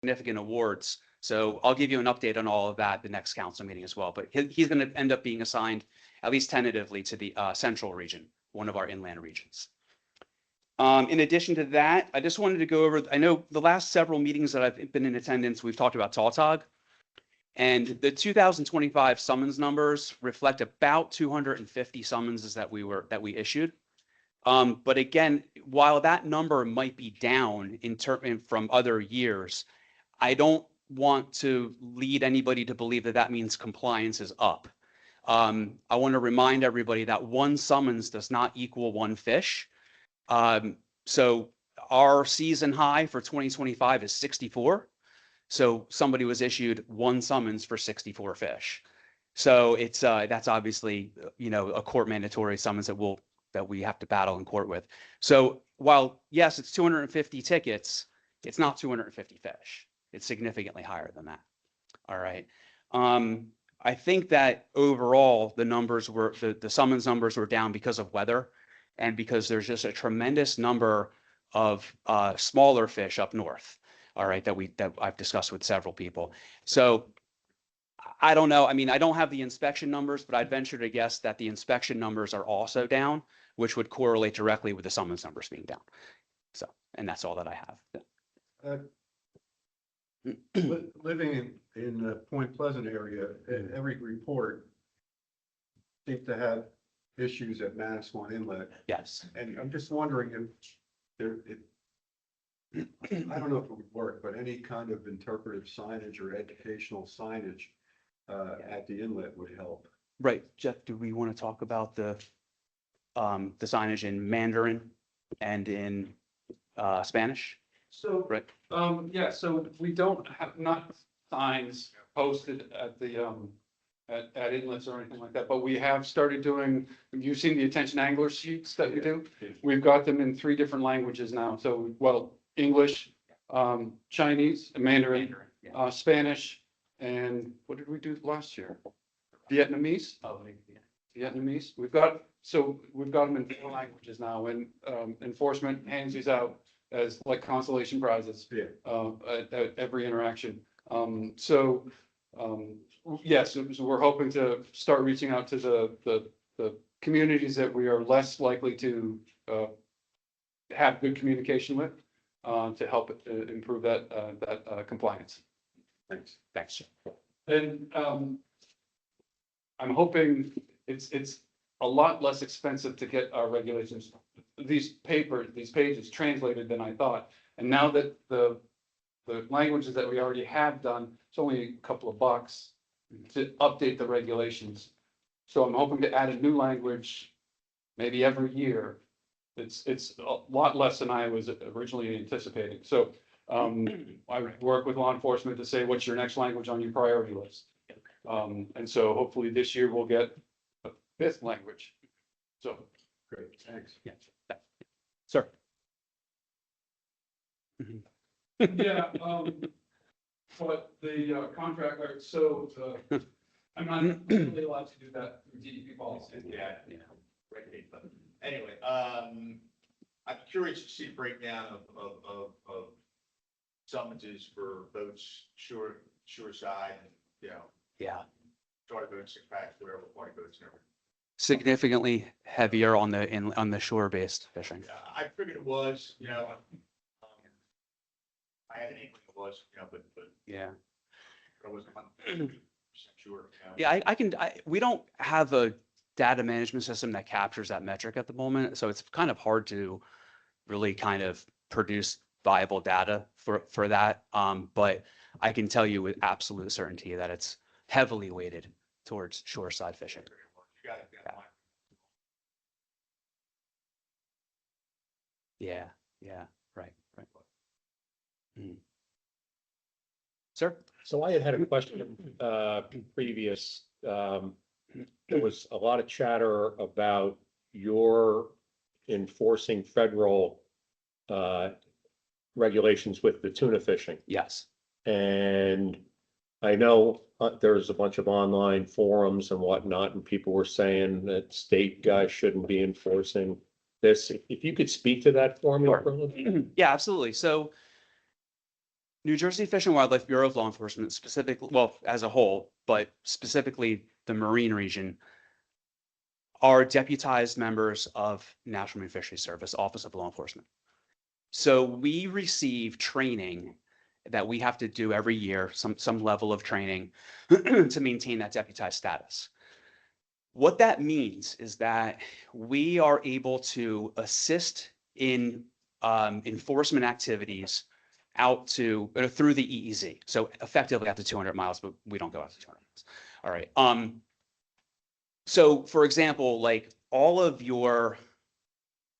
significant awards. So I'll give you an update on all of that at the next council meeting as well. But he's going to end up being assigned, at least tentatively, to the central region, one of our inland regions. In addition to that, I just wanted to go over, I know the last several meetings that I've been in attendance, we've talked about Tautog. And the 2025 summons numbers reflect about 250 summonses that we issued. But again, while that number might be down from other years, I don't want to lead anybody to believe that that means compliance is up. I want to remind everybody that one summons does not equal one fish. So our season high for 2025 is 64. So somebody was issued one summons for 64 fish. So it's that's obviously, you know, a court mandatory summons that we have to battle in court with. So while yes, it's 250 tickets, it's not 250 fish. It's significantly higher than that. All right. I think that overall the numbers were the summons numbers were down because of weather and because there's just a tremendous number of smaller fish up north. All right, that I've discussed with several people. So I don't know. I mean, I don't have the inspection numbers, but I'd venture to guess that the inspection numbers are also down, which would correlate directly with the summons numbers being down. So, and that's all that I have. Living in the Point Pleasant area, every report seems to have issues at Manasquan Inlet. Yes. And I'm just wondering if there, I don't know if it would work, but any kind of interpretive signage or educational signage at the inlet would help. Right. Jeff, do we want to talk about the signage in Mandarin and in Spanish? So, right. Yeah, so we don't have not signs posted at the at inlets or anything like that, but we have started doing, you've seen the attention angler sheets that we do. We've got them in 3 different languages now. So, well, English, Chinese, Mandarin, Spanish, and what did we do last year? Vietnamese? Oh, Vietnamese. We've got them in 4 languages now, and enforcement hands these out as like consolation prizes at every interaction. Yes, so we're hoping to start reaching out to the communities that we are less likely to have good communication with to help improve that compliance. Thanks. Thanks. And I'm hoping it's a lot less expensive to get our regulations, these pages translated than I thought. And now that the languages that we already have done, it's only a couple of bucks to update the regulations. So I'm hoping to add a new language maybe every year. It's a lot less than I was originally anticipating. So I would work with law enforcement to say, what's your next language on your priority list? And so hopefully this year we'll get a 5th language. So Great, thanks. Yeah. Sir. yeah, but the contract, so I'm not really allowed to do that through DEP policy. Yeah. But anyway, I'm curious to see a breakdown of summonses for boats, shore side, and, you know, Yeah. charter boats, 6-packs, whatever, party boats, and everything. Significantly heavier on the shore-based fishing. I figured it was, you know, I had an inkling it was, you know, but Yeah. I wasn't 100% sure. You know? Yeah, we don't have a data management system that captures that metric at the moment, so it's kind of hard to really kind of produce viable data for that. But I can tell you with absolute certainty that it's heavily weighted towards shoreside fishing. You got it. Yeah, yeah, right. Mhm. Sir? So I had a question, previous, there was a lot of chatter about your enforcing federal, regulations with the tuna fishing. Yes. And I know there's a bunch of online forums and whatnot, and people were saying that state guys shouldn't be enforcing this. If you could speak to that for me Sure. for a little. Yeah, absolutely. So New Jersey Fish and Wildlife Bureau of Law Enforcement specifically, well, as a whole, but specifically the Marine region, are deputized members of National Marine Fisheries Service, Office of Law Enforcement. So we receive training that we have to do every year, some level of training to maintain that deputized status. What that means is that we are able to assist in enforcement activities out to through the EEZ. So effectively out to 200 miles, but we don't go out to 200 miles. All right. So for example, like all of your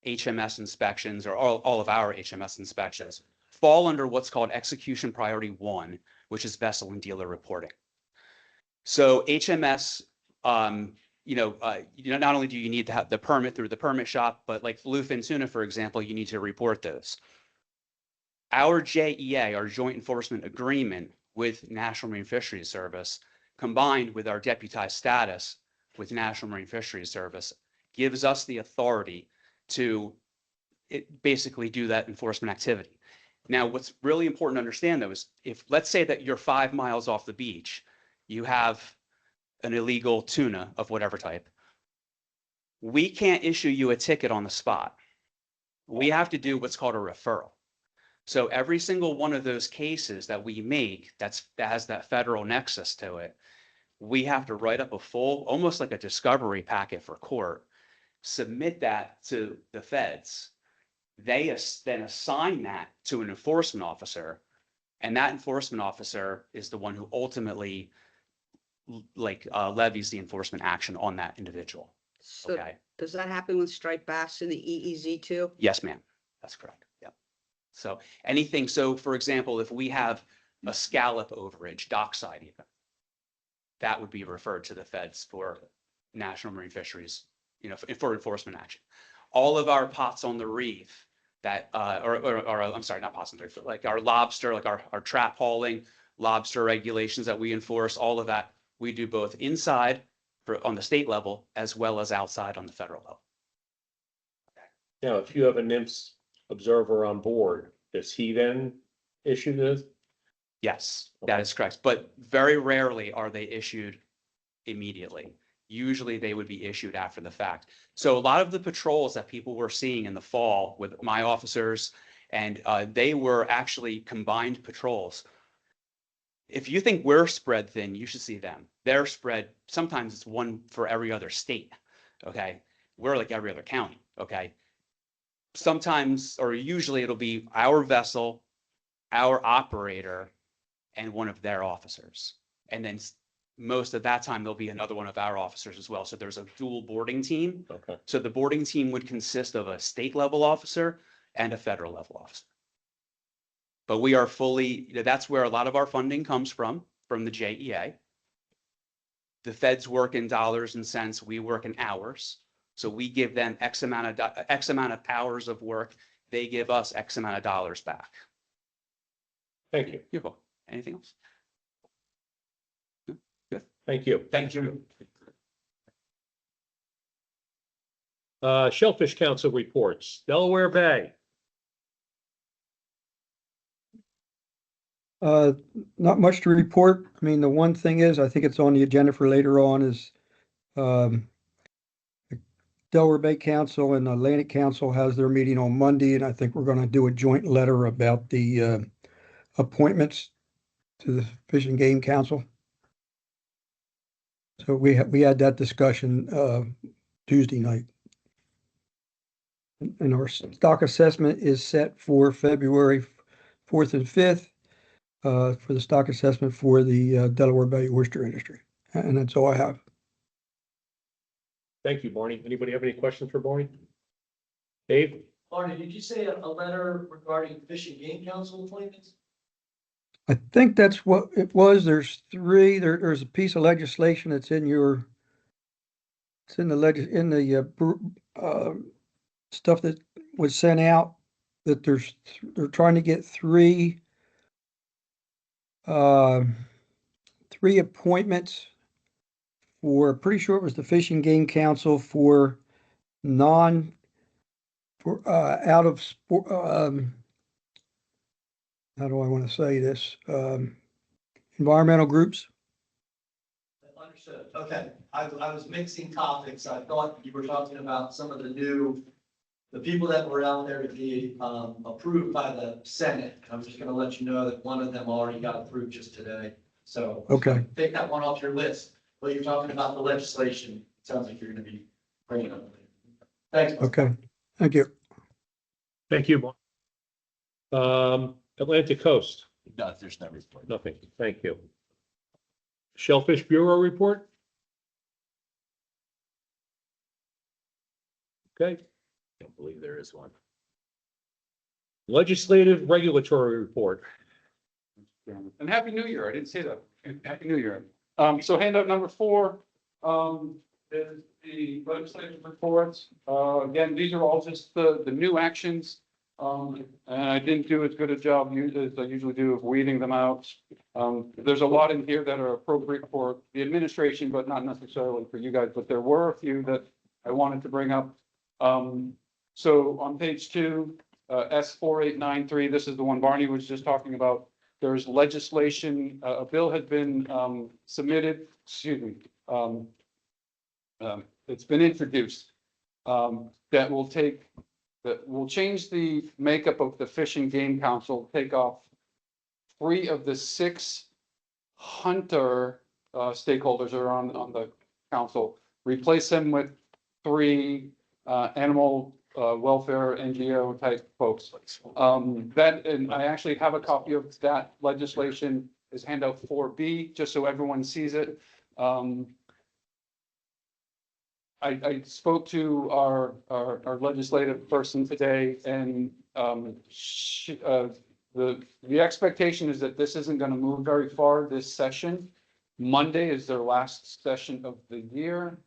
HMS inspections or all of our HMS inspections fall under what's called execution priority 1, which is vessel and dealer reporting. So HMS, not only do you need to have the permit through the permit shop, but like bluefin tuna, for example, you need to report those. Our JEA, our Joint Enforcement Agreement with National Marine Fisheries Service, combined with our deputized status with National Marine Fisheries Service, gives us the authority to basically do that enforcement activity. Now, what's really important to understand though is if, let's say that you're 5 miles off the beach, you have an illegal tuna of whatever type, we can't issue you a ticket on the spot. We have to do what's called a referral. So every single one of those cases that we make that has that federal nexus to it, we have to write up a full, almost like a discovery packet for court, submit that to the feds. They then assign that to an enforcement officer, and that enforcement officer is the one who ultimately levies the enforcement action on that individual. So Okay. does that happen with striped bass in the EEZ too? Yes, ma'am. That's correct. Yep. So anything. So for example, if we have a scallop overage dockside event, that would be referred to the feds for National Marine Fisheries, for enforcement action. All of our pots on the reef that, or I'm sorry, not pots on the reef, but like our lobster, like our trap hauling, lobster regulations that we enforce, all of that, we do both inside on the state level as well as outside on the federal level. Now, if you have a NIMS observer on board, does he then issue this? Yes, that is correct. But very rarely are they issued immediately. Usually they would be issued after the fact. So a lot of the patrols that people were seeing in the fall with my officers, and they were actually combined patrols. If you think we're spread thin, you should see them. They're spread, sometimes it's one for every other state, okay? We're like every other county, okay? Sometimes, or usually it'll be our vessel, our operator, and one of their officers. And then most of that time, there'll be another one of our officers as well. So there's a dual boarding team. Okay. So the boarding team would consist of a state level officer and a federal level officer. But we are fully, that's where a lot of our funding comes from the JEA. The feds work in dollars and cents, we work in hours. So we give them X amount of hours of work, they give us X amount of dollars back. Thank you. You're welcome. Anything else? Thank you. Thank you. Shellfish Council reports, Delaware Bay. Not much to report. I mean, the one thing is, I think it's on the agenda for later on is, the Delaware Bay Council and Atlantic Council has their meeting on Monday, and I think we're gonna do a joint letter about the, appointments to the Fish and Game Council. So we had that discussion, Tuesday night. And our stock assessment is set for February 4th and 5th. For the stock assessment for the Delaware Bay oyster industry. And that's all I have. Thank you, Barney. Anybody have any questions for Barney? Dave? Barney, did you say a letter regarding Fish and Game Council appointments? I think that's what it was. There's three, there's a piece of legislation that's in your, it's in the stuff that was sent out, that they're trying to get three appointments for, pretty sure it was the Fish and Game Council for out of sport, how do I want to say this? Environmental groups. Understood. Okay, I was mixing topics. I thought you were talking about some of the people that were out there to be approved by the Senate. I'm just gonna let you know that one of them already got approved just today. So. Okay. Take that one off your list. But you're talking about the legislation. It sounds like you're gonna be bringing up. Thanks. Mark. Okay, thank you. Thank you, Mark. Atlantic Coast, No, there's no report. nothing. Thank you. Shellfish Bureau report? Okay. Don't believe there is one. Legislative regulatory report. And Happy New Year. I didn't say that. Happy New Year. So handout number 4, is the legislative reports. Again, these are all just the new actions. And I didn't do as good a job as I usually do of weeding them out. There's a lot in here that are appropriate for the administration, but not necessarily for you guys, but there were a few that I wanted to bring up. So on page 2, S4893, this is the one Barney was just talking about. There's legislation, a bill had been submitted, excuse me, it's been introduced that will change the makeup of the Fish and Game Council, take off 3 of the 6 hunter stakeholders are on the council, replace them with 3 animal welfare NGO type folks. That, and I actually have a copy of that legislation is handout 4B, just so everyone sees it. I spoke to our legislative person today, and the expectation is that this isn't going to move very far this session. Monday is their last session of the year,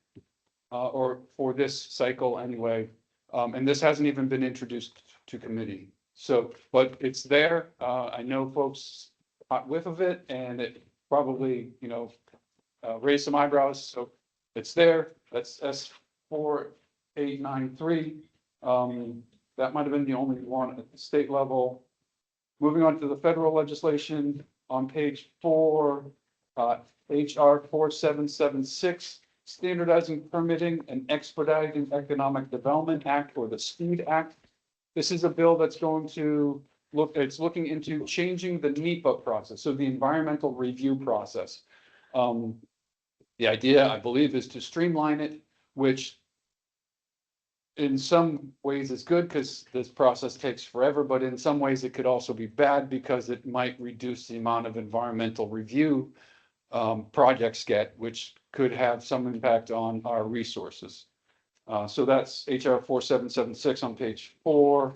or for this cycle anyway. And this hasn't even been introduced to committee. So, but it's there. I know folks hot whiff of it, and it probably, raised some eyebrows. So it's there. That's S4893. That might have been the only one at the state level. Moving on to the federal legislation on page 4, HR 4776, Standardizing Permitting and Expediting Economic Development Act, or the SPEED Act. This is a bill that's going to it's looking into changing the NEPA process, so the environmental review process. The idea, I believe, is to streamline it, which in some ways is good because this process takes forever, but in some ways it could also be bad because it might reduce the amount of environmental review projects get, which could have some impact on our resources. So that's HR 4776 on page 4.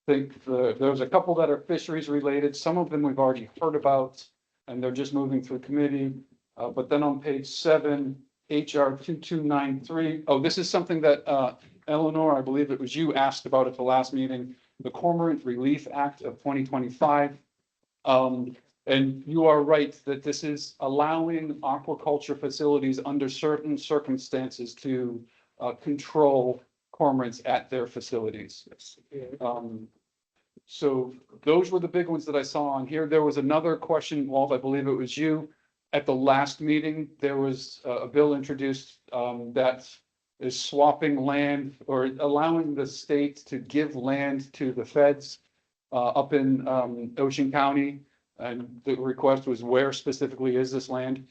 I think there's a couple that are fisheries related. Some of them we've already heard about, and they're just moving through committee. But then on page 7, HR 2293. Oh, this is something that Eleanor, I believe it was you, asked about at the last meeting, the Cormorant Relief Act of 2025. And you are right that this is allowing aquaculture facilities under certain circumstances to control cormorants at their facilities. So those were the big ones that I saw on here. There was another question, Walt, I believe it was you. At the last meeting, there was a bill introduced that is swapping land or allowing the state to give land to the feds up in Ocean County. And the request was, where specifically is this land?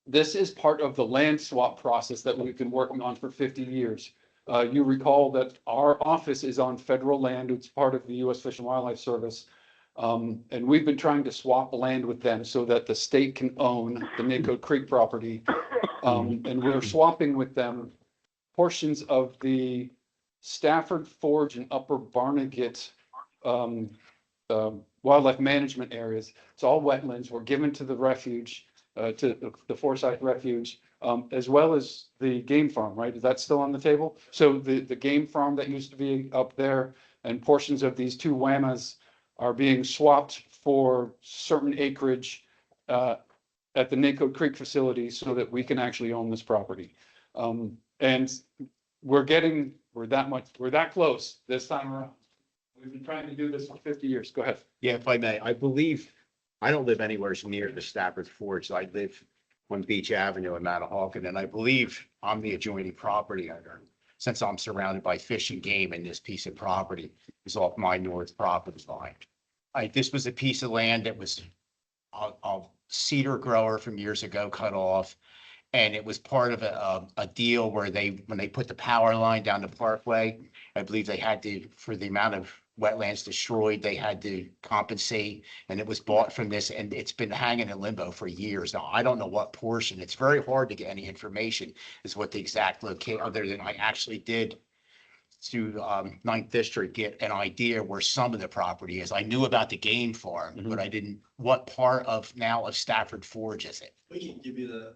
This is part of the land swap process that we've been working on for 50 years. You recall that our office is on federal land. It's part of the U.S. Fish and Wildlife Service. And we've been trying to swap land with them so that the state can own the Midcote Creek property. And we're swapping with them portions of the Stafford Forge and Upper Barnegat wildlife management areas. It's all wetlands. We're given to the refuge, to the Forsyth Refuge, as well as the game farm, right? Is that still on the table? So the game farm that used to be up there and portions of these 2 WAMAs are being swapped for certain acreage at the Midcote Creek facility so that we can actually own this property. And we're that close this time around. We've been trying to do this for 50 years. Go ahead. Yeah, if I may, I believe, I don't live anywhere near the Stafford Forge. I live on Beach Avenue in Manahawkin, and I believe I'm the adjoining property owner. Since I'm surrounded by fish and game, and this piece of property is off my north property line. This was a piece of land that was a cedar grower from years ago cut off. And it was part of a deal where when they put the power line down the Parkway, I believe they had to, for the amount of wetlands destroyed, they had to compensate. And it was bought from this, and it's been hanging in limbo for years. Now, I don't know what portion. It's very hard to get any information as what the exact location, other than I actually did through Ninth District, get an idea where some of the property is. I knew about the game farm, but I didn't, what part of Stafford Forge is it? We can give you the.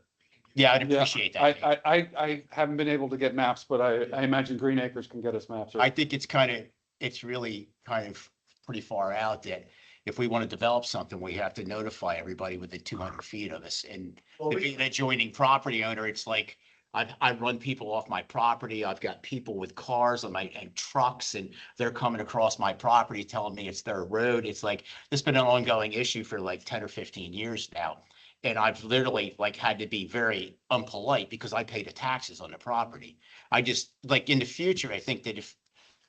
Yeah, I'd Yeah, appreciate that. I haven't been able to get maps, but I imagine Green Acres can get us maps. I think it's really kind of pretty far out that if we want to develop something, we have to notify everybody within 200 feet of us. And Well, to we- be an adjoining property owner, it's like, I run people off my property. I've got people with cars and trucks, and they're coming across my property telling me it's their road. It's like, it's been an ongoing issue for like 10 or 15 years now. And I've literally like had to be very unpolite because I pay the taxes on the property. I just, like, in the future, I think that if,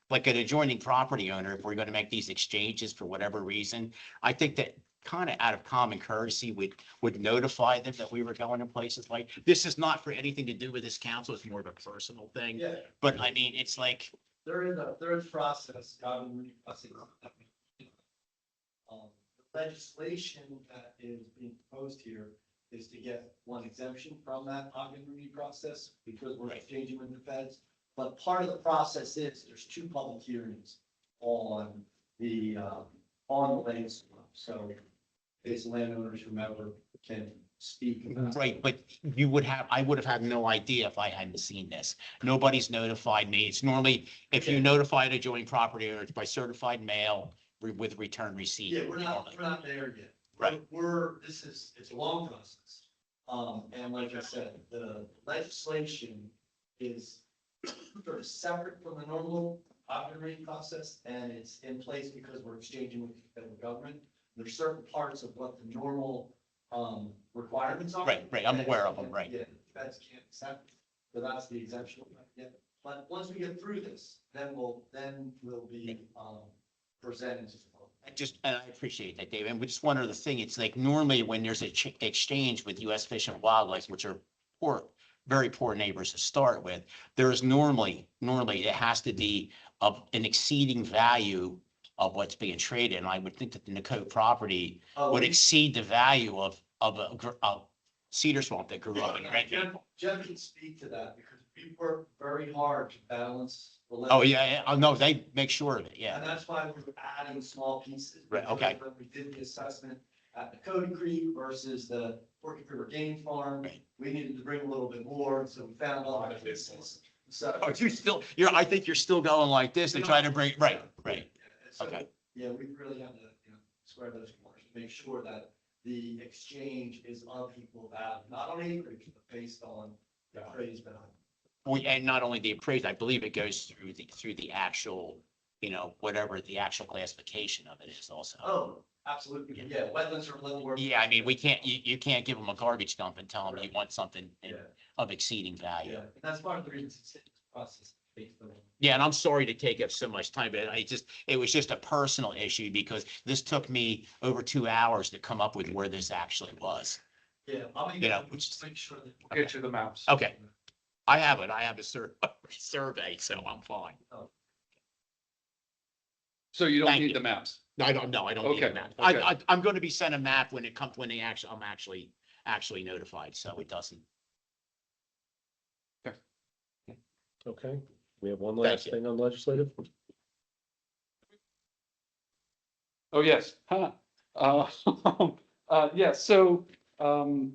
like, an adjoining property owner, if we're going to make these exchanges for whatever reason, I think that kind of out of common courtesy, would notify them that we were going to places like, this is not for anything to do with this council. It's more of a personal thing. Yeah, But I mean, it's like, there is process, process. The legislation that is being proposed here is to get one exemption from that ogden review process because we're Right. exchanging with the feds. But part of the process is there's two public hearings on the land swap. So it's landowners, whomever can speak. about it. right, but I would have had no idea if I hadn't seen this. Nobody's notified me. It's normally, if you notify an adjoining property owner, it's by certified mail with return receipt. Yeah, we're not there yet. Right. It's a long process. And like I said, the legislation is sort of separate from the normal operating process, and it's in place because we're exchanging with the federal government. There's certain parts of what the normal, requirements are. Right, I'm aware of them, right. Yeah, the feds can't accept, so that's the exemption. Yeah, but once we get through this, then we'll be, presented to the public. And I appreciate that, David. And just one other thing, it's like normally when there's a exchange with US Fish and Wildlife, which are very poor neighbors to start with, there is normally it has to be of an exceeding value of what's being traded. And I would think that the Nakota property would exceed the value of a cedar swamp that grew up in Redmond. Jeff can speak to that because we work very hard to balance. The Oh, yeah, oh, no, they make sure of it, And yeah. that's why we're adding small pieces. Right, okay. When we did the assessment at the Cody Creek versus the Forked River Game Farm, Right. we needed to bring a little bit more, so we found all the pieces. So. Oh, I think you're still going like this and trying to bring, right. So, Okay. yeah, we really have to, square those corners, make sure that the exchange is of equal value, not on acreage, but based on the appraised value. And not only the appraised, I believe it goes through the actual, whatever the actual classification of it is also. Oh, absolutely, yeah, wetlands are a little more. Yeah, I mean, you can't give them a garbage dump and tell them you want something Yeah, of exceeding value. yeah, and that's part of the reason it's in this process. Based on. Yeah, and I'm sorry to take up so much time, but it was just a personal issue because this took me over 2 hours to come up with where this actually was. Yeah, I'm You know, gonna which is- make sure that. We'll get you the maps. Okay. I have it. I have a survey, so I'm fine. So you don't Thank need you. the maps. No, I don't need Okay, a map. okay. I'm going to be sent a map when I'm actually notified, so it doesn't. Okay, we have one Thank last you. thing on legislative. Oh, yes. Huh. Yeah, so,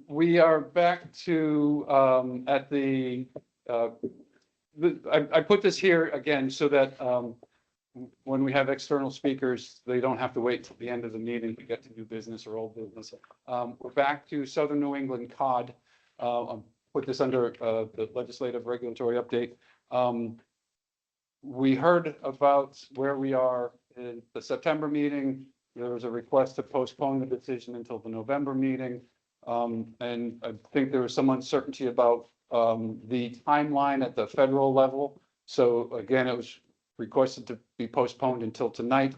we are back to, at I put this here again so that, when we have external speakers, they don't have to wait till the end of the meeting to get to new business or old business. We're back to Southern New England cod. I'll put this under, the legislative regulatory update. We heard about where we are in the September meeting. There was a request to postpone the decision until the November meeting. And I think there was some uncertainty about the timeline at the federal level. So again, it was requested to be postponed until tonight.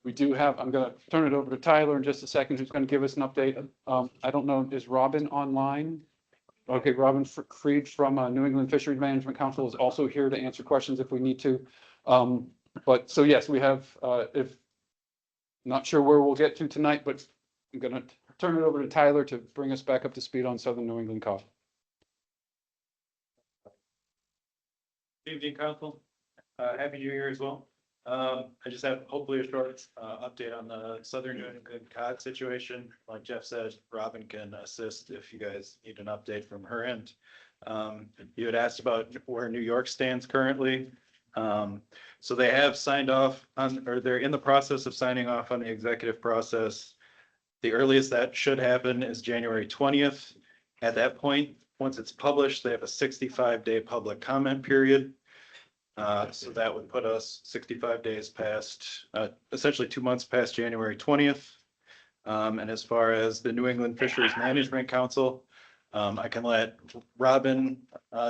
We do have, I'm going to turn it over to Tyler in just a second, who's going to give us an update. I don't know, is Robin online? Okay, Robin Freed from New England Fisheries Management Council is also here to answer questions if we need to. But so yes, we have, if not sure where we'll get to tonight, but I'm going to turn it over to Tyler to bring us back up to speed on Southern New England cod. Evening, Council. Happy New Year as well. I just have hopefully a short update on the Southern New England cod situation. Like Jeff said, Robin can assist if you guys need an update from her end. You had asked about where New York stands currently. So they have signed off on, or they're in the process of signing off on the executive process. The earliest that should happen is January 20th. At that point, once it's published, they have a 65-day public comment period. So that would put us 65 days past, essentially 2 months past January 20th. And as far as the New England Fisheries Management Council, I can let Robin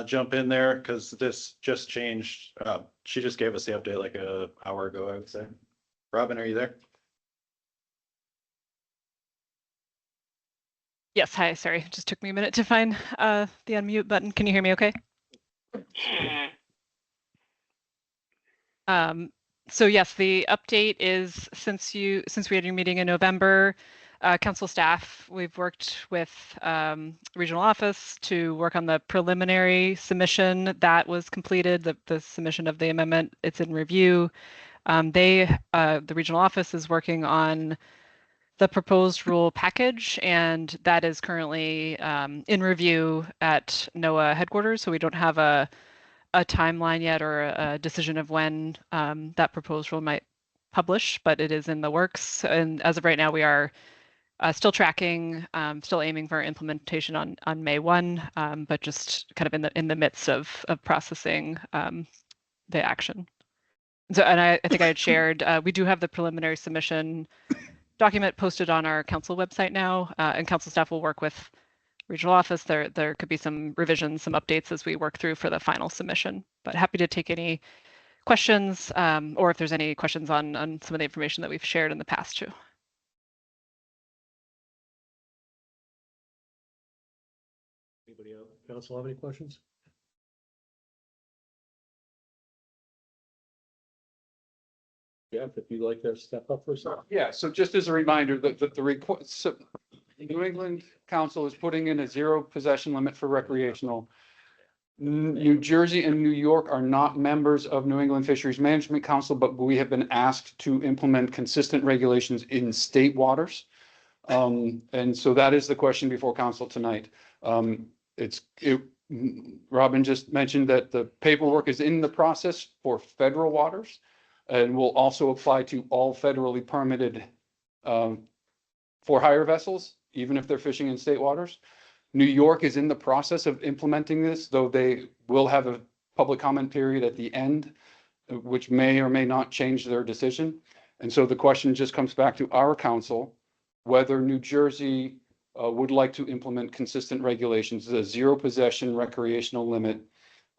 jump in there because this just changed. She just gave us the update like an hour ago, I would say. Robin, are you there? Yes, hi, sorry. It just took me a minute to find the unmute button. Can you hear me okay? So yes, the update is since we had your meeting in November, council staff, we've worked with regional office to work on the preliminary submission that was completed, the submission of the amendment, it's in review. The regional office is working on the proposed rule package, and that is currently in review at NOAA headquarters. So we don't have a timeline yet or a decision of when that proposed rule might publish, but it is in the works. And as of right now, we are still tracking, still aiming for implementation on May 1, but just kind of in the midst of processing the action. So, and I think I had shared, we do have the preliminary submission document posted on our council website now, and council staff will work with regional office. There could be some revisions, some updates as we work through for the final submission, but happy to take any questions or if there's any questions on some of the information that we've shared in the past too. Anybody else? Council have any questions? Jeff, if you'd like to step up for a second. Yeah, so just as a reminder, the request, so New England Council is putting in a 0 possession limit for recreational. New Jersey and New York are not members of New England Fisheries Management Council, but we have been asked to implement consistent regulations in state waters. And so that is the question before council tonight. Robin just mentioned that the paperwork is in the process for federal waters and will also apply to all federally permitted for-hire vessels, even if they're fishing in state waters. New York is in the process of implementing this, though they will have a public comment period at the end, which may or may not change their decision. And so the question just comes back to our council, whether New Jersey would like to implement consistent regulations, a 0 possession recreational limit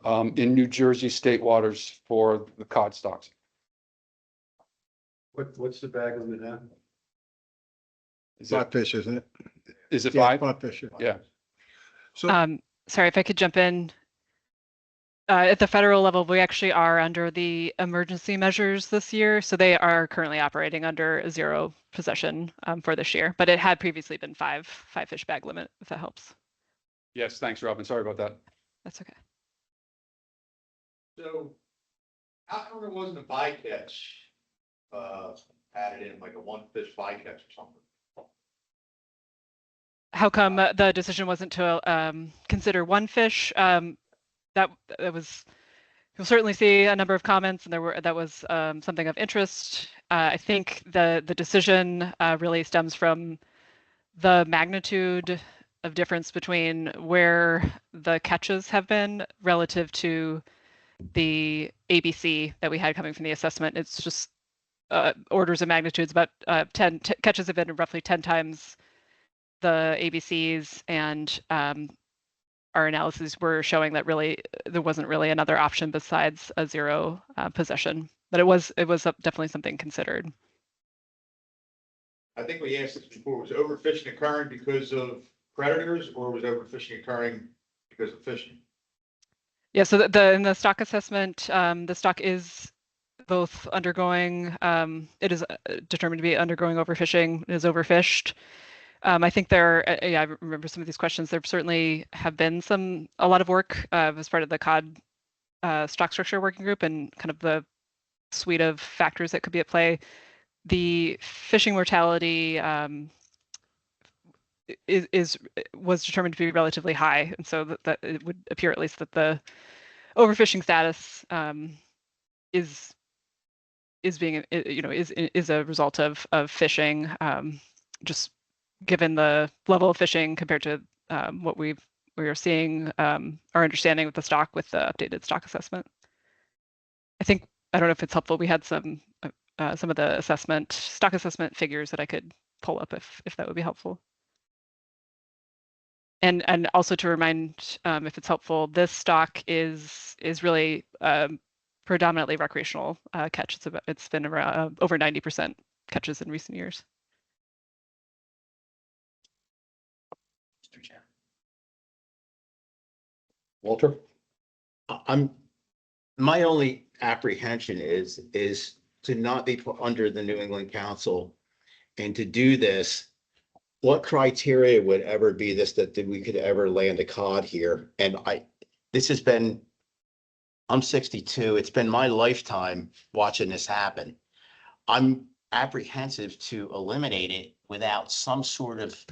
in New Jersey state waters for the cod stocks. What's the bag limit now? Is Flat fish, isn't it? it Yeah, 5? flat fish. Yeah. So, Sorry if I could jump in. At the federal level, we actually are under the emergency measures this year. So they are currently operating under a 0 possession for this year, but it had previously been 5 fish bag limit, if that helps. Yes, thanks, Robin. Sorry about that. That's okay. So how come there wasn't a bycatch added in, like a 1 fish bycatch or something? How come the decision wasn't to consider 1 fish? That was, you'll certainly see a number of comments, and that was something of interest. I think the decision really stems from the magnitude of difference between where the catches have been relative to the ABC that we had coming from the assessment. It's just orders of magnitudes, about 10 catches have been roughly 10 times the ABCs, and our analyses were showing that really there wasn't really another option besides a zero possession, but it was definitely something considered. I think we asked this before, was overfishing occurring because of predators or was overfishing occurring because of fishing? Yeah, so in the stock assessment, the stock is both undergoing, it is determined to be undergoing overfishing, it is overfished. I think yeah, I remember some of these questions. There certainly have been a lot of work as part of the cod stock structure working group and kind of the suite of factors that could be at play. The fishing mortality was determined to be relatively high, and so that it would appear at least that the overfishing status is being, you know, is a result of fishing, just given the level of fishing compared to what we are seeing, our understanding of the stock with the updated stock assessment. I don't know if it's helpful. We had some of the stock assessment figures that I could pull up if that would be helpful. And also to remind, if it's helpful, this stock is really predominantly recreational catch. It's been around over 90% catches in recent years. Walter? My only apprehension is to not be put under the New England Council and to do this. What criteria would ever be this, that we could ever land a cod here? And this has been, I'm 62. It's been my lifetime watching this happen. I'm apprehensive to eliminate it without some sort of,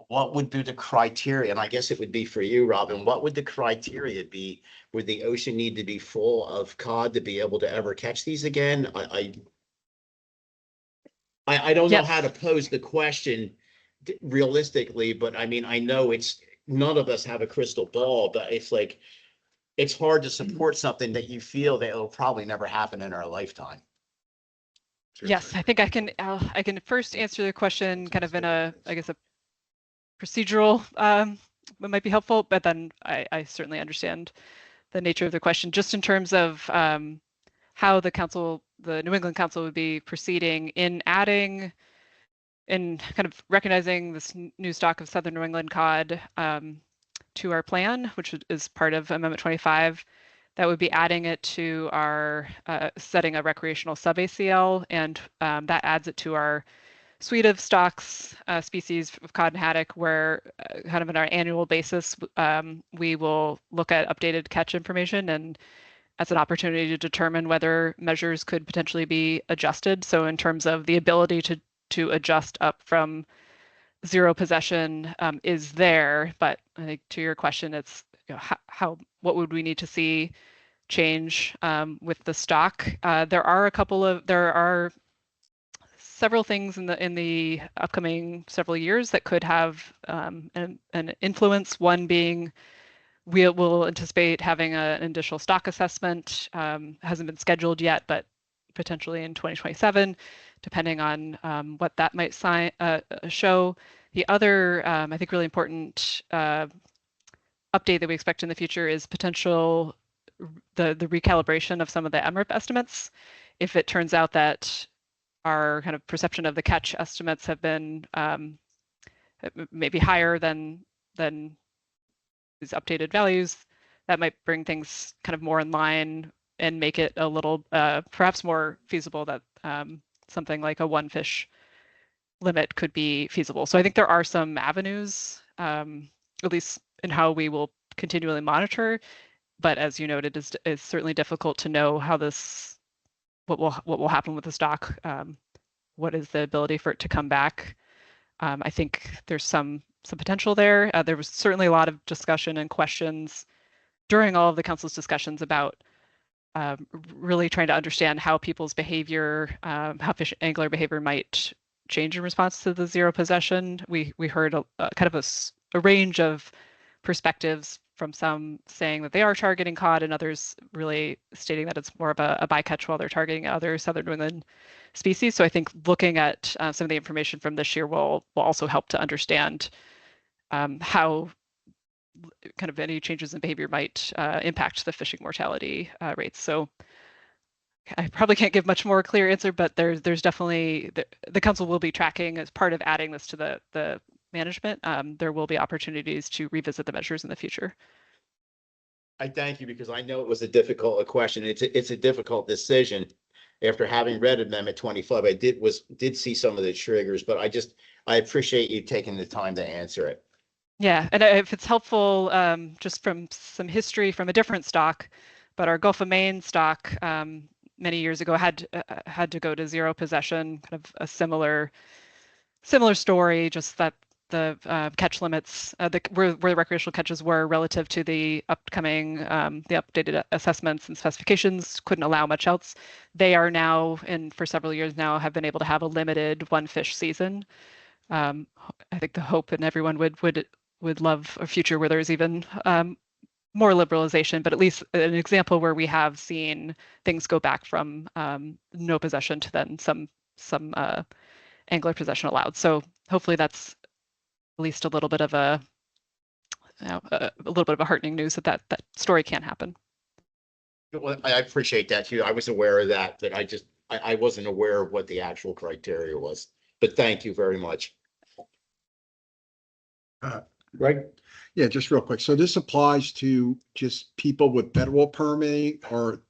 what would be the criteria? And I guess it would be for you, Robin, what would the criteria be? Would the ocean need to be full of cod to be able to ever catch these again? I don't know how to pose the question realistically, but I mean, I know none of us have a crystal ball, but it's like, it's hard to support something that you feel that will probably never happen in our lifetime. Yes, I think I can first answer the question kind of in I guess a procedural that might be helpful, but then I certainly understand the nature of the question. Just in terms of how the New England Council would be proceeding in adding and kind of recognizing this new stock of Southern New England cod to our plan, which is part of Amendment 25, that would be adding it to our setting a recreational sub-ACL, and that adds it to our suite of stocks, species of cod and haddock, where kind of on our annual basis, we will look at updated catch information and as an opportunity to determine whether measures could potentially be adjusted. So in terms of the ability to adjust up from zero possession is there, but I think to your question, it's, you know, what would we need to see change with the stock? There are several things in the upcoming several years that could have an influence. One being, we will anticipate having an additional stock assessment. Hasn't been scheduled yet, but potentially in 2027, depending on what that might show. The other, I think, really important update that we expect in the future is potential the recalibration of some of the MRIP estimates. If it turns out that our kind of perception of the catch estimates have been maybe higher than these updated values, that might bring things kind of more in line and make it a little perhaps more feasible that something like a one fish limit could be feasible. So I think there are some avenues, at least in how we will continually monitor. But as you noted, it's certainly difficult to know how what will happen with the stock. What is the ability for it to come back? I think there's some potential there. There was certainly a lot of discussion and questions during all of the council's discussions about really trying to understand how people's behavior, how angler behavior might change in response to the zero possession. We heard kind of a range of perspectives from some saying that they are targeting cod and others really stating that it's more of a bycatch while they're targeting other southern New England species. So I think looking at some of the information from this year will also help to understand how kind of any changes in behavior might impact the fishing mortality rates. So I probably can't give much more clear answer, but there's definitely the council will be tracking as part of adding this to the management. There will be opportunities to revisit the measures in the future. I thank you because I know it was a difficult question. It's a difficult decision. After having read Amendment 25, I did see some of the triggers, but I appreciate you taking the time to answer it. Yeah, and if it's helpful, just from some history from a different stock, but our Gulf of Maine stock many years ago had to go to zero possession, kind of a similar story, just that the catch limits, where the recreational catches were relative to the upcoming, the updated assessments and specifications couldn't allow much else. They are now, and for several years now, have been able to have a limited one fish season. I think the hope and everyone would love a future where there's even more liberalization, but at least an example where we have seen things go back from no possession to then some angler possession allowed. So hopefully that's at least a little bit of a little bit of a heartening news that story can happen. Well, I appreciate that too. I was aware of that, but I wasn't aware of what the actual criteria was. But thank you very much. Greg? Yeah, just real quick. So this applies to just people with federal permitting or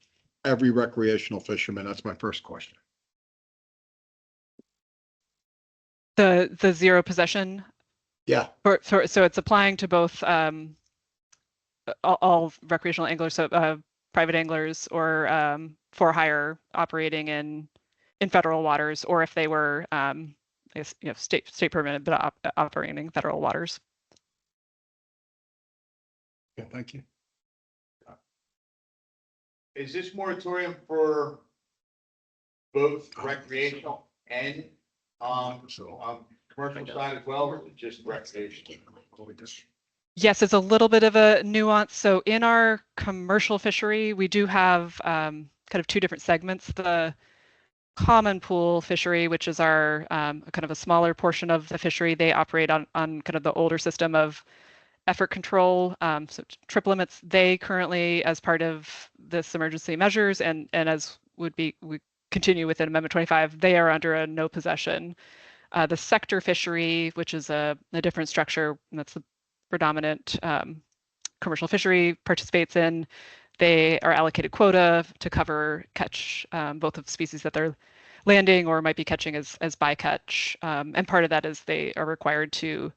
every recreational fisherman? That's my first question. The zero possession. Yeah. So it's applying to both all recreational anglers, so private anglers or for hire operating in federal waters, or if they were I guess, state permitted but operating federal waters. Yeah, thank you. Is this moratorium for both recreational and commercial side as well, or just recreational? Yes, it's a little bit of a nuance. So in our commercial fishery, we do have kind of two different segments. The common pool fishery, which is our kind of a smaller portion of the fishery, they operate on kind of the older system of effort control, so trip limits. They currently, as part of this emergency measures and as we continue within Amendment 25, they are under a no possession. The sector fishery, which is a different structure, and that's the predominant commercial fishery participates in, they are allocated quota to cover catch, both of species that they're landing or might be catching as bycatch. And part of that is they are required to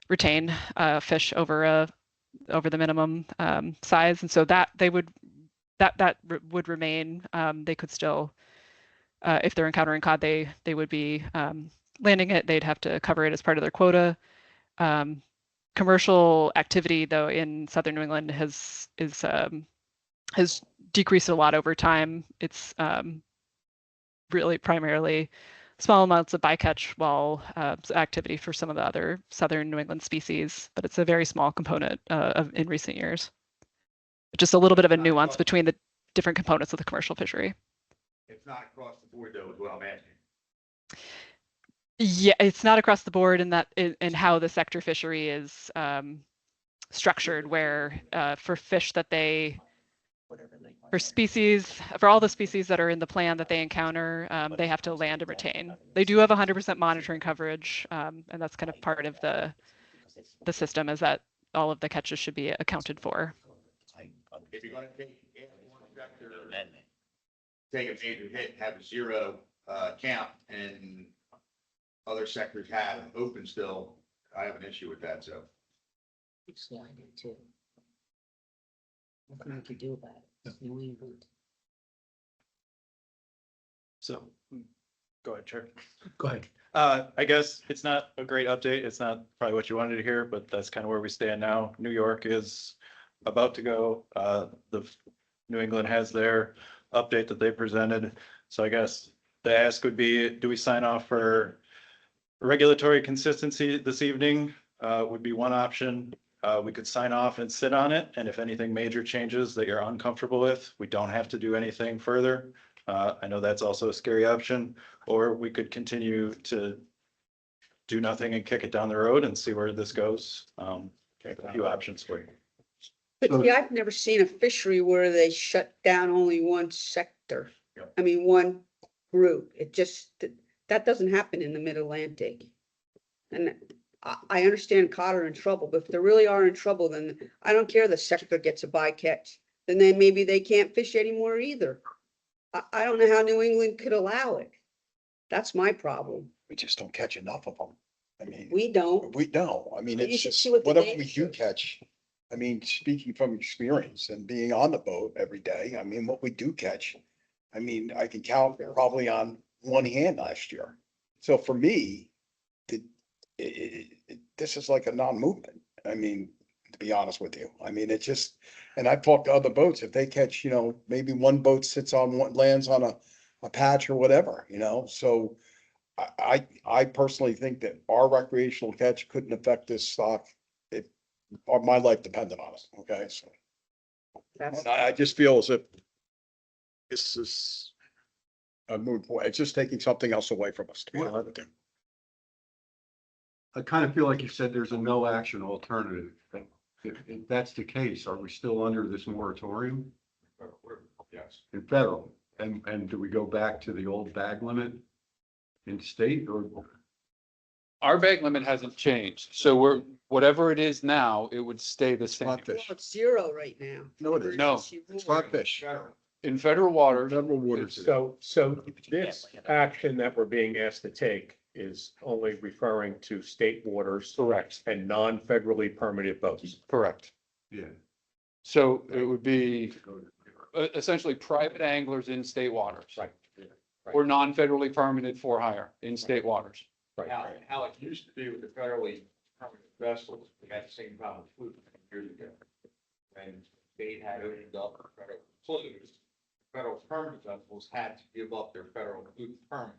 retain fish over the minimum size, and so that would remain. They could still, if they're encountering cod, they would be landing it. They'd have to cover it as part of their quota. Commercial activity, though, in southern New England has decreased a lot over time. It's really primarily small amounts of bycatch, while activity for some of the other southern New England species, but it's a very small component in recent years. Just a little bit of a nuance between the different components of the commercial fishery. It's not across the board though, is what I'm asking. Yeah, it's not across the board in that in how the sector fishery is structured, where for fish that for all the species that are in the plan that they encounter, they have to land and retain. They do have 100% monitoring coverage, and that's kind of part of the system, is that all of the catches should be accounted for. If you're gonna take one sector, take a major hit, have a zero count, and other sectors have open still, I have an issue with that, so. Actually, I do too. What can you do about it? New England. So, go ahead, Chair. Go ahead. I guess it's not a great update. It's not probably what you wanted to hear, but that's kind of where we stand now. New York is about to go. The New England has their update that they presented. So I guess the ask would be, do we sign off for regulatory consistency this evening? Would be one option. We could sign off and sit on it, and if anything major changes that you're uncomfortable with, we don't have to do anything further. I know that's also a scary option, or we could continue to do nothing and kick it down the road and see where this goes. A few options for you. But see, I've never seen a fishery where they shut down only one sector. Yep. I mean, one group. It just, that doesn't happen in the mid-Atlantic. And I understand cod are in trouble, but if they really are in trouble, then I don't care the sector gets a bycatch. Then maybe they can't fish anymore either. I don't know how New England could allow it. That's my problem. We just don't catch enough of them. I mean, We don't. we don't. I mean, But you it's should just see what the whatever data we do shows. catch. I mean, speaking from experience and being on the boat every day, I mean, what we do catch, I mean, I can count probably on one hand last year. So for me, this is like a non-movement. I mean, to be honest with you, I mean, it's just, and I've talked to other boats, if they catch, you know, maybe one boat sits on one, lands on a patch or whatever, you know, so I personally think that our recreational catch couldn't affect this stock if, or my life depended on it, okay, so. That's, I just feel as if this is a moot point. It's just taking something else away from us, to be honest with you. I kind of feel like you said there's a no action alternative. If that's the case, are we still under this moratorium Yes. in federal? And do we go back to the old bag limit in state or? Our bag limit hasn't changed, so we're, whatever it is now, it would stay the same. well, Spotfish. it's zero right now. No, it isn't. No. Spotfish. In federal waters, Federal waters. So this action that we're being asked to take is only referring to state waters correct, and non-federally permitted boats. correct. Yeah. So it would be essentially private anglers in state waters. Right. Or non-federally permitted for hire in state waters. Right. How it used to be with the federally permitted vessels, we had the same problem with fluke years ago. When state had opened up for federal fluke, federal permanent vessels had to give up their federal fluke permit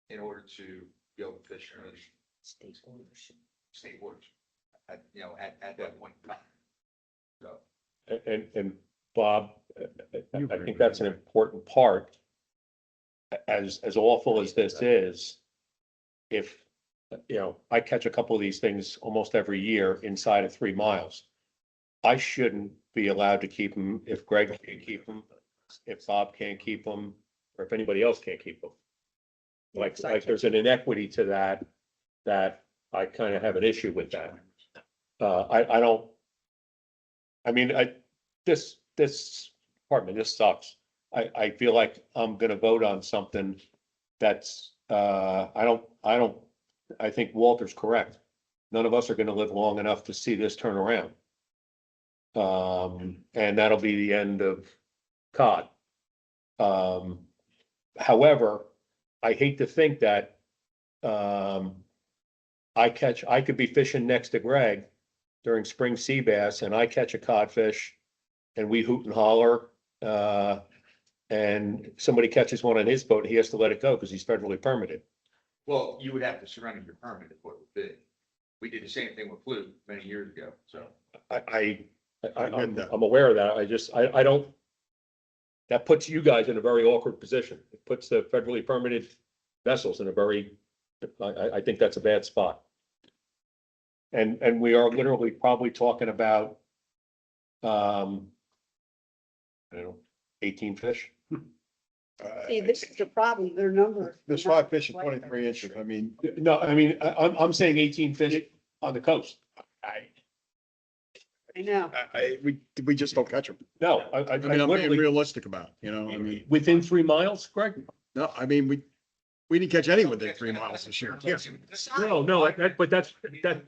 in order to be able to fish in those State ownership. state waters at, you know, at that point in time. So. And Bob, I think that's an important part. As awful as this is, if, you know, I catch a couple of these things almost every year inside of 3 miles. I shouldn't be allowed to keep them if Greg can't keep them, if Bob can't keep them, or if anybody else can't keep them. Like there's an inequity to that, that I kind of have an issue with that. I don't, I mean, this sucks. I feel like I'm gonna vote on something that's, I think Walter's correct. None of us are gonna live long enough to see this turn around. And that'll be the end of cod. However, I hate to think that, I could be fishing next to Greg during spring sea bass and I catch a codfish and we hoot and holler, and somebody catches one on his boat, he has to let it go because he's federally permitted. Well, you would have to surrender your permit if what it would be. We did the same thing with fluke many years ago, so. I'm aware of that. I don't, that puts you guys in a very awkward position. It puts the federally permitted vessels in a very, I think that's a bad spot. And we are literally probably talking about, I don't know, 18 fish. See, this is the problem, their number. There's 5 fish at 23 inches. I mean, No, I mean, I'm saying 18 fish on the coast. I know. we just don't catch them. No, I mean, I'm being literally, realistic about it, you know, I mean, within 3 miles, Greg? no, I mean, we didn't catch any within 3 miles this year. No, but that, I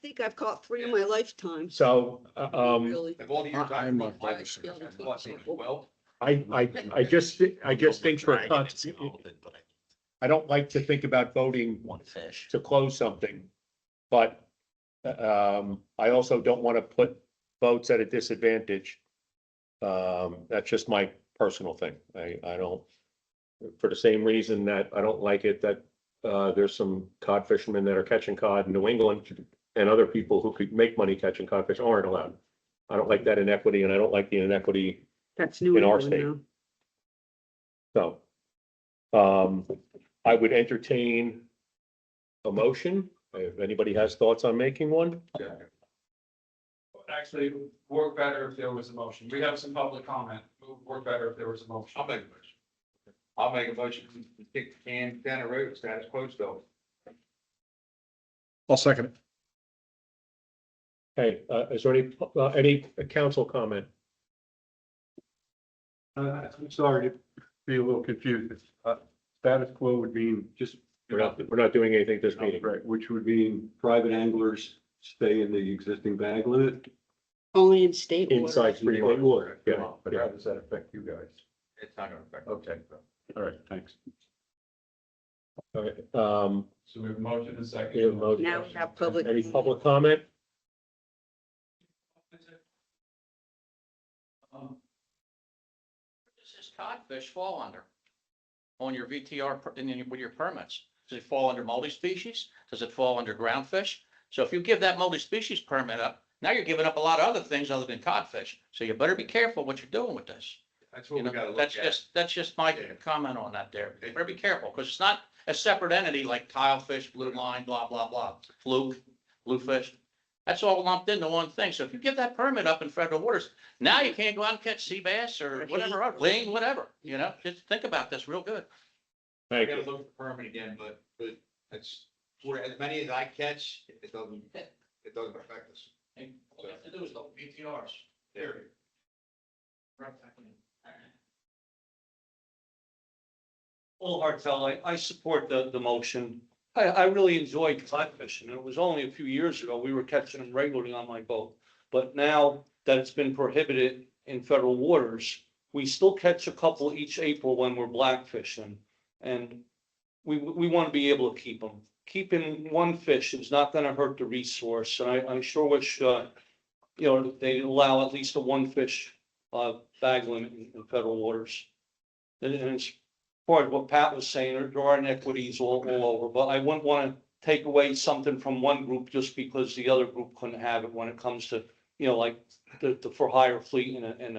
think I've caught 3 in my lifetime. so, Really. Of all the years I'm I've not fished, biased. I've lost like 12. I just think for, I don't like to think about voting One fish. to close something. But, I also don't want to put boats at a disadvantage. That's just my personal thing. I don't, for the same reason that I don't like it that, there's some cod fishermen that are catching cod in New England and other people who could make money catching codfish aren't allowed. I don't like that inequity, and I don't like the inequity, That's New in our England state. now. so. I would entertain a motion, if anybody has thoughts on making one. Actually, it would work better if there was a motion. We have some public comment. It would work better if there was a motion. I'll make a motion. I'll make a motion to kick the can down the road, status quo still. I'll second it. Hey, is there any council comment? I'm sorry to be a little confused. Status quo would mean just. We're not doing anything this meeting. Right, which would mean private anglers stay in the existing bag limit. Only in state water. Inside free water, yeah, But yeah. how does that affect you guys? It's not gonna affect. Okay, all right, thanks. All right, So we have a motion and a second. we have a motion. Now we have public. Any public comment? Does this codfish fall under? On your VTR, with your permits? Does it fall under multi-species? Does it fall under groundfish? So if you give that multi-species permit up, now you're giving up a lot of other things other than codfish. So you better be careful what you're doing with this. That's You what we know, gotta look that's at. that's just my comment on that there. You better be careful, because it's not a separate entity like tilefish, blue line, blah, blah, blah, fluke, bluefish. That's all lumped into one thing. So if you give that permit up in federal waters, now you can't go out and catch sea bass or whatever, ling, whatever, just think about this real good. I Thank gotta you. look at the permit again, but it's, for as many as I catch, it doesn't affect us. And all you have to do is look at VTRs, period. Well, Hartel, I support the motion. I really enjoyed codfish, and it was only a few years ago, we were catching them regularly on my boat. But now that it's been prohibited in federal waters, we still catch a couple each April when we're blackfishing. And we want to be able to keep them. Keeping one fish is not gonna hurt the resource, and I sure wish, they allow at least a one fish, bag limit in federal waters. And it's part of what Pat was saying, there are inequities all over, but I wouldn't want to take away something from one group just because the other group couldn't have it when it comes to, like the for hire fleet and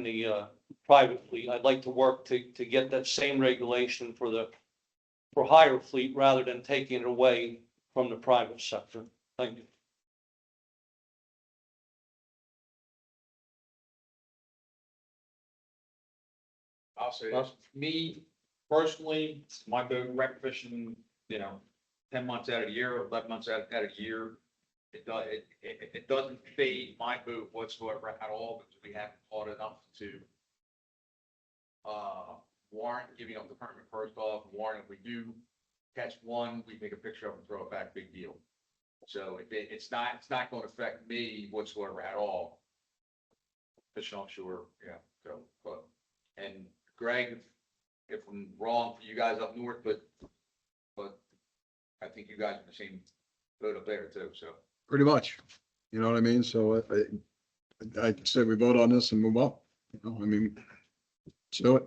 the private fleet. I'd like to work to get that same regulation for the for hire fleet rather than taking it away from the private sector. Thank you. I'll say this, me personally, my boat wreck fishing, 10 months out of the year, 11 months out of the year. It doesn't fade my boat whatsoever at all, because we haven't caught enough to warrant giving up the permit first off, warrant if we do catch one, we take a picture of it and throw it back, big deal. So it's not going to affect me whatsoever at all. Fishing offshore, yeah, so, and Greg, if I'm wrong for you guys up north, but I think you guys are in the same boat up there too, so. Pretty much, you know what I mean? So I say we vote on this and move on, let's do it.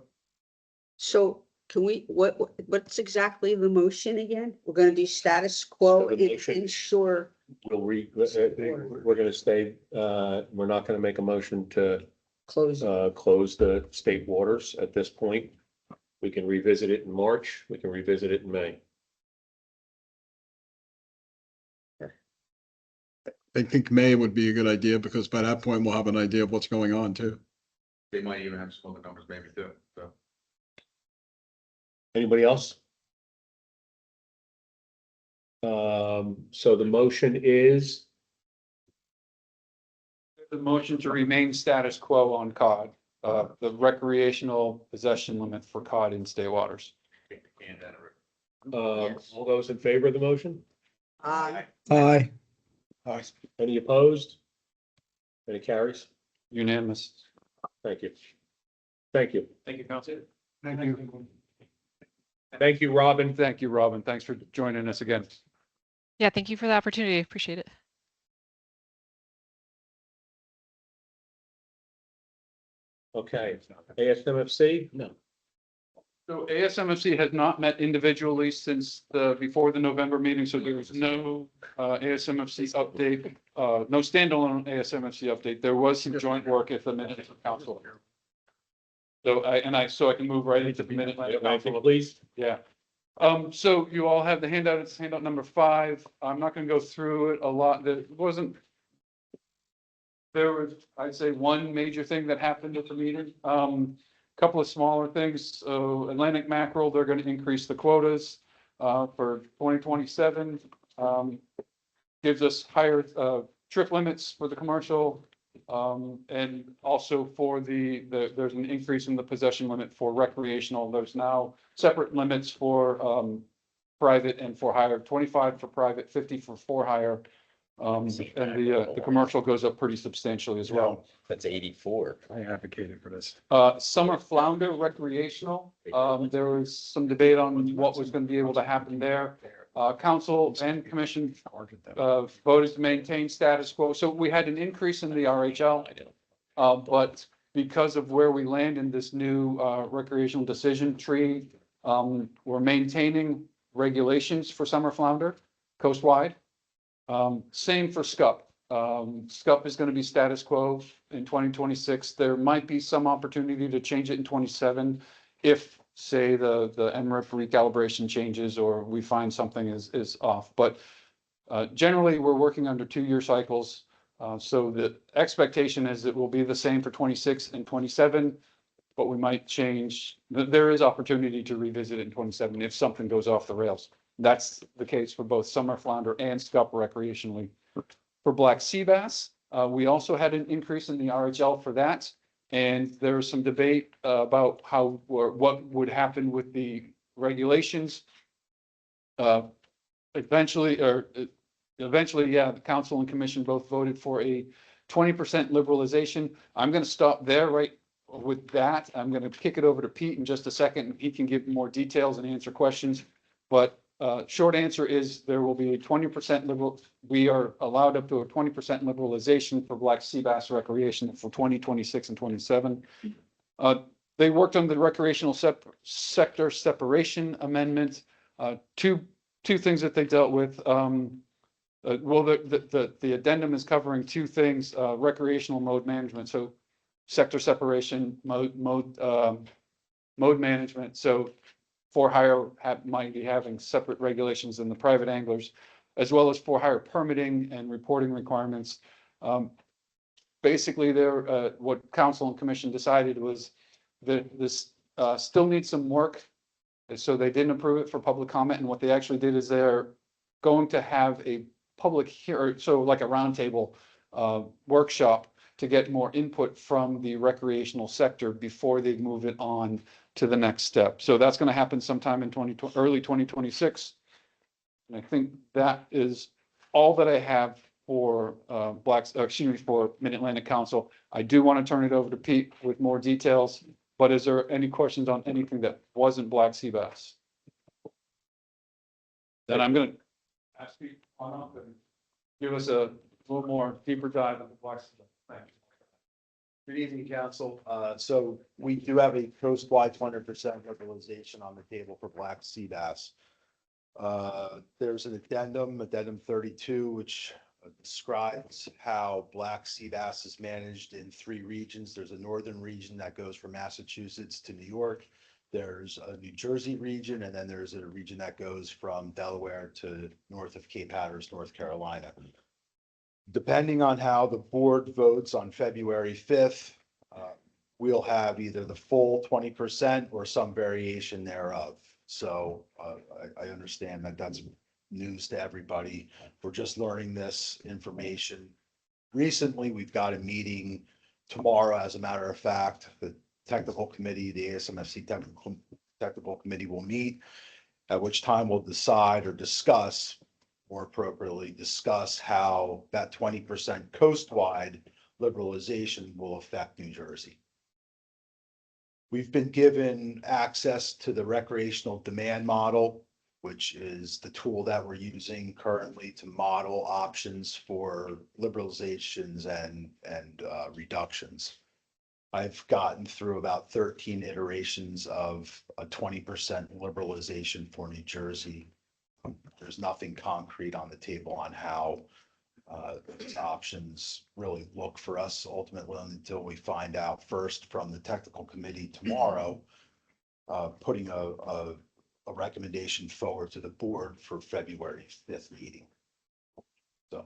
So can we, what's exactly the motion again? We're gonna do status quo So the and motion- ensure. We're gonna stay, we're not gonna make a motion to Close. close the state waters at this point. We can revisit it in March, we can revisit it in May. I think May would be a good idea because by that point we'll have an idea of what's going on too. They might even have some other numbers maybe too, so. Anybody else? So the motion is, The motion to remain status quo on cod, the recreational possession limit for cod in state waters. Kick the can down the road. Yes. all those in favor of the motion? Aye. Aye. Any opposed? Any carries? Unanimous. Thank you. Thank you. Thank you, Council. Thank you. Thank you, Robin. Thank you, Robin. Thanks for joining us again. Yeah, thank you for the opportunity. Appreciate it. Okay, ASMFC? No. So ASMFC has not met individually since before the November meeting, so there was no ASMFC update, no standalone ASMFC update. There was some joint work at the minutes of council. So I can move right into the minute. Please. Yeah. So you all have the handout. It's handout number 5. I'm not gonna go through it a lot. There was, I'd say, one major thing that happened at the meeting. Couple of smaller things. So Atlantic mackerel, they're gonna increase the quotas for 2027. Gives us higher trip limits for the commercial. And also for there's an increase in the possession limit for recreational. There's now separate limits for private and for hire, 25 for private, 50 for hire. And the commercial goes up pretty substantially as well. That's 84. I advocated for this. Summer flounder recreational, there was some debate on what was gonna be able to happen there. Council and commission voted to maintain status quo. So we had an increase in the RHL. But because of where we land in this new recreational decision tree, we're maintaining regulations for summer flounder coastwide. Same for scup. Scup is going to be status quo in 2026. There might be some opportunity to change it in 27 if, say, the MRIP recalibration changes or we find something is off. But generally, we're working under 2-year cycles. So the expectation is it will be the same for 26 and 27, but we might change. There is opportunity to revisit it in 27 if something goes off the rails. That's the case for both summer flounder and scup recreationally. For black sea bass, we also had an increase in the RHL for that. And there was some debate about how or what would happen with the regulations. Eventually, yeah, the council and commission both voted for a 20% liberalization. I'm going to stop there right with that. I'm going to kick it over to Pete in just a second. He can give more details and answer questions. But short answer is there will be a 20% liberal. We are allowed up to a 20% liberalization for black sea bass recreation for 2026 and 27. They worked on the recreational sector separation amendment. Two things that they dealt with. Well, the addendum is covering 2 things: recreational mode management. So sector separation, mode management. So for hire might be having separate regulations than the private anglers, as well as for hire permitting and reporting requirements. Basically, what council and commission decided was that this still needs some work. So they didn't approve it for public comment. And what they actually did is they're going to have a public hearing, so like a roundtable workshop to get more input from the recreational sector before they move it on to the next step. So that's going to happen sometime in early 2026. And I think that is all that I have for for Mid-Atlantic Council. I do want to turn it over to Pete with more details, but is there any questions on anything that wasn't black sea bass? Then I'm going to ask Pete on up and give us a little more deeper dive into black sea bass. Thank you. Good evening, council. So we do have a coastwide 100% liberalization on the table for black sea bass. There's an addendum 32, which describes how black sea bass is managed in 3 regions. There's a northern region that goes from Massachusetts to New York. There's a New Jersey region, and then there's a region that goes from Delaware to north of Cape Hatteras, North Carolina. Depending on how the board votes on February 5th, we'll have either the full 20% or some variation thereof. So I understand that that's news to everybody. We're just learning this information recently. We've got a meeting tomorrow, as a matter of fact. The technical committee, the ASMFC technical committee will meet, at which time we'll decide or discuss, more appropriately, discuss how that 20% coastwide liberalization will affect New Jersey. We've been given access to the recreational demand model, which is the tool that we're using currently to model options for liberalizations and reductions. I've gotten through about 13 iterations of a 20% liberalization for New Jersey. There's nothing concrete on the table on how these options really look for us ultimately until we find out first from the technical committee tomorrow, putting a recommendation forward to the board for February 5th meeting. So.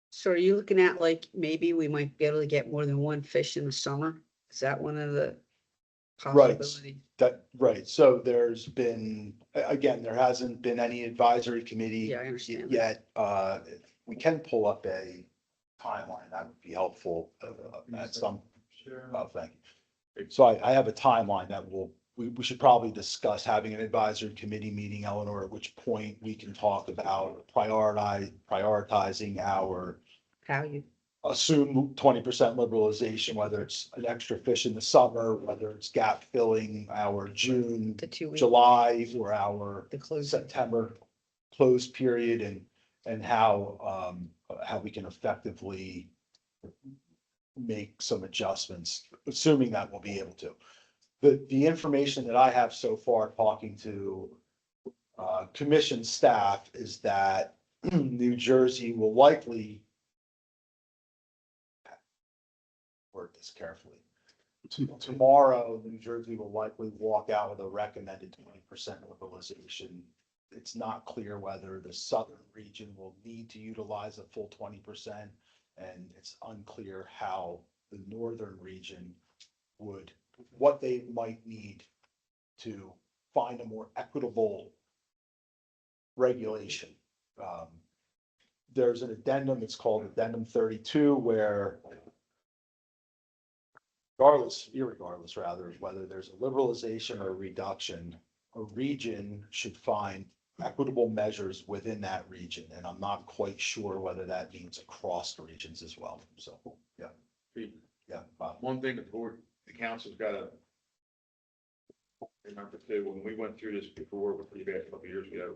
So are you looking at like, maybe we might be able to get more than one fish in the summer? Is that one of the Right. possibilities? Right, so there's been, again, there hasn't been any advisory committee Yeah, I understand that. yet. We can pull up a timeline, that would be helpful at some, oh, thank you. So I have a timeline that we should probably discuss having an advisory committee meeting, Eleanor, at which point we can talk about prioritizing our How you, assume 20% liberalization, whether it's an extra fish in the summer, whether it's gap filling our June, the 2 weeks, July, or our the close. September close period, and how we can effectively make some adjustments, assuming that we'll be able to. The information that I have so far talking to commission staff is that New Jersey will likely word this carefully. Tomorrow, New Jersey will likely walk out with a recommended 20% liberalization. It's not clear whether the southern region will need to utilize a full 20%, and it's unclear how the northern region would, what they might need to find a more equitable regulation. There's an addendum, it's called Addendum 32, where irregardless rather, of whether there's a liberalization or a reduction, a region should find equitable measures within that region. And I'm not quite sure whether that means across the regions as well. So, yeah. Yeah. One thing the council's got to remember too, when we went through this before, pretty bad a couple of years ago,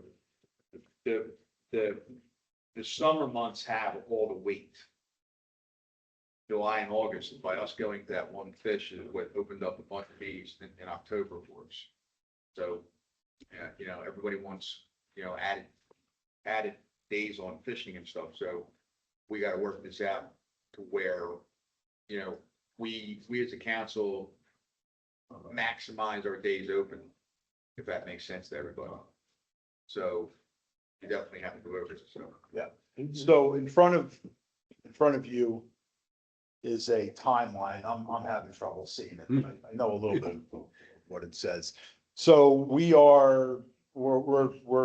the summer months have all the weight. July and August, by us going to that one fish is what opened up a bunch of meetings in October for us. So, everybody wants, added days on fishing and stuff. So we got to work this out to where, we as a council maximize our days open, if that makes sense to everybody. So you definitely have to go over this. So. Yeah. So in front of you is a timeline. I'm having trouble seeing it. I know a little bit of what it says. So we're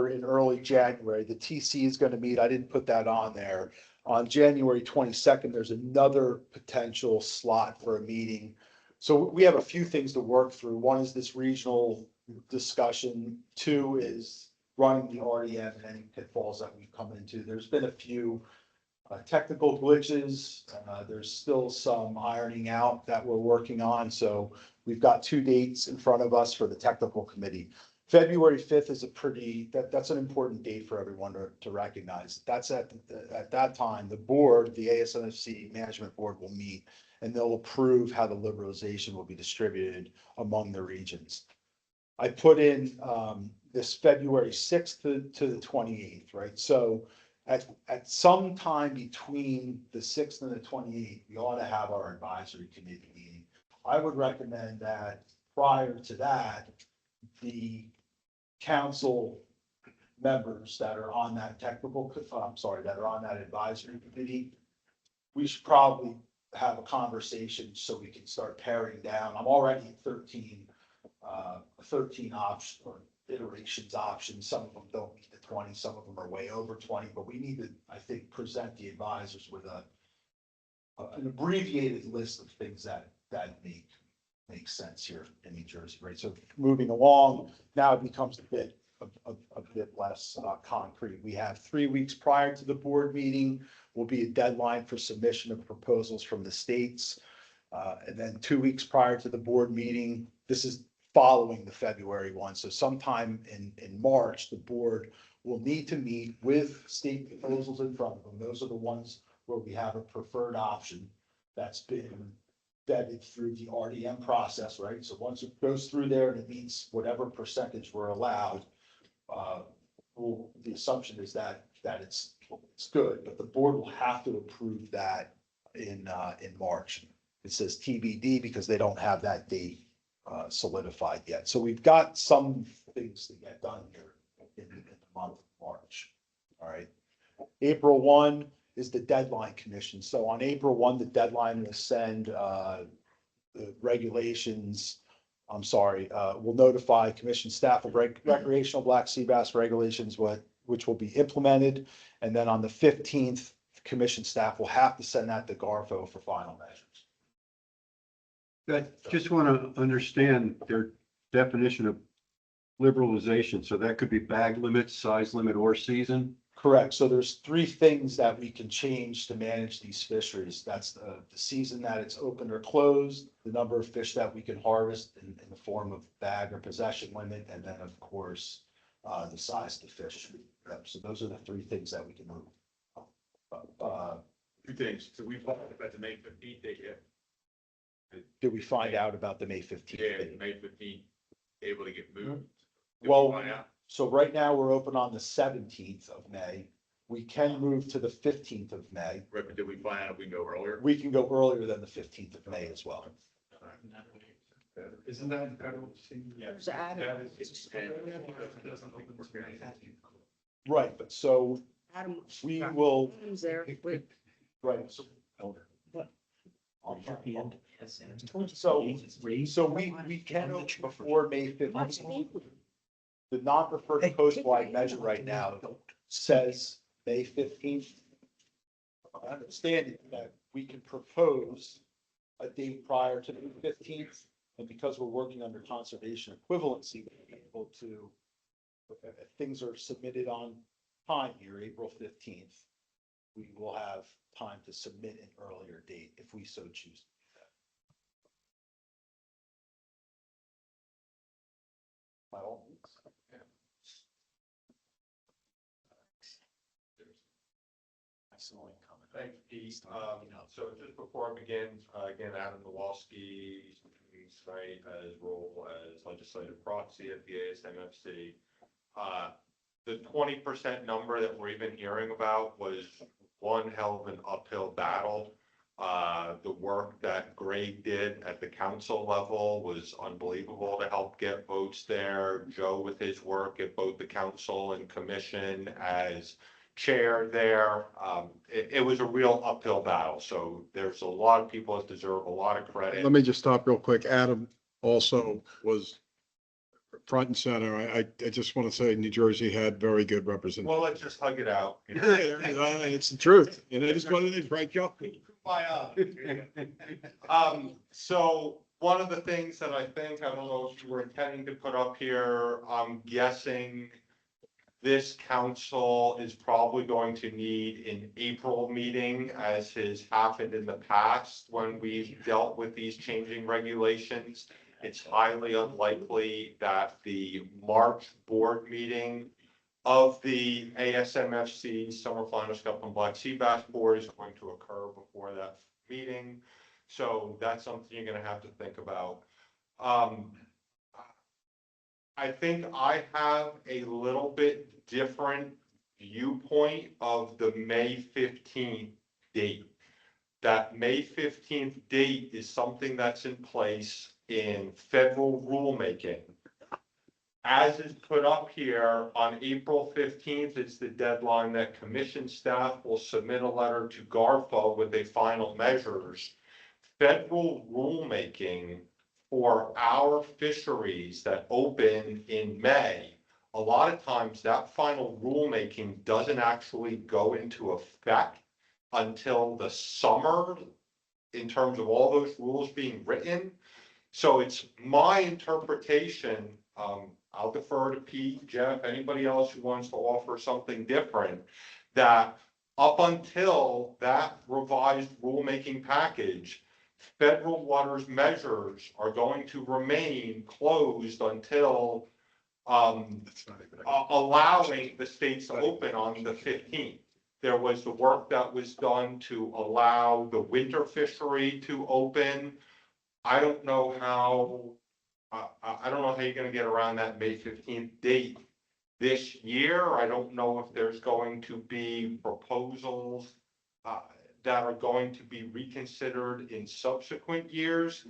in early January. The TC is going to meet. I didn't put that on there. On January 22nd, there's another potential slot for a meeting. So we have a few things to work through. One is this regional discussion. Two is running the RDM and any pitfalls that we've come into. There's been a few technical glitches. There's still some ironing out that we're working on. So we've got 2 dates in front of us for the technical committee. February 5th is that's an important date for everyone to recognize. That's at that time, the board, the ASNFC management board will meet and they'll approve how the liberalization will be distributed among the regions. I put in this February 6th to the 28th, right? So at some time between the 6th and the 28th, we ought to have our advisory committee meeting. I would recommend that prior to that, the council members that are on that that are on that advisory committee, we should probably have a conversation so we can start paring down. I'm already at 13 options or iterations options. Some of them don't meet the 20, some of them are way over 20, but we need to, I think, present the advisors with an abbreviated list of things that make sense here in New Jersey, right? So moving along, now it becomes a bit less concrete. We have 3 weeks prior to the board meeting will be a deadline for submission of proposals from the states. And then 2 weeks prior to the board meeting, this is following the February one. So sometime in March, the board will need to meet with state proposals in front of them. Those are the ones where we have a preferred option that's been vetted through the RDM process, right? So once it goes through there and it meets whatever percentage we're allowed, the assumption is that it's good, but the board will have to approve that in March. It says TBD because they don't have that date solidified yet. So we've got some things to get done here in the month of March. All right. April 1 is the deadline commission. So on April 1, the deadline will send the regulations. Will notify commission staff of recreational black sea bass regulations, which will be implemented. And then on the 15th, commission staff will have to send that to Garfo for final measures. I just want to understand their definition of liberalization. So that could be bag limit, size limit, or season. Correct. So there's three things that we can change to manage these fisheries. That's the season that it's open or closed, the number of fish that we can harvest in the form of bag or possession limit, and then of course, the size of the fish. So those are the three things that we can move. Two things. So we talked about the May 15th date yet. Did we find out about the May 15th? Yeah, May 15th, able to get moved. Did we Well, find out? so right now we're open on the 17th of May. We can move to the 15th of May. Right, but did we find out if we can go earlier? We can go earlier than the 15th of May as well. Isn't that federal? There's Adam. Right, but so Adam, we will, Adam's there. Wait, right, so we can open before May 15th. The non-preferred coastwide measure right now says May 15th. I understand that we can propose a date prior to May 15th, and because we're working under conservation equivalency, we'll be able to, if things are submitted on time here, April 15th, we will have time to submit an earlier date if we so choose. By all means. Thanks, Pete. So just before I begin, again, Adam Nowalski, tonight as role as legislative proxy at the ASMFC. The 20% number that we're even hearing about was one hell of an uphill battle. The work that Greg did at the council level was unbelievable to help get votes there. Joe with his work at both the council and commission as chair there. It was a real uphill battle. So there's a lot of people that deserve a lot of credit. Let me just stop real quick. Adam also was front and center. I just want to say New Jersey had very good representation. Well, let's just hug it out. It's the truth. And it is what it is, right, Joe? So one of the things that I don't know if you were intending to put up here, I'm guessing this council is probably going to need an April meeting, as has happened in the past when we've dealt with these changing regulations. It's highly unlikely that the March board meeting of the ASMFC Summer Flannel Cup and Black Sea Bass Board is going to occur before that meeting. So that's something you're going to have to think about. I think I have a little bit different viewpoint of the May 15th date. That May 15th date is something that's in place in federal rulemaking. As is put up here, on April 15th, it's the deadline that commission staff will submit a letter to GARFA with a final measures. Federal rulemaking for our fisheries that open in May, a lot of times that final rulemaking doesn't actually go into effect until the summer in terms of all those rules being written. So it's my interpretation, I'll defer to Pete, Jeff, anybody else who wants to offer something different, that up until that revised rulemaking package, federal waters measures are going to remain closed until allowing the states to open on the 15th. There was the work that was done to allow the winter fishery to open. I don't know how, I don't know how you're gonna get around that May 15th date this year. I don't know if there's going to be proposals that are going to be reconsidered in subsequent years.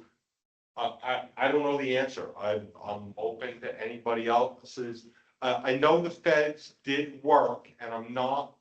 I don't know the answer. I'm open to anybody else's. I know the feds did work, and I'm not,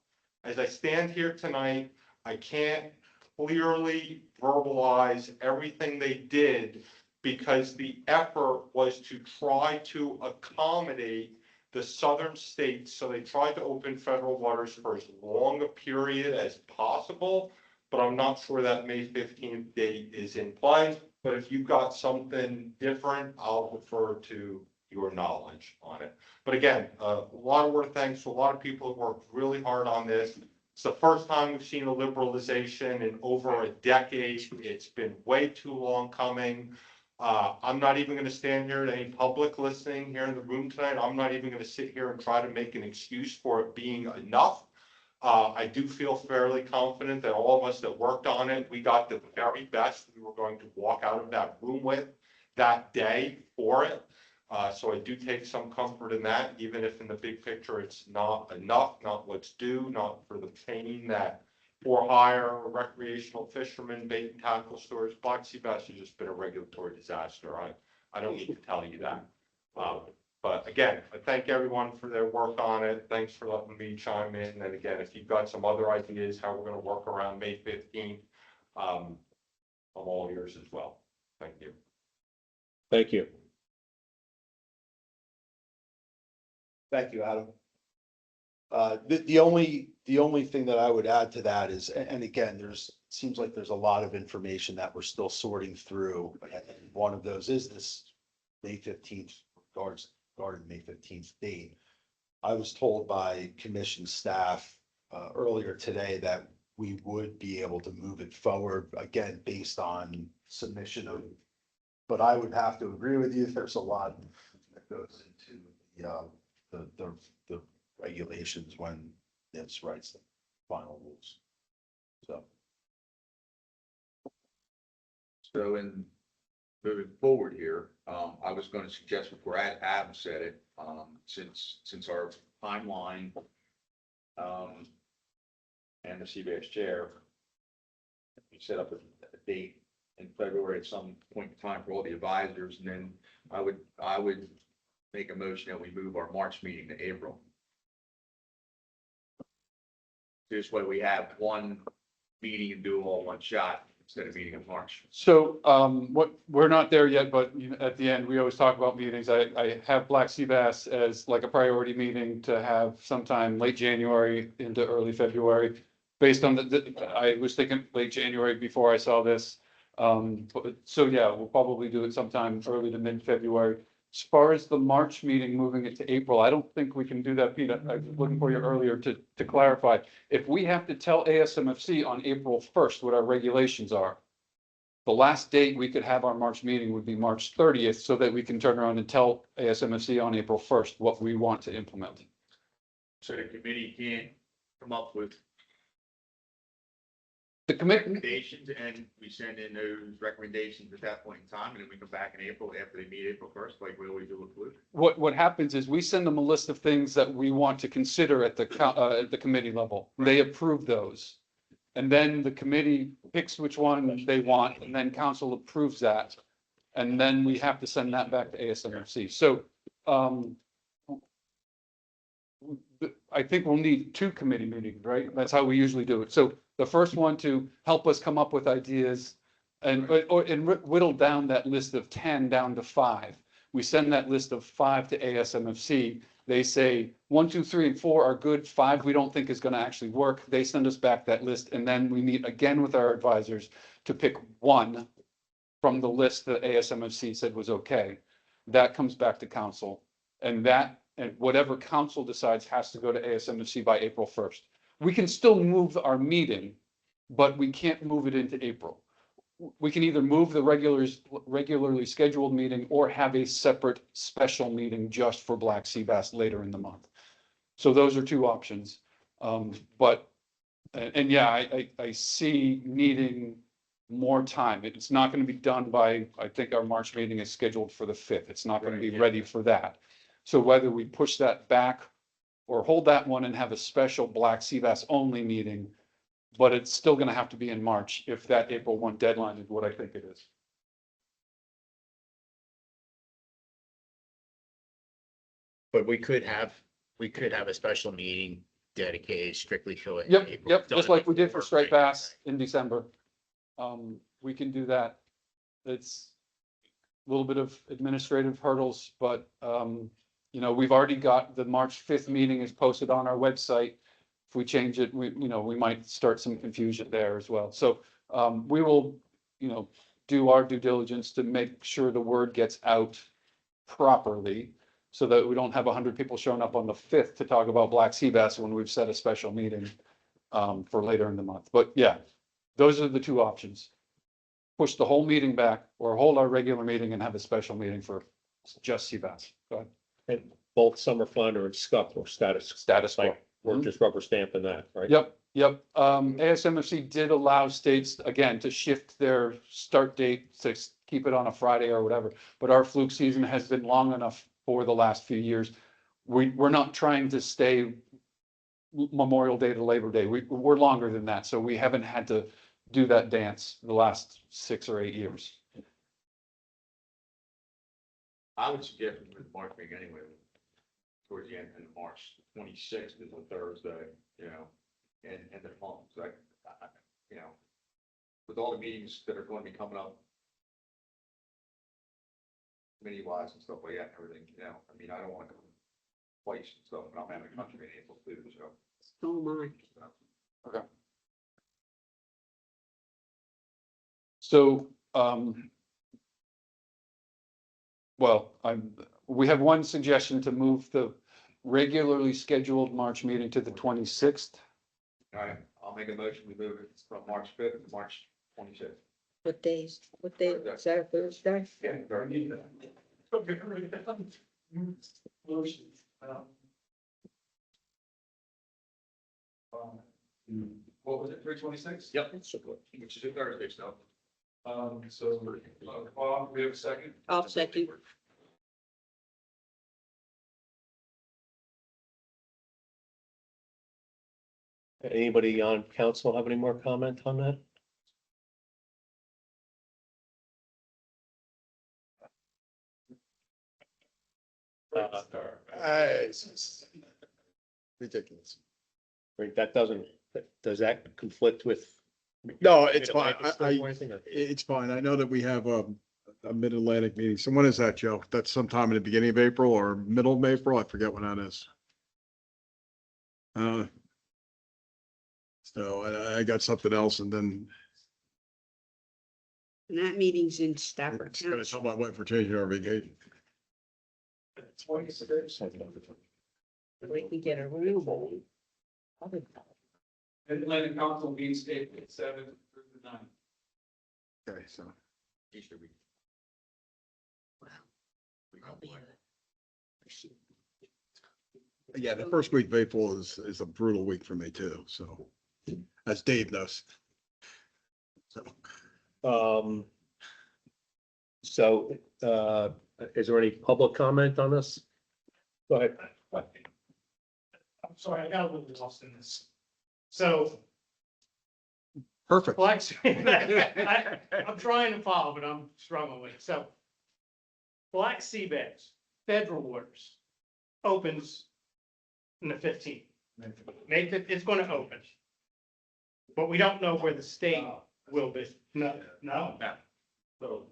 as I stand here tonight, I can't clearly verbalize everything they did because the effort was to try to accommodate the southern states. So they tried to open federal waters for as long a period as possible, but I'm not sure that May 15th date is in play. But if you've got something different, I'll refer to your knowledge on it. But again, a lot of work, thanks to a lot of people who worked really hard on this. It's the first time we've seen a liberalization in over a decade. It's been way too long coming. I'm not even going to stand here to any public listening here in the room tonight. I'm not even going to sit here and try to make an excuse for it being enough. I do feel fairly confident that all of us that worked on it, we got the very best we were going to walk out of that room with that day for it. So I do take some comfort in that, even if in the big picture it's not enough, not what's due, not for the pain that for hire, recreational fishermen, bait and tackle stores, black sea bass has just been a regulatory disaster. I don't need to tell you that. But again, I thank everyone for their work on it. Thanks for letting me chime in. And again, if you've got some other ideas how we're going to work around May 15th, I'm all ears as well. Thank you. Thank you. Thank you, Adam. The only thing that I would add to that is, and again, seems like there's a lot of information that we're still sorting through. And one of those is this May 15th regarding May 15th date. I was told by commission staff earlier today that we would be able to move it forward, again, based on submission of, but I would have to agree with you, there's a lot that goes into the regulations when this writes the final rules. So in moving forward here, I was going to suggest before Adam said it, since our timeline, and the CBS chair, we set up a date in February at some point in time for all the advisors, and then I would make a motion that we move our March meeting to April. This way we have one meeting and do it all one shot instead of meeting in March. So, we're not there yet, but at the end, we always talk about meetings. I have Black Sea Bass as like a priority meeting to have sometime late January into early February. Based on I was thinking late January before I saw this. So yeah, we'll probably do it sometime early to mid-February. As far as the March meeting, moving it to April, I don't think we can do that, Pete. I was looking for you earlier to clarify. If we have to tell ASMFC on April 1st what our regulations are, the last date we could have our March meeting would be March 30th, so that we can turn around and tell ASMFC on April 1st what we want to implement. So the committee can't come up with The committee, recommendations, and we send in those recommendations at that point in time, and then we come back in April after they meet April 1st, like we always do with Fluke. what happens is we send them a list of things that we want to consider at the committee level. They approve those. And then the committee picks which one they want, and then council approves that. And then we have to send that back to ASMFC. So, I think we'll need 2 committee meetings, right? That's how we usually do it. So the first one to help us come up with ideas and whittle down that list of 10 down to 5. We send that list of 5 to ASMFC. They say 1, 2, 3, and 4 are good. 5 we don't think is going to actually work. They send us back that list, and then we meet again with our advisors to pick 1 from the list that ASMFC said was okay. That comes back to council, and whatever council decides has to go to ASMFC by April 1st. We can still move our meeting, but we can't move it into April. We can either move the regularly scheduled meeting or have a separate special meeting just for Black Sea Bass later in the month. So those are 2 options. But And yeah, I see needing more time. It's not gonna be done by, I think our March meeting is scheduled for the 5th. It's not gonna be ready for that. So whether we push that back or hold that one and have a special black sea bass only meeting, but it's still gonna have to be in March if that April 1 deadline is what I think it is. But we could have a special meeting dedicated strictly to it. in Yep, April. yep, Done just it like we did for before, striped right? bass in December. We can do that. It's a little bit of administrative hurdles, but, you know, we've already got the March 5th meeting is posted on our website. If we change it, we might start some confusion there as well. So, we will, do our due diligence to make sure the word gets out properly so that we don't have 100 people showing up on the 5th to talk about black sea bass when we've set a special meeting for later in the month. But yeah, those are the two options. Push the whole meeting back or hold our regular meeting and have a special meeting for just sea bass. Go ahead. And both summer flounder and scup or status, Quo. like, we're just rubber stamping that, right? Yep. ASMFC did allow states, again, to shift their start date to keep it on a Friday or whatever. But our fluke season has been long enough for the last few years. We're not trying to stay Memorial Day to Labor Day. We're longer than that. So we haven't had to do that dance the last 6 or 8 years. I would suggest we move the March meeting anyway, towards the end of March. 26th is a Thursday, and the month, so with all the meetings that are going to be coming up, committee wise and stuff like that and everything, I don't want to go twice and stuff, but I'm having a country meeting in April too, so. So am I. Okay. So, we have one suggestion to move the regularly scheduled March meeting to the 26th. All right, I'll make a motion to move it from March 5th to March 26th. What day is that, a Thursday? Yeah, Motion. What was it, 326? Yep, which is a Thursday, so. Bob, we have a second? I'll second. Anybody on council have any more comment on that? It's ridiculous. Right, that doesn't, does that conflict with? No, it's fine. Mid-Atlantic stuff or anything, or- It's fine. I know that we have a Mid-Atlantic meeting. So when is that, Joe? That's sometime in the beginning of April or middle of April? I forget when that is. So I got something else and then And that meeting's in Stafford it's gonna County. tell my wife we're changing our vacation. We can get a room. Atlantic Council meets April 7th through the 9th. Okay, so. Easter week. I'll be there. Yeah, the first week of April is a brutal week for me too, so, as Dave knows. So, Is there any public comment on this? Go ahead. I'm sorry, I got a little lost in this. So, perfect. I'm trying to follow, but I'm struggling with it. So, Black Sea Bass, federal waters, opens on the 15th. May 5th, it's going to open. But we don't know where the state will be. No. So.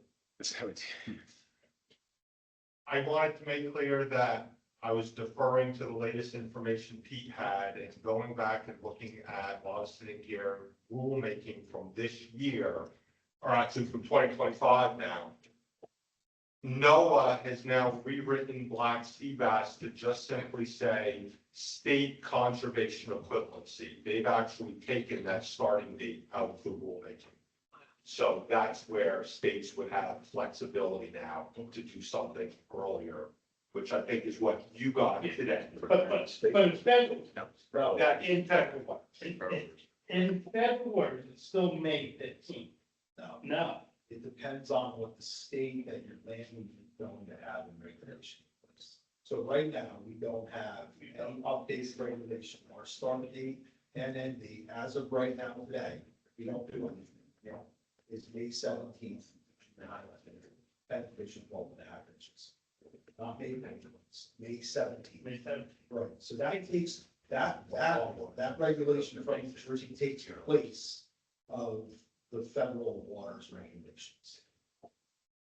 I wanted to make clear that I was deferring to the latest information Pete had and going back and looking at, while I was sitting here, rulemaking from this year, or actually from 2025 now. NOAA has now rewritten black sea bass to just simply say state conservation equivalency. They've actually taken that starting date out of the rulemaking. So that's where states would have flexibility now to do something earlier, which I think is what you got today. But it's federal. Yeah, in federal. In federal waters, it's still May 15th. No, No. it depends on what the state that your land is going to have in regulation. So right now, we don't have any updates to regulation, our start date and end date, as of right now today, we don't do anything, you know, is May 17th. That fishing level averages, not May 19th, it's May 17th. May 17th. Right, so that takes, that regulation from New Jersey takes place of the federal waters regulations.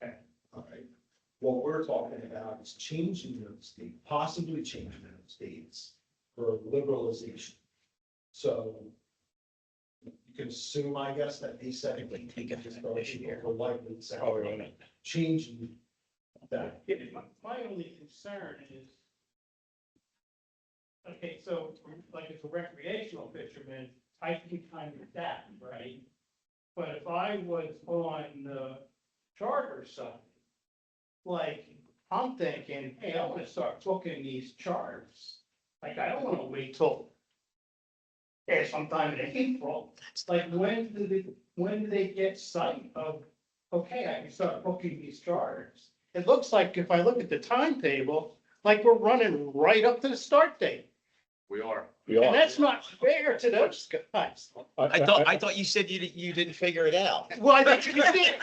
Okay. All right, what we're talking about is changing those dates, possibly changing those dates for liberalization. So you can assume, I guess, that May 17th will likely say changing that. Yeah, my only concern is, okay, so like as a recreational fisherman, I can kind of adapt, right? But if I was on the charter side, like, I'm thinking, hey, I want to start booking these charters. Like, I don't want to wait till sometime in April. Like, when do they get sight of, okay, I can start booking these charters? It looks like if I look at the timetable, like we're running right up to the start date. We are. And that's not fair to those guys. I thought you said you didn't figure it out. Well, I think you did.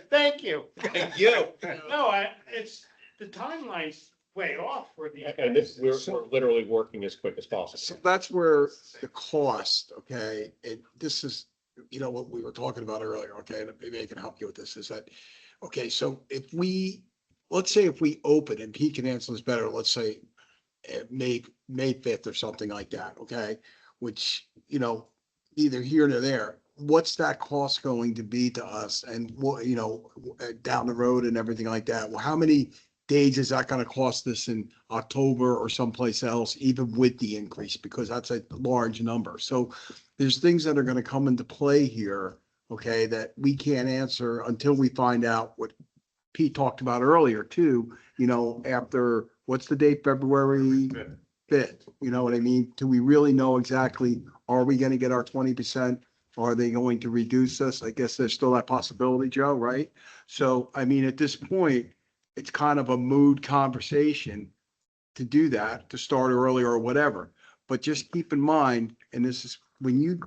Thank you. Thank you. No, it's, the timeline's way off for the. And this, we're literally working as quick as So possible. that's where the cost, okay, this is, you know, what we were talking about earlier, okay, and maybe I can help you with this, is that, okay, so let's say if we open, and he can answer this better, let's say May 5th or something like that, okay? Which, you know, neither here nor there, what's that cost going to be to us? And what, you know, down the road and everything like that? Well, how many days is that gonna cost us in October or someplace else, even with the increase? Because that's a large number. So there's things that are gonna come into play here, okay, that we can't answer until we find out what Pete talked about earlier too, you know, after, what's the date, February 5th, you know what I mean? Do we really know exactly, are we gonna get our 20%? Are they going to reduce us? I guess there's still that possibility, Joe, right? So, I mean, at this point, it's kind of a mood conversation to do that, to start early or whatever. But just keep in mind, and this is, when you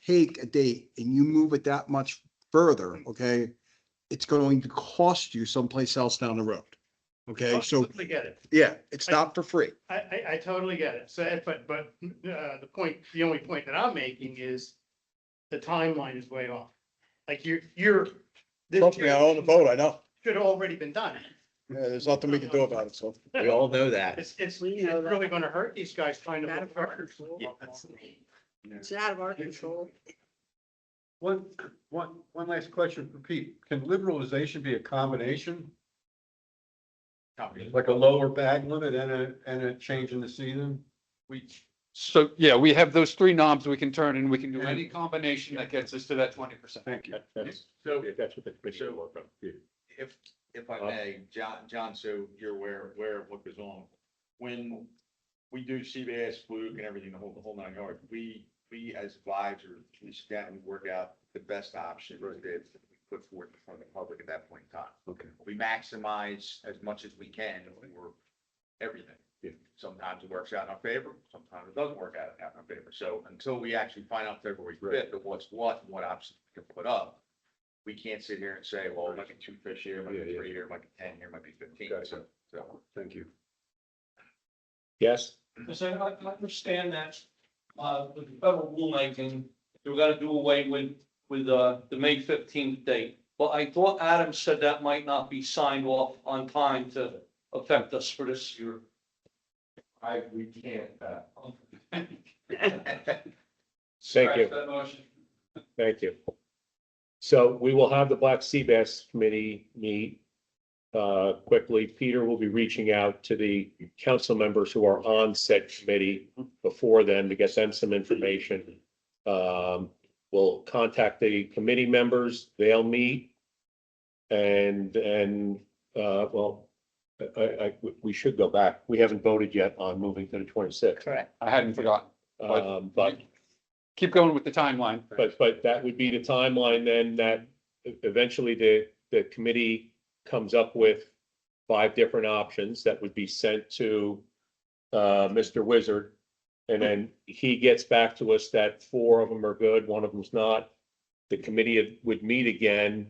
take a date and you move it that much further, okay, it's going to cost you someplace else down the road. Okay, so, Totally get it. yeah, it's not for free. I totally get it. So, but the only point that I'm making is the timeline is way off. Like you're. this Trust me, I own the boat, I know. Should have already been done. Yeah, there's nothing we can do about it, so. We all know that. It's really gonna hurt these guys trying to. Out of our control. It's out of our control. One last question for Pete. Can liberalization be a combination? Like a lower bag limit and a change in the season? So, yeah, we have those three knobs we can turn and we can do any combination that gets us to that 20%. Thank you. That's So that's what the committee will work on. if I may, John, so you're aware of what goes on. When we do sea bass, fluke and everything, the whole 9 yards, we as advisors, we sit down and we work out the best option that we put forth in front of the public at that point in time. Okay. We maximize as much as we can for everything. Yeah. Sometimes it works out in our favor, sometimes it doesn't work out in our favor. So until we actually find out February 5th of what's what and what options we can put up, we can't sit here and say, well, it might be 2 fish here, it might be 3 here, it might be 10 here, it might be 15. Gotcha. So Thank you. Yes, So I understand that, with the federal rulemaking, they were gonna do away with the May 15th date. But I thought Adam said that might not be signed off on time to affect us for this year. We can't, thank you. Scratch that motion. Thank you. So we will have the Black Sea Bass Committee meet quickly. Peter will be reaching out to the council members who are on said committee before then to get them some information. We'll contact the committee members, they'll meet. And we should go back. We haven't voted yet on moving to the 26th. Correct. I hadn't forgotten. But keep going with the timeline. But that would be the timeline then that eventually the committee comes up with 5 different options that would be sent to Mr. Wizard. And then he gets back to us that 4 of them are good, 1 of them's not. The committee would meet again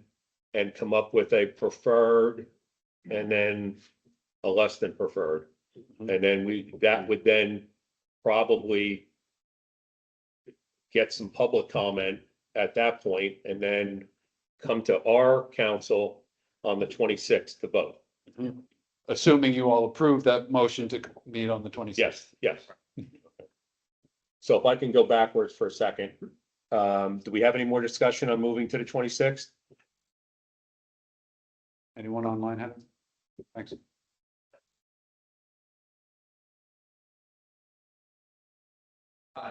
and come up with a preferred and then a less than preferred. And then that would then probably get some public comment at that point and then come to our council on the 26th to vote. Assuming you all approve that motion to meet on the 26th. Yes. So if I can go backwards for a second, do we have any more discussion on moving to the 26th? Anyone online have? Thanks.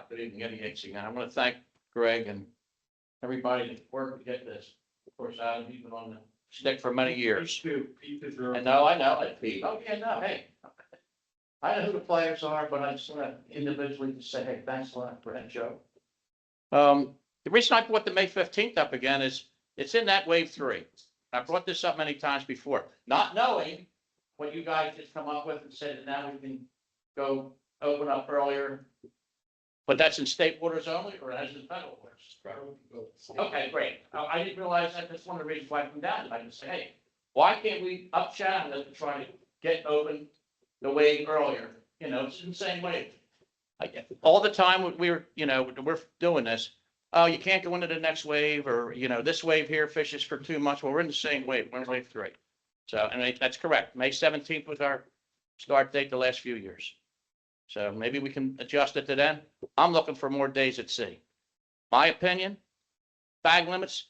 Good evening, Eddie Hicks again. I want to thank Greg and everybody that worked to get this. Of course, Adam, you've been on the stick for many years. And no, I know, like Pete. Oh, yeah, no, hey. I know who the players are, but I just want to individually just say, hey, thanks a lot for that, Joe. The reason I brought the May 15th up again is it's in that wave 3. I brought this up many times before, not knowing what you guys just come up with and said, now we can go open up earlier. But that's in state waters only, or that's in federal waters? Okay, great. I didn't realize that. That's one of the reasons why I come down. I can say, hey, why can't we up channel it and try to get open the wave earlier? You know, it's the same wave. All the time we're doing this. Oh, you can't go into the next wave, or, this wave here fishes for 2 months. Well, we're in the same wave. We're in wave 3. So, and that's correct. May 17th was our start date the last few years. So maybe we can adjust it to then. I'm looking for more days at sea. My opinion, bag limits,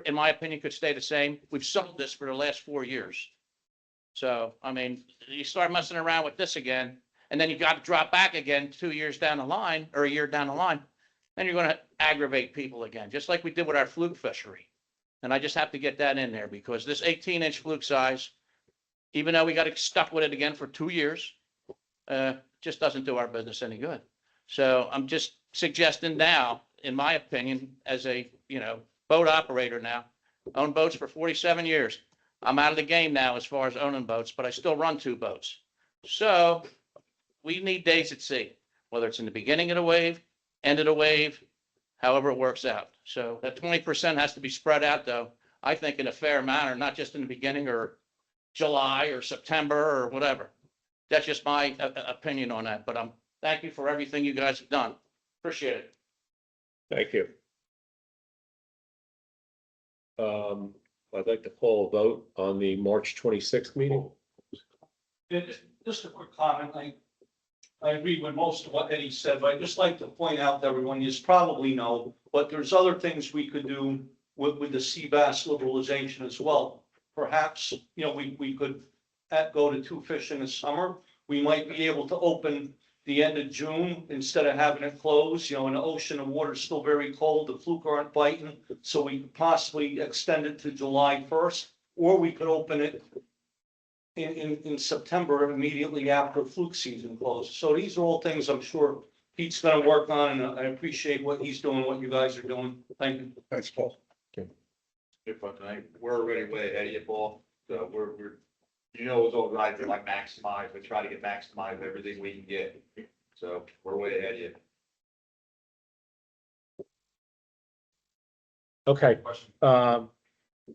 in my opinion, could stay the same. We've sold this for the last 4 years. So, I mean, you start messing around with this again, and then you got to drop back again 2 years down the line, or a year down the line, then you're going to aggravate people again, just like we did with our fluke fishery. And I just have to get that in there, because this 18-inch fluke size, even though we got stuck with it again for 2 years, just doesn't do our business any good. So I'm just suggesting now, in my opinion, as a, boat operator now, owned boats for 47 years. I'm out of the game now as far as owning boats, but I still run 2 boats. So we need days at sea, whether it's in the beginning of the wave, end of the wave, however it works out. So that 20% has to be spread out, though, I think, in a fair manner, not just in the beginning or July or September or whatever. That's just my opinion on that, but thank you for everything you guys have done. Appreciate it. Thank you. I'd like to call a vote on the March 26th meeting. Just a quick comment. I agree with most of what Eddie said, but I'd just like to point out to everyone, you probably know, but there's other things we could do with the sea bass liberalization as well. Perhaps, we could go to 2 fish in the summer. We might be able to open the end of June instead of having it closed. In the ocean, the water's still very cold, the fluke aren't biting, so we could possibly extend it to July 1st, or we could open it in September, immediately after fluke season closes. So these are all things I'm sure Pete's gonna work on, and I appreciate what he's doing, what you guys are doing. Thank you. Thanks, Paul. We're already way ahead of you, Paul. So we're it's all right to like maximize, but try to get maximized everything we can get. So we're way ahead of you. Okay,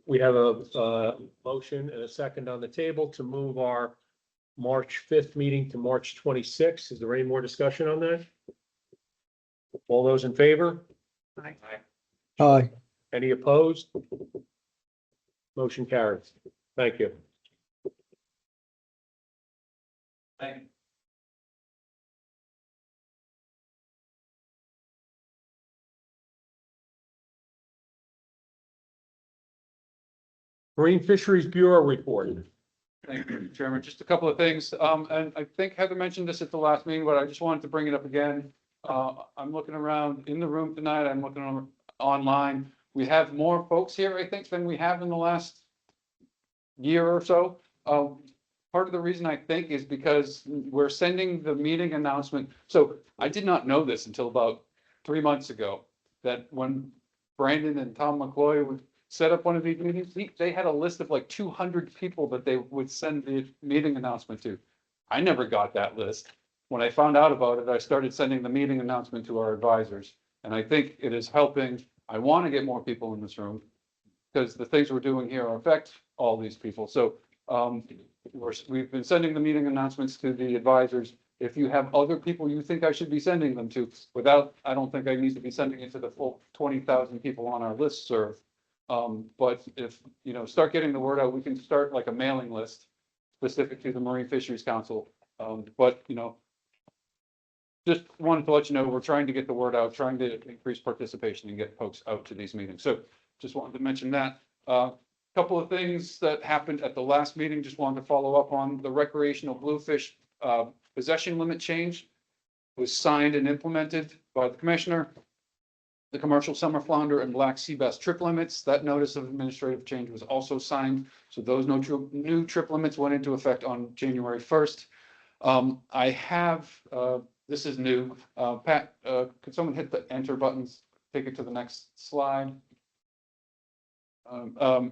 we have a motion and a second on the table to move our March 5th meeting to March 26th. Is there any more discussion on that? All those in favor? Aye. Any opposed? Motion carries. Thank you. Thank you. Marine Fisheries Bureau report. Thank you, Chairman. Just a couple of things. And I think Heather mentioned this at the last meeting, but I just wanted to bring it up again. I'm looking around in the room tonight. I'm looking online. We have more folks here, I think, than we have in the last year or so. Part of the reason I think is because we're sending the meeting announcement. So I did not know this until about 3 months ago. that when Brandon and Tom McCloy would set up one of these meetings, they had a list of like 200 people that they would send the meeting announcement to. I never got that list. When I found out about it, I started sending the meeting announcement to our advisors. And I think it is helping. I want to get more people in this room because the things we're doing here affect all these people. So we've been sending the meeting announcements to the advisors. If you have other people you think I should be sending them to, I don't think I need to be sending it to the full 20,000 people on our listserv. But if, start getting the word out, we can start like a mailing list specific to the Marine Fisheries Council. But, just wanted to let you know, we're trying to get the word out, trying to increase participation and get folks out to these meetings. So just wanted to mention that. Couple of things that happened at the last meeting, just wanted to follow up on. The recreational bluefish possession limit change was signed and implemented by the commissioner. The commercial summer flounder and black sea bass trip limits, that notice of administrative change was also signed. So those new trip limits went into effect on January 1st. I have, this is new. Pat, could someone hit the enter buttons, take it to the next slide? I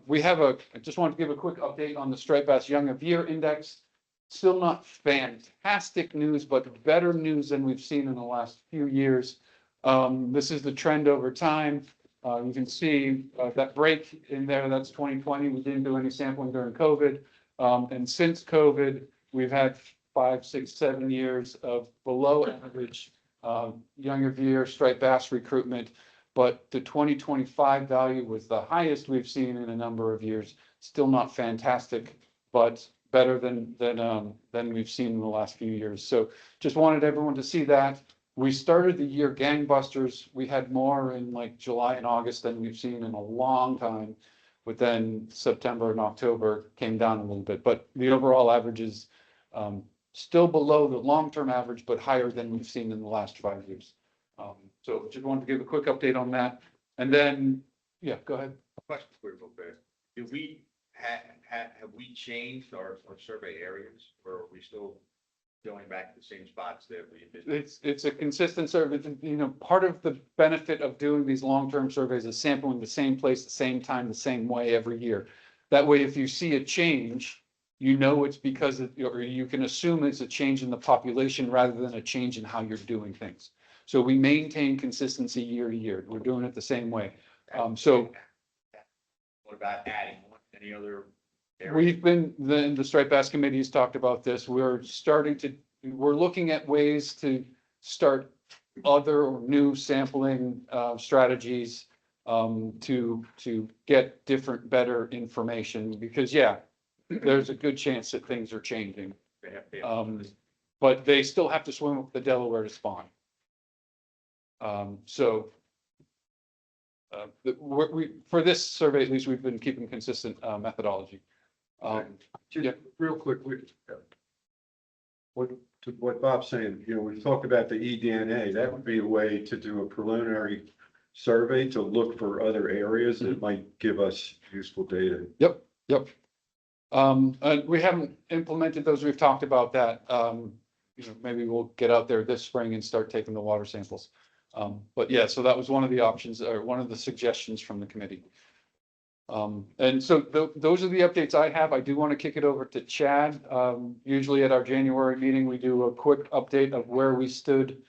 just wanted to give a quick update on the striped bass young of year index. Still not fantastic news, but better news than we've seen in the last few years. This is the trend over time. You can see that break in there, that's 2020. We didn't do any sampling during COVID. And since COVID, we've had 5, 6, 7 years of below average young of year striped bass recruitment. But the 2025 value was the highest we've seen in a number of years. Still not fantastic, but better than we've seen in the last few years. So just wanted everyone to see that. We started the year gangbusters. We had more in like July and August than we've seen in a long time. But then September and October came down a little bit. But the overall average is still below the long-term average, but higher than we've seen in the last 5 years. So just wanted to give a quick update on that. And then, yeah, go ahead. Question for you real fast. Do we have we changed our survey areas, or are we still going back to the same spots that we did? It's a consistent survey. Part of the benefit of doing these long-term surveys is sampling the same place, the same time, the same way every year. That way, if you see a change, it's because or you can assume it's a change in the population rather than a change in how you're doing things. So we maintain consistency year to year. We're doing it the same way. So what about adding any other areas? we've been, the Striped Bass Committee has talked about this. We're looking at ways to start other or new sampling strategies to get different, better information because, there's a good chance that things are changing. But they still have to swim up the Delaware to spawn. For this survey, at least, we've been keeping consistent methodology. Just real quick, what Bob's saying, we talked about the eDNA, that would be a way to do a preliminary survey to look for other areas that might give us useful data. Yep. And we haven't implemented those. We've talked about that. Maybe we'll get out there this spring and start taking the water samples. But yeah, so that was one of the options or one of the suggestions from the committee. And so those are the updates I have. I do want to kick it over to Chad. Usually at our January meeting, we do a quick update of where we stood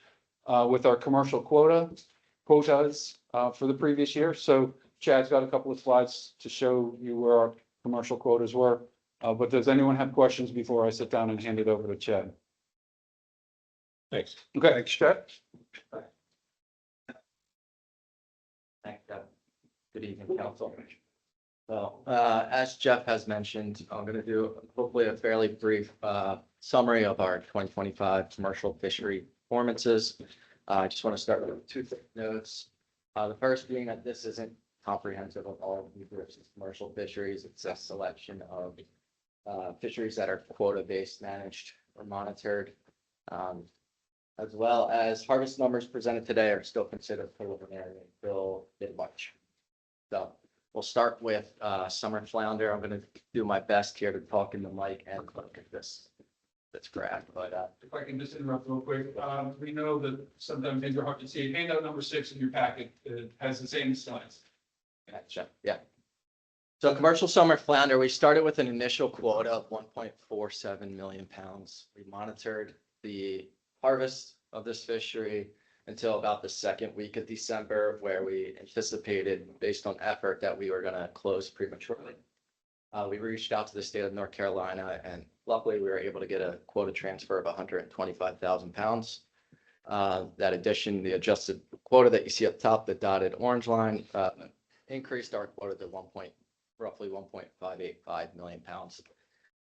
with our commercial quotas for the previous year. So Chad's got a couple of slides to show you where our commercial quotas were. But does anyone have questions before I sit down and hand it over to Chad? Thanks. Okay, thanks, Chad. Thank you. Good evening, council. So, as Jeff has mentioned, I'm going to do hopefully a fairly brief summary of our 2025 commercial fishery performances. I just want to start with 2 quick notes. The first being that this isn't comprehensive of all of the groups of commercial fisheries. It's a selection of fisheries that are quota-based, managed, or monitored. As well as harvest numbers presented today are still considered preliminary until mid-March. So we'll start with summer flounder. I'm going to do my best here to talk in the mic and look at this that's correct, but, If I can just interrupt real quick, we know that sometimes things are hard to see. Handout number 6 in your packet has the same slides. gotcha, yeah. So commercial summer flounder, we started with an initial quota of 1.47 million pounds. We monitored the harvest of this fishery until about the second week of December, where we anticipated, based on effort, that we were gonna close prematurely. We reached out to the state of North Carolina, and luckily we were able to get a quota transfer of 125,000 pounds. That addition, the adjusted quota that you see up top, the dotted orange line, increased our quota to roughly 1.585 million pounds.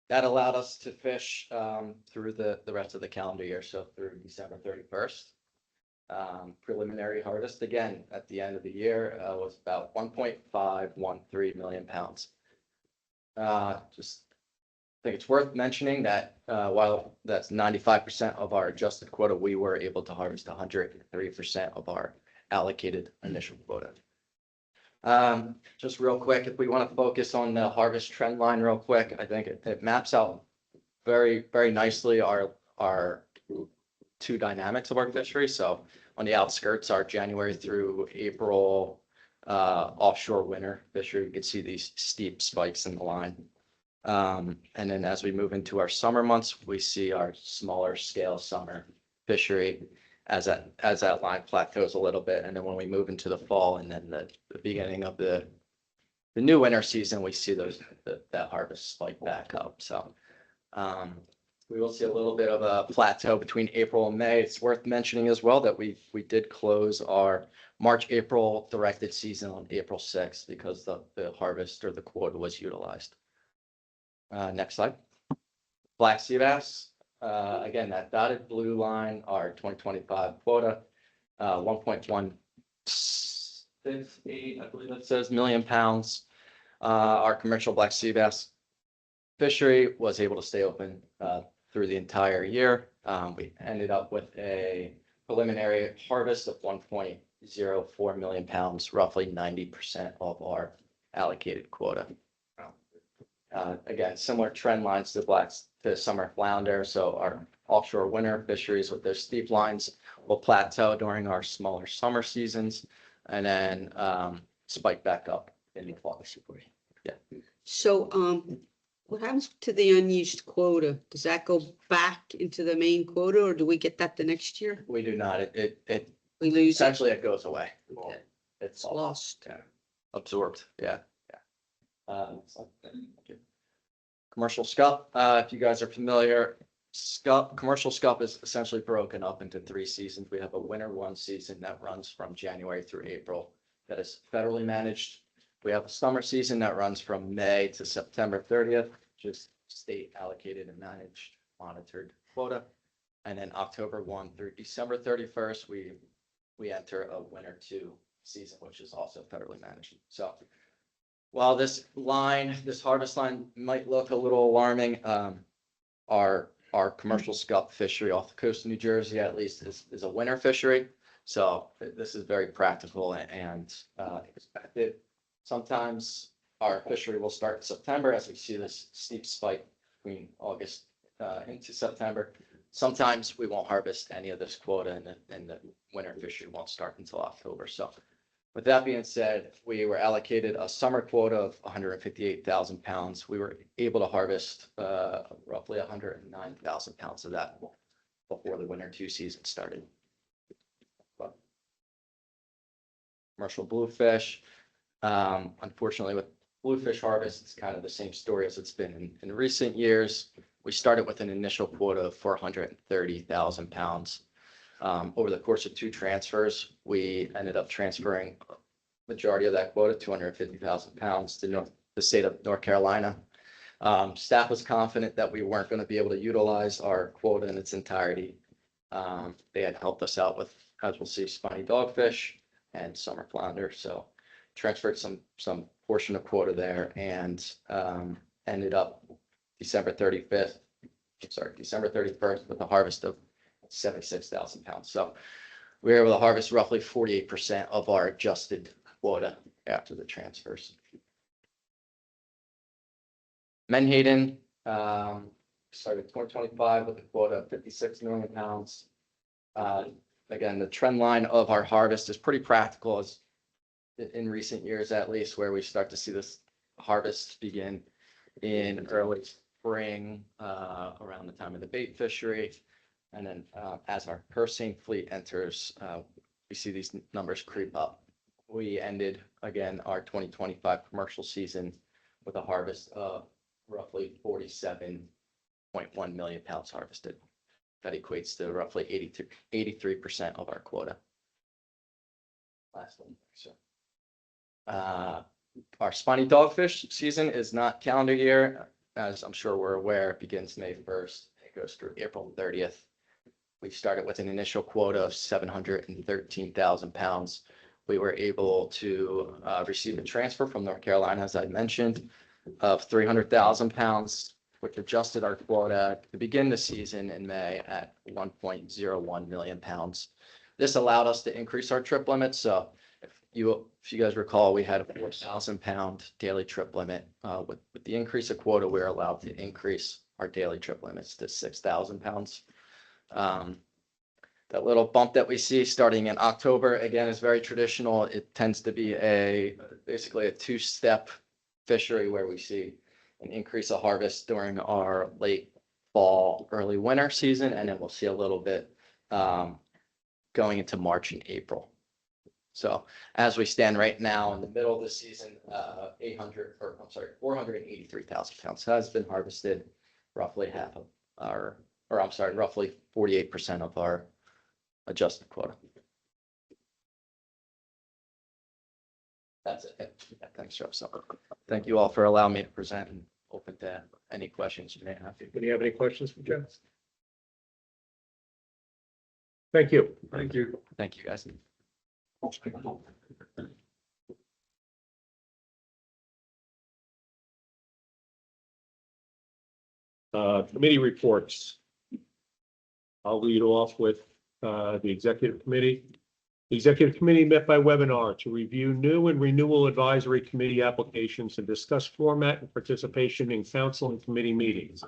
That allowed us to fish through the rest of the calendar year, so through December 31st. Preliminary harvest, again, at the end of the year, was about 1.513 million pounds. Just think it's worth mentioning that while that's 95% of our adjusted quota, we were able to harvest 103% of our allocated initial quota. Just real quick, if we want to focus on the harvest trend line real quick, I think it maps out very, very nicely our two dynamics of our fishery. So on the outskirts, our January through April offshore winter fishery, you can see these steep spikes in the line. And then as we move into our summer months, we see our smaller scale summer fishery as that line plateaus a little bit. And then when we move into the fall and then the beginning of the new winter season, we see that harvest spike back up. So we will see a little bit of a plateau between April and May. It's worth mentioning as well that we did close our March-April directed season on April 6th because the harvest or the quota was utilized. Next slide. Black sea bass. Again, that dotted blue line, our 2025 quota, 1.168, I believe it says, million pounds. Our commercial black sea bass fishery was able to stay open through the entire year. We ended up with a preliminary harvest of 1.04 million pounds, roughly 90% of our allocated quota. Again, similar trend lines to summer flounder. So our offshore winter fisheries with those steep lines will plateau during our smaller summer seasons and then spike back up in the fall. Yeah. So, what happens to the unused quota? Does that go back into the main quota or do we get that the next year? We do not. We lose it. Essentially, it goes away. Okay. It's Lost. Yeah. Absorbed. Yeah. Commercial scup, if you guys are familiar, commercial scup is essentially broken up into 3 seasons. We have a winter 1 season that runs from January through April that is federally managed. We have a summer season that runs from May to September 30th, which is state allocated and managed, monitored quota. And then October 1 through December 31st, we enter a winter 2 season, which is also federally managed. So while this harvest line might look a little alarming, our commercial scup fishery off the coast of New Jersey, at least, is a winter fishery. So this is very practical and expected. Sometimes our fishery will start in September as we see this steep spike between August into September. Sometimes we won't harvest any of this quota and the winter fishery won't start until October. So with that being said, we were allocated a summer quota of 158,000 pounds. We were able to harvest roughly 109,000 pounds of that before the winter 2 season started. But commercial bluefish, unfortunately with bluefish harvest, it's kind of the same story as it's been in recent years. We started with an initial quota of 430,000 pounds. Over the course of 2 transfers, we ended up transferring majority of that quota, 250,000 pounds, to the state of North Carolina. Staff was confident that we weren't going to be able to utilize our quota in its entirety. They had helped us out with, as we'll see, spiny dogfish and summer flounder. So transferred some portion of quota there and ended up December 31st with a harvest of 76,000 pounds. So we were able to harvest roughly 48% of our adjusted quota after the transfers. Menhaden, started 2025 with a quota of 56 million pounds. Again, the trend line of our harvest is pretty practical as in recent years, at least, where we start to see this harvest begin in early spring, around the time of the bait fishery. And then as our purseine fleet enters, we see these numbers creep up. We ended, again, our 2025 commercial season with a harvest of roughly 47.1 million pounds harvested. That equates to roughly 83% of our quota. Last one, so. Our spiny dogfish season is not calendar year. As I'm sure we're aware, it begins May 1st. It goes through April 30th. We started with an initial quota of 713,000 pounds. We were able to receive a transfer from North Carolina, as I mentioned, of 300,000 pounds, which adjusted our quota to begin the season in May at 1.01 million pounds. This allowed us to increase our trip limit. So if you guys recall, we had a 4,000 pound daily trip limit. With the increase of quota, we're allowed to increase our daily trip limits to 6,000 pounds. That little bump that we see starting in October, again, is very traditional. It tends to be basically a two-step fishery where we see an increase of harvest during our late fall, early winter season, and then we'll see a little bit going into March and April. So as we stand right now in the middle of the season, 483,000 pounds has been harvested, roughly half of our, or I'm sorry, roughly 48% of our adjusted quota. That's it. Thanks, Jeff. So thank you all for allowing me to present and open to any questions you may have. Do you have any questions for Jeff? Thank you. Thank you. Thank you, guys. Committee reports. I'll lead off with the executive committee. The executive committee met by webinar to review new and renewal advisory committee applications and discuss format and participation in council and committee meetings.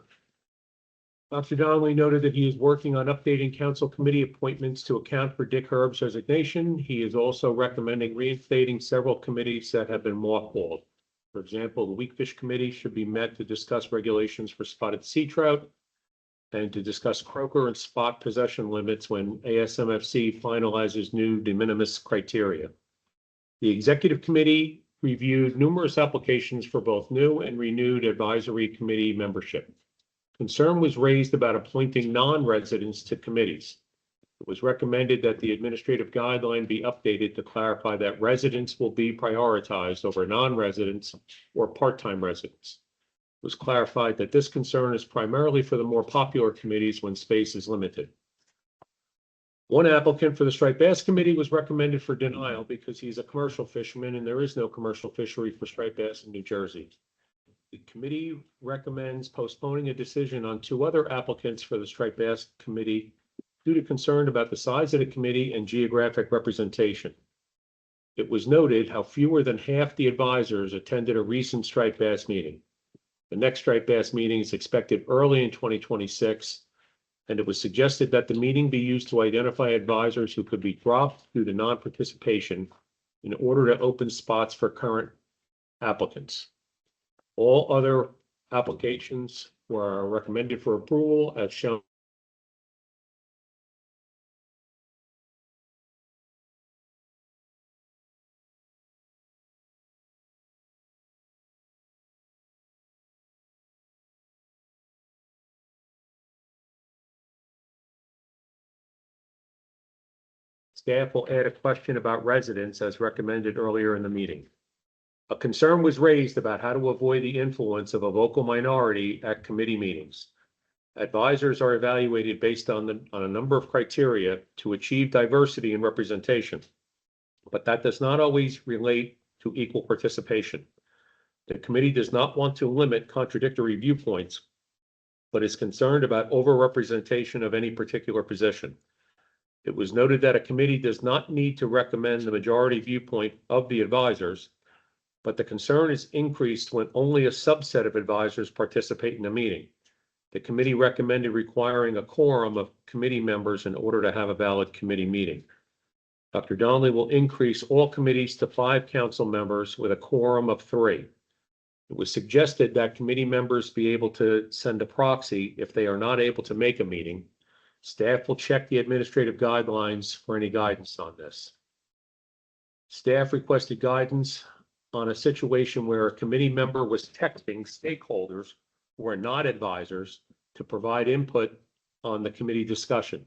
Dr. Donnelly noted that he is working on updating council committee appointments to account for Dick Herb's resignation. He is also recommending reinstating several committees that have been mothballed. For example, the Weak Fish Committee should be met to discuss regulations for spotted sea trout and to discuss croaker and spot possession limits when ASMFC finalizes new de minimis criteria. The executive committee reviewed numerous applications for both new and renewed advisory committee membership. Concern was raised about appointing non-residents to committees. It was recommended that the administrative guideline be updated to clarify that residents will be prioritized over non-residents or part-time residents. It was clarified that this concern is primarily for the more popular committees when space is limited. One applicant for the striped bass committee was recommended for denial because he's a commercial fisherman and there is no commercial fishery for striped bass in New Jersey. The committee recommends postponing a decision on two other applicants for the striped bass committee due to concern about the size of the committee and geographic representation. It was noted how fewer than half the advisors attended a recent striped bass meeting. The next striped bass meeting is expected early in 2026, and it was suggested that the meeting be used to identify advisors who could be dropped due to non-participation in order to open spots for current applicants. All other applications were recommended for approval as shown. Staff will add a question about residents as recommended earlier in the meeting. A concern was raised about how to avoid the influence of a vocal minority at committee meetings. Advisors are evaluated based on a number of criteria to achieve diversity and representation, but that does not always relate to equal participation. The committee does not want to limit contradictory viewpoints, but is concerned about overrepresentation of any particular position. It was noted that a committee does not need to recommend the majority viewpoint of the advisors, but the concern is increased when only a subset of advisors participate in a meeting. The committee recommended requiring a quorum of committee members in order to have a valid committee meeting. Dr. Donnelly will increase all committees to 5 council members with a quorum of 3. It was suggested that committee members be able to send a proxy if they are not able to make a meeting. Staff will check the administrative guidelines for any guidance on this. Staff requested guidance on a situation where a committee member was texting stakeholders who are not advisors to provide input on the committee discussion.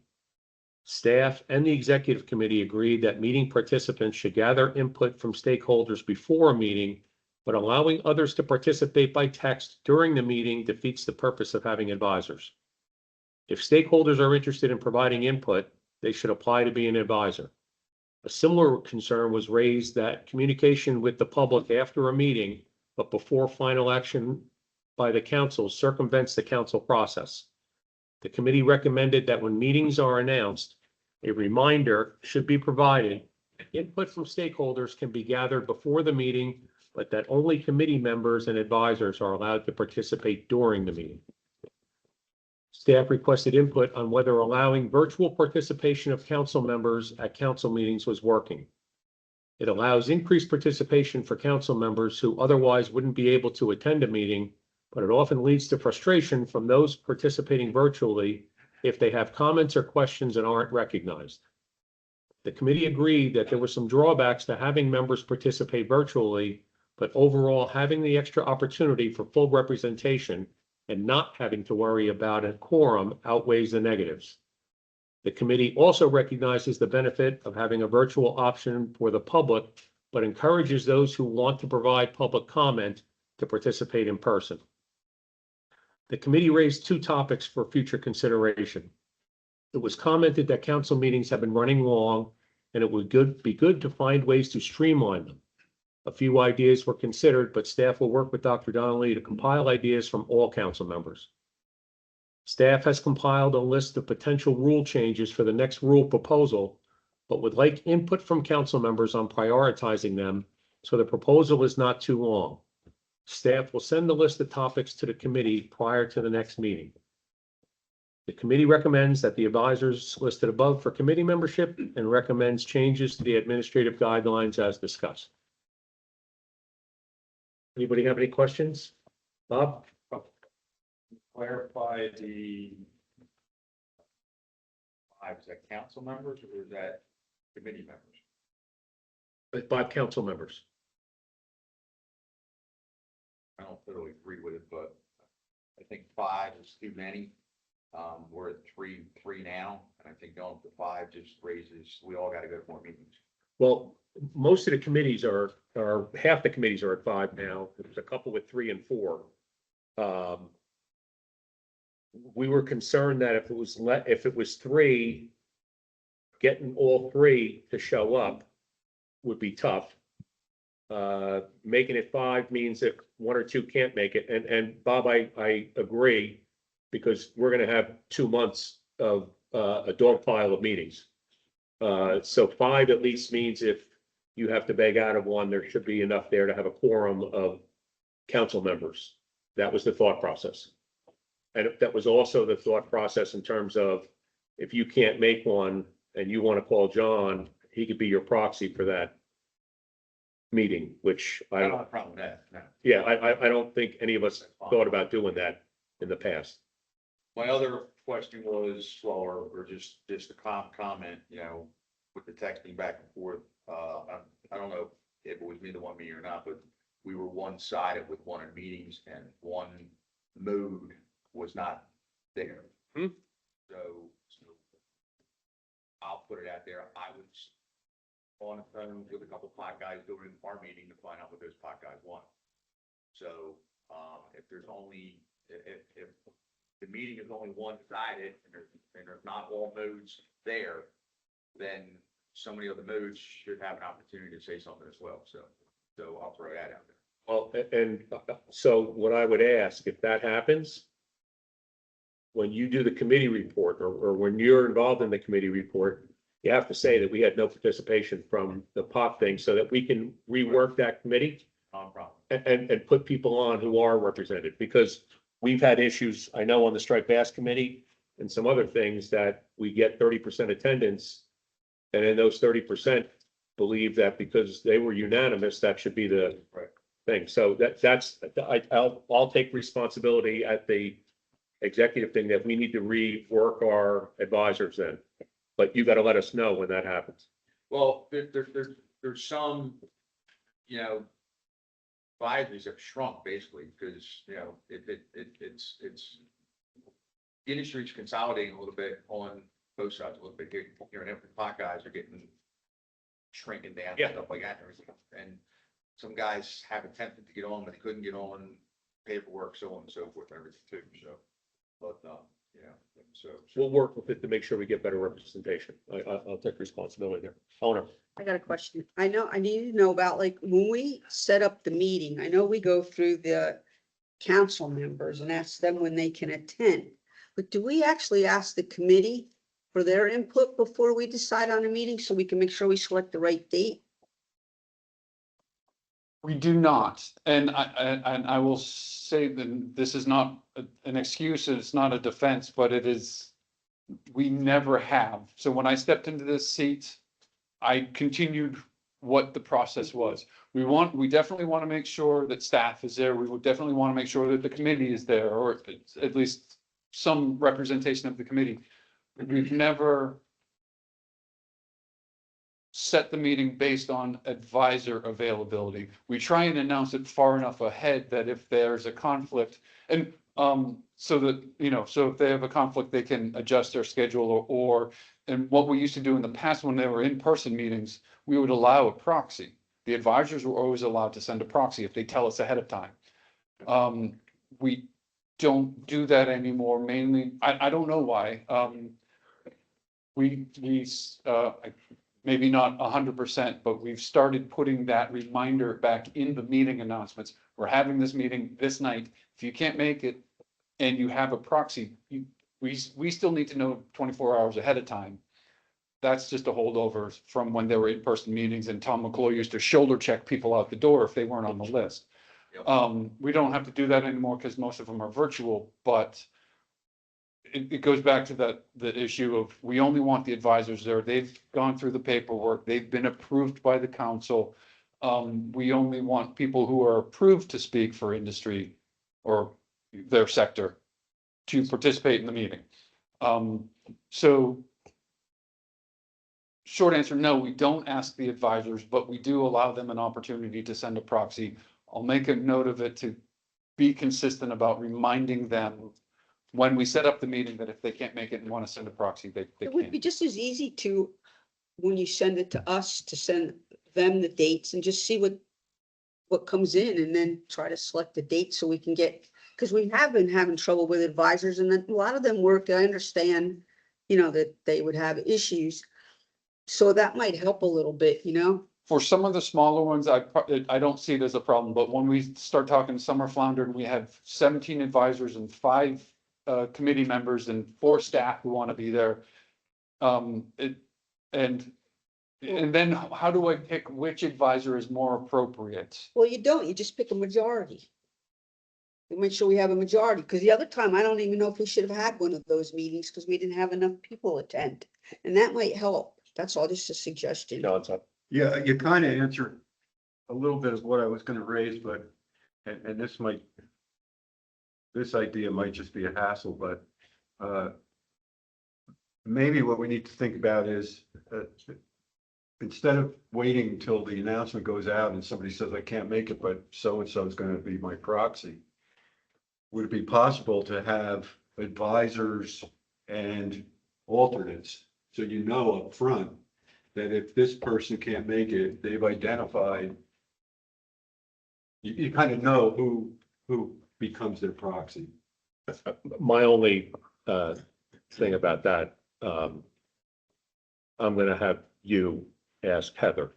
Staff and the executive committee agreed that meeting participants should gather input from stakeholders before a meeting, but allowing others to participate by text during the meeting defeats the purpose of having advisors. If stakeholders are interested in providing input, they should apply to be an advisor. A similar concern was raised that communication with the public after a meeting, but before final action by the council, circumvents the council process. The committee recommended that when meetings are announced, a reminder should be provided. Input from stakeholders can be gathered before the meeting, but that only committee members and advisors are allowed to participate during the meeting. Staff requested input on whether allowing virtual participation of council members at council meetings was working. It allows increased participation for council members who otherwise wouldn't be able to attend a meeting, but it often leads to frustration from those participating virtually if they have comments or questions and aren't recognized. The committee agreed that there were some drawbacks to having members participate virtually, but overall having the extra opportunity for full representation and not having to worry about a quorum outweighs the negatives. The committee also recognizes the benefit of having a virtual option for the public, but encourages those who want to provide public comment to participate in person. The committee raised 2 topics for future consideration. It was commented that council meetings have been running long, and it would be good to find ways to streamline them. A few ideas were considered, but staff will work with Dr. Donnelly to compile ideas from all council members. Staff has compiled a list of potential rule changes for the next rule proposal, but would like input from council members on prioritizing them so the proposal is not too long. Staff will send the list of topics to the committee prior to the next meeting. The committee recommends that the advisors listed above for committee membership and recommends changes to the administrative guidelines as discussed. Anybody have any questions? Bob? Clarify the 5, is that council members or is that committee members? 5 council members. I don't totally agree with it, but I think 5 is too many. We're at three now, and I think going to 5 just raises, we all got to go to more meetings. Well, most of the committees are half the committees are at 5 now. There's a couple with 3 and 4. We were concerned that if it was 3, getting all 3 to show up would be tough. Making it 5 means that 1 or 2 can't make it. And Bob, I agree, because we're going to have 2 months of a dog pile of meetings. So 5 at least means if you have to beg out of one, there should be enough there to have a quorum of council members. That was the thought process. And that was also the thought process in terms of if you can't make one and you want to call John, he could be your proxy for that meeting, which I don't don't, have a problem with that. No. yeah, I don't think any of us thought about doing that in the past. My other question was, well, or just a comment, you know, with the texting back and forth. I don't know if it was me the one meeting or not, but we were one-sided with one of the meetings and one mode was not there. So I'll put it out there. I was on the phone with a couple of pot guys during our meeting to find out what those pot guys want. So if there's only, if the meeting is only one-sided and there's not all modes there, then so many of the modes should have an opportunity to say something as well. So I'll throw that out there. Well, and so what I would ask, if that happens, when you do the committee report or when you're involved in the committee report, you have to say that we had no participation from the POC thing so that we can rework that committee No problem. and put people on who are represented, because we've had issues, I know on the striped bass committee and some other things that we get 30% attendance. And then those 30% believe that because they were unanimous, that should be the thing. So I'll take responsibility at the executive thing that we need to rework our advisors then. But you gotta let us know when that happens. Well, there's some, advisories have shrunk basically, because, it's the industry's consolidating a little bit on both sides a little bit. And pot guys are getting shrinking down and stuff like that and everything. And some guys have attempted to get on, but they couldn't get on, paperwork, so on and so forth, and everything too, so. But, so. We'll work with it to make sure we get better representation. I'll take responsibility there. Owner. I got a question. I need to know about, like, when we set up the meeting, I know we go through the council members and ask them when they can attend. But do we actually ask the committee for their input before we decide on a meeting so we can make sure we select the right date? We do not, and I will say that this is not an excuse, and it's not a defense, but it is, we never have. So when I stepped into this seat, I continued what the process was. We definitely want to make sure that staff is there. We would definitely want to make sure that the committee is there, or at least some representation of the committee. We've never set the meeting based on advisor availability. We try and announce it far enough ahead that if there's a conflict, and so that, so if they have a conflict, they can adjust their schedule or and what we used to do in the past when they were in-person meetings, we would allow a proxy. The advisors were always allowed to send a proxy if they tell us ahead of time. We don't do that anymore, mainly, I don't know why. Maybe not 100%, but we've started putting that reminder back in the meeting announcements. We're having this meeting this night. If you can't make it and you have a proxy, we still need to know 24 hours ahead of time. That's just a holdover from when there were in-person meetings and Tom McClure used to shoulder check people out the door if they weren't on the list. We don't have to do that anymore because most of them are virtual, but it goes back to the issue of we only want the advisors there. They've gone through the paperwork. They've been approved by the council. We only want people who are approved to speak for industry or their sector to participate in the meeting. So short answer, no, we don't ask the advisors, but we do allow them an opportunity to send a proxy. I'll make a note of it to be consistent about reminding them when we set up the meeting that if they can't make it and want to send a proxy, they It would can. be just as easy to, when you send it to us, to send them the dates and just see what comes in and then try to select the date so we can get, because we have been having trouble with advisors and then a lot of them work. I understand, that they would have issues. So that might help a little bit, For some of the smaller ones, I don't see it as a problem, but when we start talking summer flounder and we have 17 advisors and 5 committee members and 4 staff who want to be there. And then how do I pick which advisor is more appropriate? Well, you don't, you just pick a majority. We make sure we have a majority, because the other time, I don't even know if we should have had one of those meetings because we didn't have enough people attend. And that might help. That's all, just a suggestion. Yeah, you kind of answered a little bit of what I was gonna raise, but, and this idea might just be a hassle, but, maybe what we need to think about is, instead of waiting until the announcement goes out and somebody says, I can't make it, but so-and-so is gonna be my proxy. Would it be possible to have advisors and alternates? So up front that if this person can't make it, they've identified. You kind of know who becomes their proxy. My only thing about that, I'm gonna have you ask Heather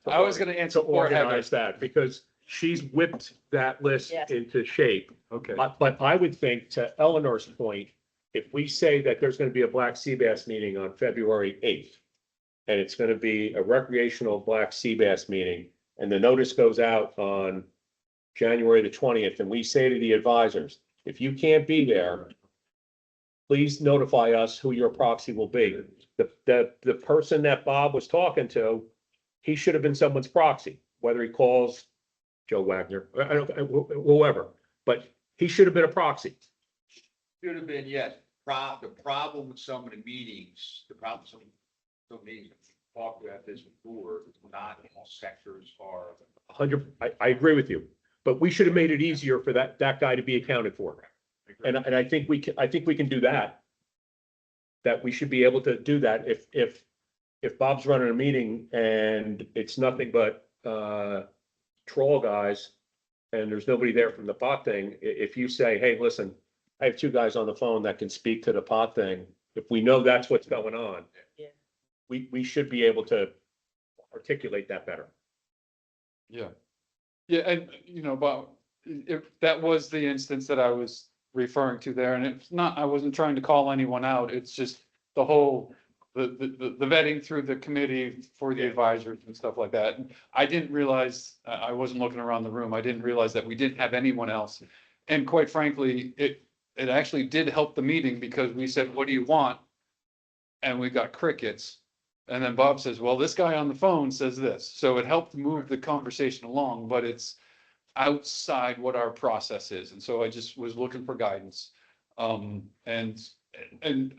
I was going to answer to organize that because she's whipped that list Yes. into shape. Okay. But I would think, to Eleanor's point, if we say that there's gonna be a black sea bass meeting on February 8th, and it's gonna be a recreational black sea bass meeting, and the notice goes out on January the 20th, and we say to the advisors, if you can't be there, please notify us who your proxy will be. The person that Bob was talking to, he should have been someone's proxy, whether he calls Joe Wagner, I don't, whoever, but he should have been a proxy. Should have been, yes. The problem with some of the meetings, some meetings, we've talked about this before, not all sectors are. 100, I agree with you, but we should have made it easier for that guy to be accounted for. And I think we can do that. That we should be able to do that if Bob's running a meeting and it's nothing but troll guys and there's nobody there from the pot thing, if you say, hey, listen, I have 2 guys on the phone that can speak to the pot thing, if we know that's what's going on, Yeah. we should be able to articulate that better. Yeah. Yeah, and Bob, if that was the instance that I was referring to there, and it's not, I wasn't trying to call anyone out, it's just the whole, the vetting through the committee for the advisors and stuff like that. And I didn't realize, I wasn't looking around the room, I didn't realize that we didn't have anyone else. And quite frankly, it actually did help the meeting because we said, what do you want? And we got crickets. And then Bob says, well, this guy on the phone says this. So it helped move the conversation along, but it's outside what our process is. And so I just was looking for guidance. And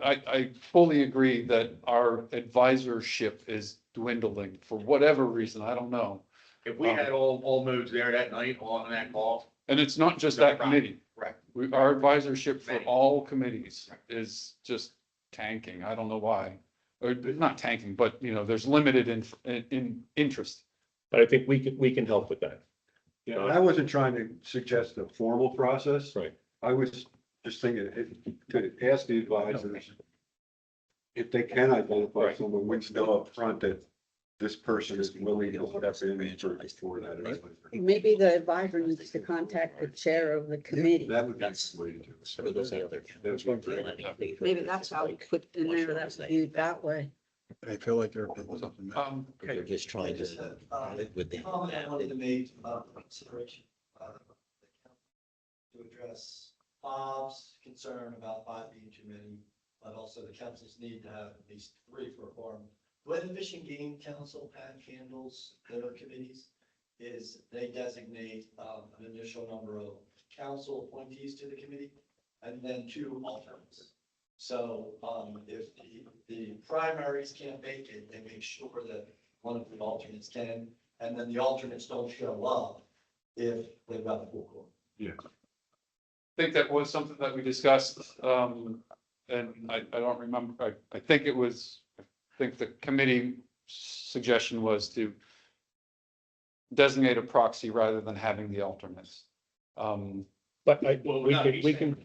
I fully agree that our advisorship is dwindling for whatever reason. I don't know. If we had all moves there that night on that call. And it's not just that committee. Right. Our advisorship for all committees is just tanking. I don't know why. Or not tanking, but there's limited in interest. But I think we can help with that. Yeah, and I wasn't trying to suggest a formal process. Right. I was just thinking, to ask the advisors if they can identify someone, which know up front that this person is willing to step in for that. advisor. Maybe the advisor needs to contact the chair of the committee. That would be the way to do it. That's what I'm saying. Maybe that's how we put in there, that's viewed that way. I feel like they're. They're just trying to live with the. Comment I wanted to make about the consideration to address Bob's concern about 5 being too many, but also the council's need to have at least 3 for a forum. The way the Fish and Game Council handles their committees is they designate an initial number of council appointees to the committee and then 2 alternates. So if the primaries can't make it, they make sure that one of the alternates can, and then the alternates don't show up if they've got the full quorum. Yeah. I think that was something that we discussed, and I don't remember, I think it was, I think the committee suggestion was to designate a proxy rather than having the alternates. But we can.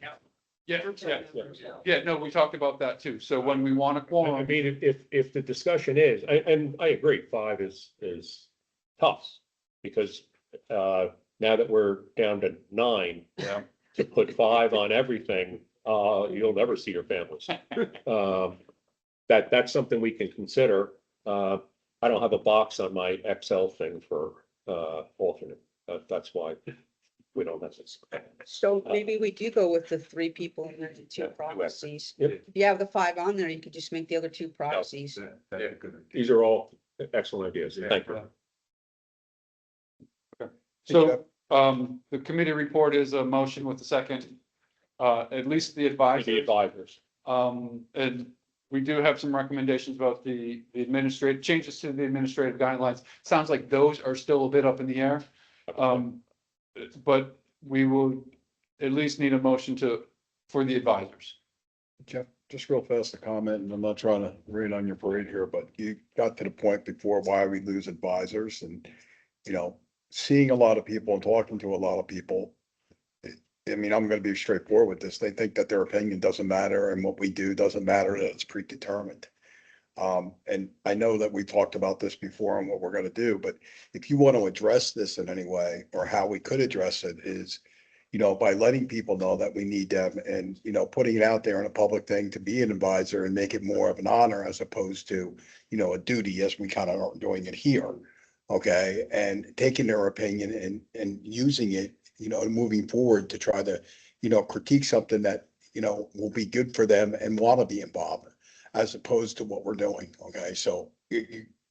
Yeah, no, we talked about that too. So when we want a I quorum, mean, if the discussion is, and I agree, 5 is tough. Because now that we're down to 9, to put 5 on everything, you'll never see your families. That's something we can consider. I don't have a box on my Excel thing for alternate. That's why we don't have this. So maybe we do go with the 3 people and then the 2 proxies. Yep. If you have the 5 on there, you could just make the other 2 proxies. That'd be good. These are all excellent ideas. Thank you. so the committee report is a motion with the second, at least the The advisors. advisors. And we do have some recommendations about the administrative changes to the administrative guidelines. Sounds like those are still a bit up in the air. But we will at least need a motion for the advisors. Jeff, just real fast a comment, and I'm not trying to rain on your parade here, but you got to the point before why we lose advisors and, seeing a lot of people and talking to a lot of people. I mean, I'm gonna be straightforward with this. They think that their opinion doesn't matter and what we do doesn't matter, that it's predetermined. And I know that we talked about this before and what we're gonna do, but if you want to address this in any way, or how we could address it is, by letting people know that we need them and, putting it out there in a public thing to be an advisor and make it more of an honor as opposed to, a duty as we kind of are doing it here. Okay, and taking their opinion and using it you know, moving forward to try to, you know, critique something that, you know, will be good for them and want to be involved as opposed to what we're doing. Okay, so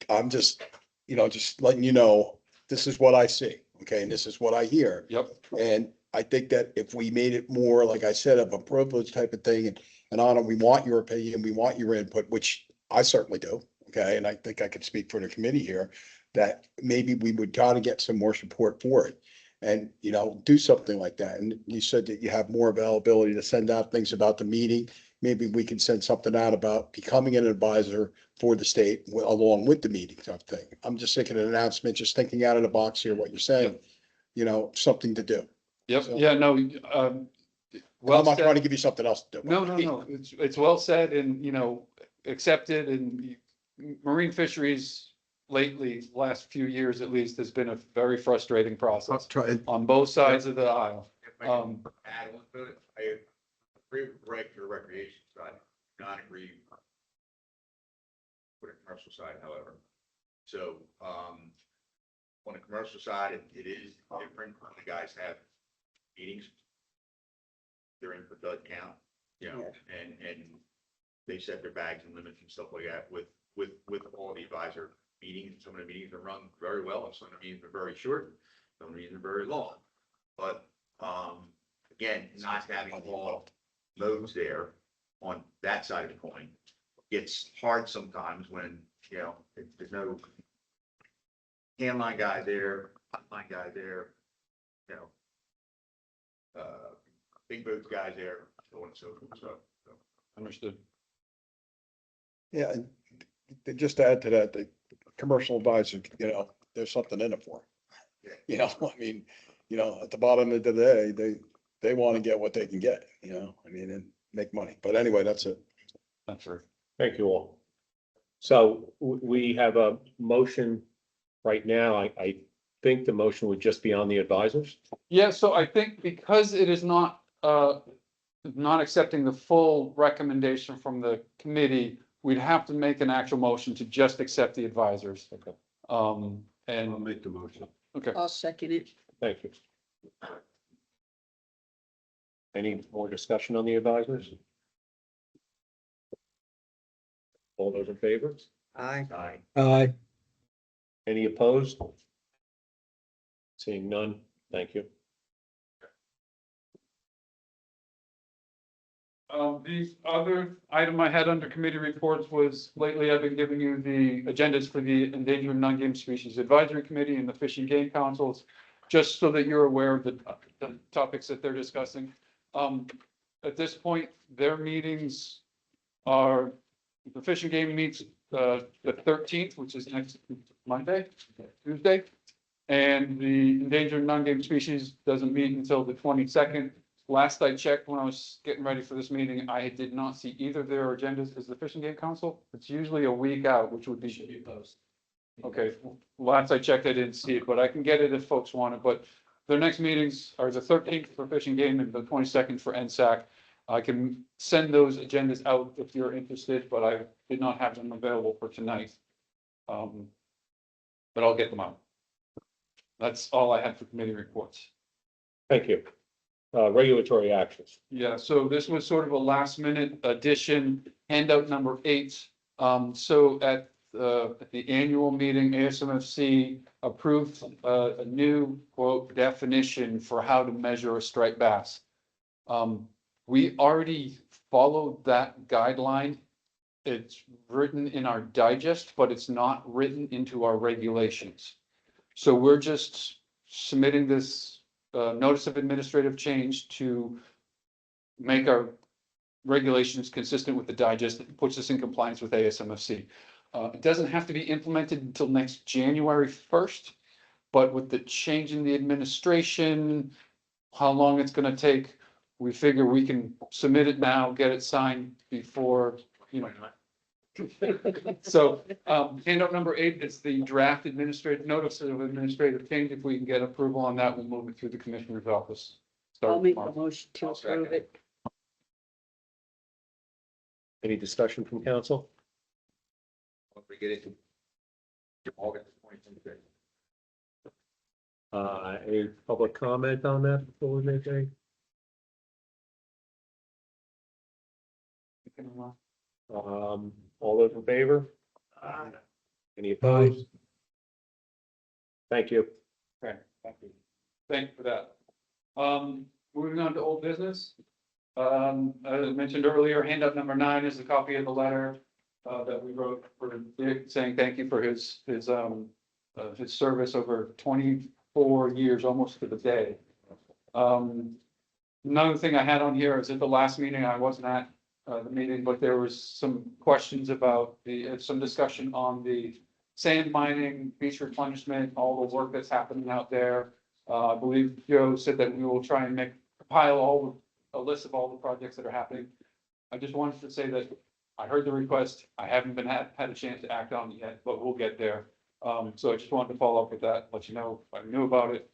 I'm just, you know, just letting you know, this is what I see. Okay, and this is what I hear. Yep. And I think that if we made it more, like I said, of a privilege type of thing, and Anna, we want your opinion, we want your input, which I certainly do. Okay, and I think I could speak for the committee here, that maybe we would gotta get some more support for it. And, you know, do something like that. And you said that you have more availability to send out things about the meeting. Maybe we can send something out about becoming an advisor for the state along with the meeting type thing. I'm just thinking an announcement, just thinking out of the box here, what you're saying, you know, something to do. Yep, So- yeah, no, Well, I'm not said. trying to give you something else to do. No, it's well said and, you know, accepted and marine fisheries lately, last few years at least, has been a very frustrating process on both sides of the aisle. If I can add on to it, I agree with Greg for the recreation side, not agree with the commercial side, however. So, on the commercial side, it is different. The guys have meetings. Their input does count, you know, and they set their bags and limits and stuff like that with all the advisor meetings. Some of the meetings are run very well, and some of the meetings are very short, some of the meetings are very long. But, again, not having all modes there on that side of the coin, it's hard sometimes when, you know, there's no can line guy there, hot line guy there, you know, big boots guys there, so on and so forth, so. Understood. Yeah, and just to add to that, the commercial advisor, you know, there's something in it for them. You know, I mean, you know, at the bottom of the day, they want to get what they can get, you know, I mean, and make money. But anyway, that's it. That's right. Thank you all. So we have a motion right now. I think the motion would just be on the advisors. Yeah, so I think because it is not accepting the full recommendation from the committee, we'd have to make an actual motion to just accept the advisors. Okay. I'll And, make the motion. okay, I'll second it. Thank you. Any more discussion on the advisors? All those in favor? Aye. Aye. Any opposed? Seeing none, thank you. the other item I had under committee reports was lately I've been giving you the agendas for the Endangered Non-Game Species Advisory Committee and the Fish and Game Councils, just so that you're aware of the topics that they're discussing. At this point, their meetings are, the Fish and Game meets the 13th, which is next Monday, Tuesday. And the Endangered Non-Game Species doesn't meet until the 22nd. Last I checked, when I was getting ready for this meeting, I did not see either of their agendas. Is the Fish and Game Council? It's usually a week out, which would be. Should be posted. Okay, last I checked, I didn't see it, but I can get it if folks want it, but their next meetings are the 13th for Fish and Game and the 22nd for NSAC. I can send those agendas out if you're interested, but I did not have them available for tonight. But I'll get them out. That's all I had for committee reports. Thank you. Regulatory actions. Yeah, so this was sort of a last minute addition, handout number 8. So at the annual meeting, ASMFC approved a new quote definition for how to measure a striped bass. We already followed that guideline. It's written in our digest, but it's not written into our regulations. So we're just submitting this notice of administrative change to make our regulations consistent with the digest. It puts us in compliance with ASMFC. It doesn't have to be implemented until next January 1st, but with the change in the administration, how long it's going to take, we figure we can submit it now, get it signed before, you know. So handout number 8 is the draft administrative notice of administrative change. If we can get approval on that, we'll move it through the commissioner's office. I'll make the motion to I'll second approve it. Any discussion from council? Don't forget it. August 2023. Any public comment on that before we make any? All those in favor? Any opposed? Thank you. Okay, thank you. Thank you for that. Moving on to old business. As I mentioned earlier, handout number 9 is a copy of the letter that we wrote for Dick, saying thank you for his service over 24 years, almost to the day. Another thing I had on here is at the last meeting, I wasn't at the meeting, but there was some questions about some discussion on the sand mining, beach replenishment, all the work that's happening out there. I believe Joe said that we will try and compile a list of all the projects that are happening. I just wanted to say that I heard the request. I haven't had a chance to act on it yet, but we'll get there. So I just wanted to follow up with that, let you know I knew about it.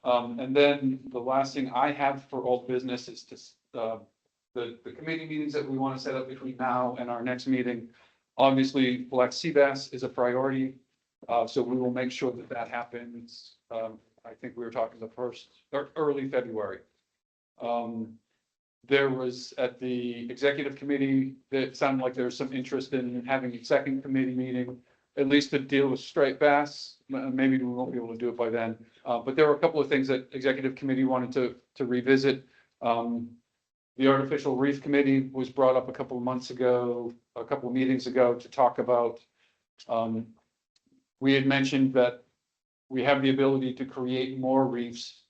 And then the last thing I have for old business is the committee meetings that we want to set up between now and our next meeting. Obviously, black sea bass is a priority, so we will make sure that that happens. I think we were talking the first or early February. There was at the executive committee, that sounded like there's some interest in having a second committee meeting, at least to deal with striped bass. Maybe we won't be able to do it by then. But there were a couple of things that executive committee wanted to revisit. The artificial reef committee was brought up a couple of months ago, a couple of meetings ago, to talk about. We had mentioned that we have the ability to create more reefs,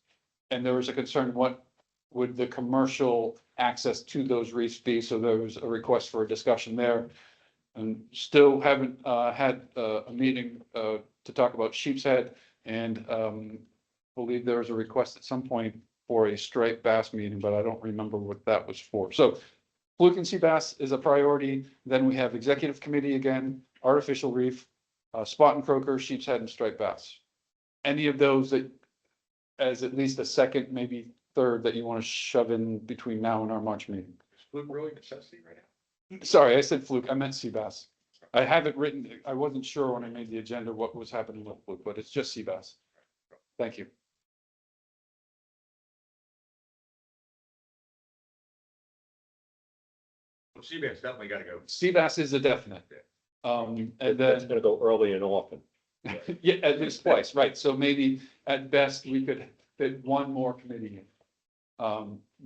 and there was a concern, what would the commercial access to those reefs be? So there was a request for a discussion there. And still haven't had a meeting to talk about sheep's head, and believe there was a request at some point for a striped bass meeting, but I don't remember what that was for. So fluke and sea bass is a priority. Then we have executive committee again, artificial reef, spot and croaker, sheep's head, and striped bass. Any of those that as at least a second, maybe third, that you want to shove in between now and our March meeting. Is fluke really necessity right now? Sorry, I said fluke. I meant sea bass. I have it written. I wasn't sure when I made the agenda what was happening with fluke, but it's just sea bass. Thank you. Well, sea bass definitely gotta go. Sea bass is a definite. And That's then, gonna go early and often. yeah, at least twice, right? So maybe at best we could fit one more committee in.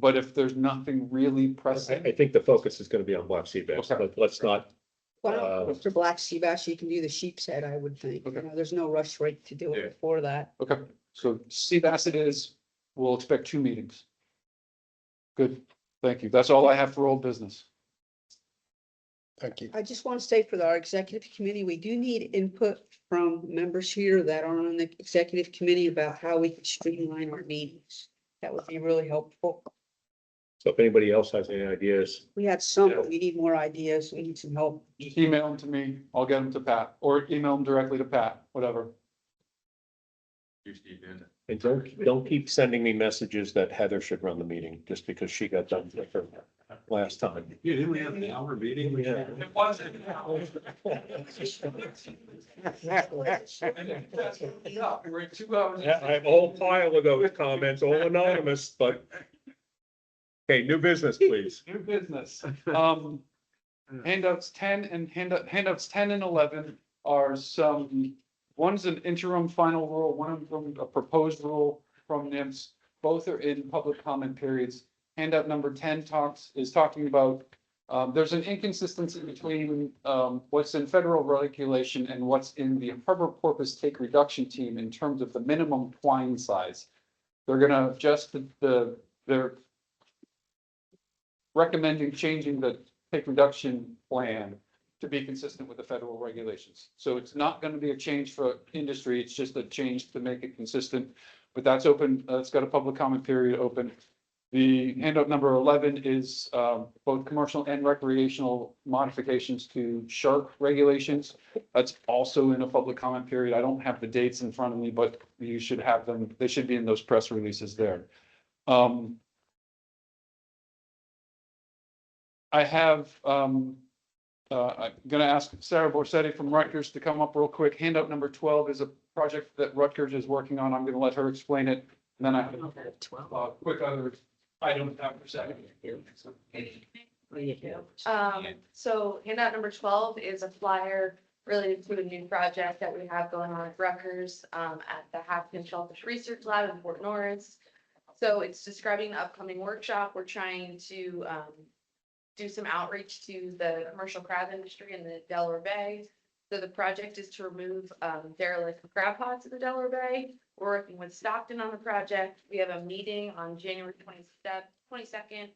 But if there's nothing really pressing. I think the focus is gonna be on black sea bass, Okay. but let's not. Well, after black sea bass, you can do the sheep's head, I would think. You know, there's no rush rate to do Yeah. it before that. Okay, so sea bass it is. We'll expect 2 meetings. Good, thank you. That's all I have for old business. Thank you. I just want to say for our executive committee, we do need input from members here that are on the executive committee about how we can streamline our meetings. That would be really helpful. So if anybody else has any ideas, We had some, but we need more ideas. We need some help. Just email them to me. I'll get them to Pat, or email them directly to Pat, whatever. You, Steve, in. and don't keep sending me messages that Heather should run the meeting just because she got done with her last time. Yeah, didn't we have an hour meeting? Yeah. It wasn't. We're at 2 hours. Yeah, I have a whole pile of those comments, all anonymous, but. Okay, new business, please. New business. Handouts 10 and handouts 10 and 11 are one's an interim final rule, one of them a proposed rule from NIMS. Both are in public comment periods. Handout number 10 is talking about, there's an inconsistency between what's in federal regulation and what's in the harbor porpoise take reduction team in terms of the minimum twine size. They're gonna adjust they're recommending changing the take reduction plan to be consistent with the federal regulations. So it's not going to be a change for industry. It's just a change to make it consistent. But that's open. It's got a public comment period open. The handout number 11 is both commercial and recreational modifications to shark regulations. That's also in a public comment period. I don't have the dates in front of me, but you should have them. They should be in those press releases there. I have I'm gonna ask Sarah Borsetti from Rutgers to come up real quick. Handout number 12 is a project that Rutgers is working on. I'm gonna let her explain it. And then I have quick other items after second. So handout number 12 is a flyer related to a new project that we have going on at Rutgers, at the Hackton Shellfish Research Lab in Fort Norris. So it's describing the upcoming workshop. We're trying to, do some outreach to the commercial crab industry in the Delaware Bay. So the project is to remove, derelict crab pots in the Delaware Bay. We're working with Stockton on the project. We have a meeting on January 22nd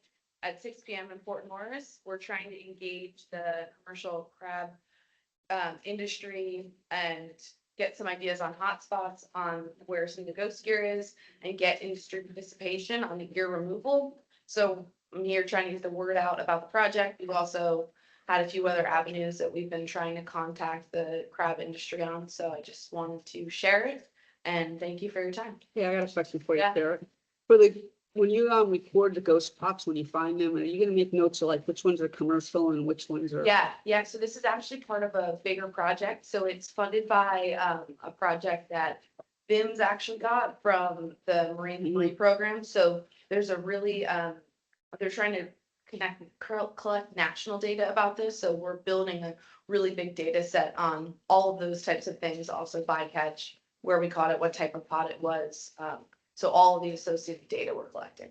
at 6 p.m. in Fort Norris. We're trying to engage the commercial crab industry and get some ideas on hotspots on where some of the ghost gear is and get industry participation on the gear removal. So I'm here trying to get the word out about the project. We've also had a few other avenues that we've been trying to contact the crab industry on. So I just wanted to share it and thank you for your time. Yeah, I got a question for you, Yeah. Sarah. For the, when you record the ghost pops, when you find them, are you gonna make notes of like which ones are commercial and which ones are? Yeah. So this is actually part of a bigger project. So it's funded by a project that BIM's actually got from the Marine Debris Program. So there's a really, they're trying to collect national data about this. So we're building a really big data set on all of those types of things, also bycatch, where we caught it, what type of pot it was. So all of the associated data we're collecting.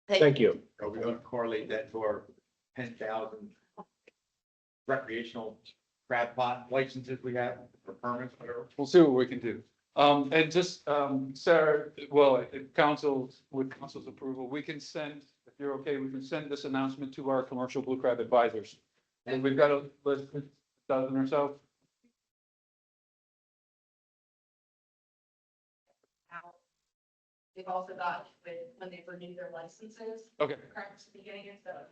Thank you. Are we gonna correlate that to our 10,000 recreational crab pot licenses we have for permits, whatever? We'll see what we can do. And just, Sarah, well, if with council's approval, we can send, if you're okay, we can send this announcement to our commercial blue crab advisors. And we've got a list, a dozen or so. They've also got when they've renewed their licenses. Okay. Correct, beginning and stuff.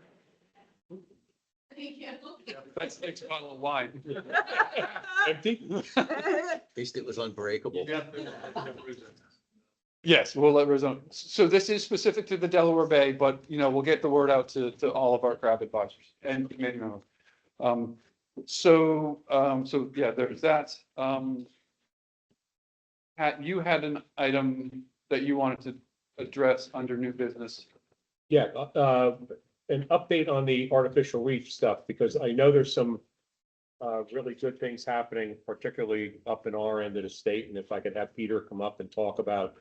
Thank you. That's next bottle of wine. Empty? At least it was unbreakable. Yes, we'll let Arizona. So this is specific to the Delaware Bay, but we'll get the word out to all of our crab advisors and committee members. So yeah, there's that. Pat, you had an item that you wanted to address under new business. Yeah, an update on the artificial reef stuff, because I know there's some really good things happening, particularly up in our end of the state. And if I could have Peter come up and talk about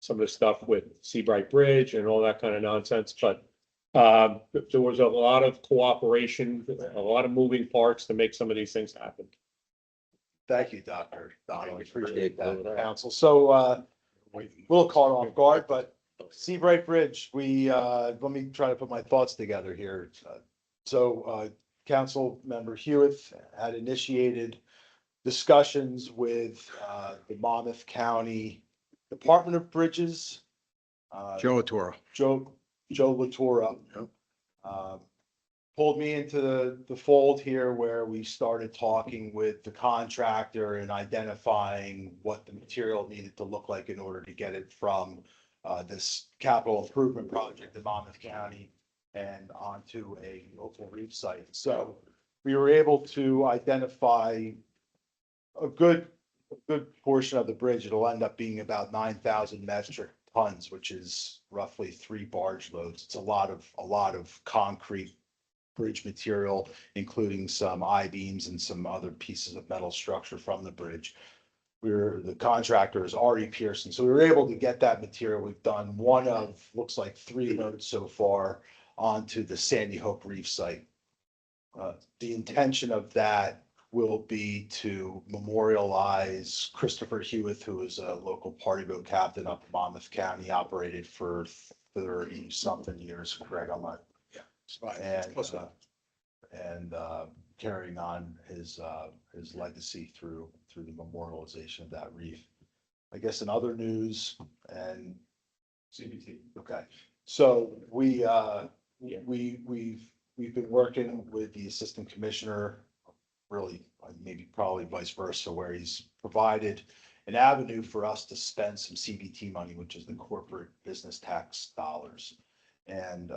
some of the stuff with Seabright Bridge and all that kind of nonsense, but there was a lot of cooperation, a lot of moving parts to make some of these things happen. Thank you, Dr. Donald. Appreciate that, council. So, a little caught off guard, but Seabright Bridge, let me try to put my thoughts together here. Council member Hewitt had initiated discussions with, the Monmouth County Department of Bridges. Joe Latora. Joe Latora. Pulled me into the fold here where we started talking with the contractor and identifying what the material needed to look like in order to get it from this capital improvement project in Monmouth County and onto a local reef site. So we were able to identify a good portion of the bridge. It'll end up being about 9,000 metric tons, which is roughly 3 barge loads. It's a lot of concrete bridge material, including some I-beams and some other pieces of metal structure from the bridge. The contractor is Ari Pearson, so we were able to get that material. We've done one of, looks like 3 loads so far onto the Sandy Hook Reef site. The intention of that will be to memorialize Christopher Hewitt, who is a local party boat captain up in Monmouth County, operated for 30-something years, Greg, I'm not. And carrying on his legacy through the memorialization of that reef. I guess in other news and CBT. Okay, so we've been working with the assistant commissioner, really probably vice versa, where he's provided an avenue for us to spend some CBT money, which is the corporate business tax dollars. And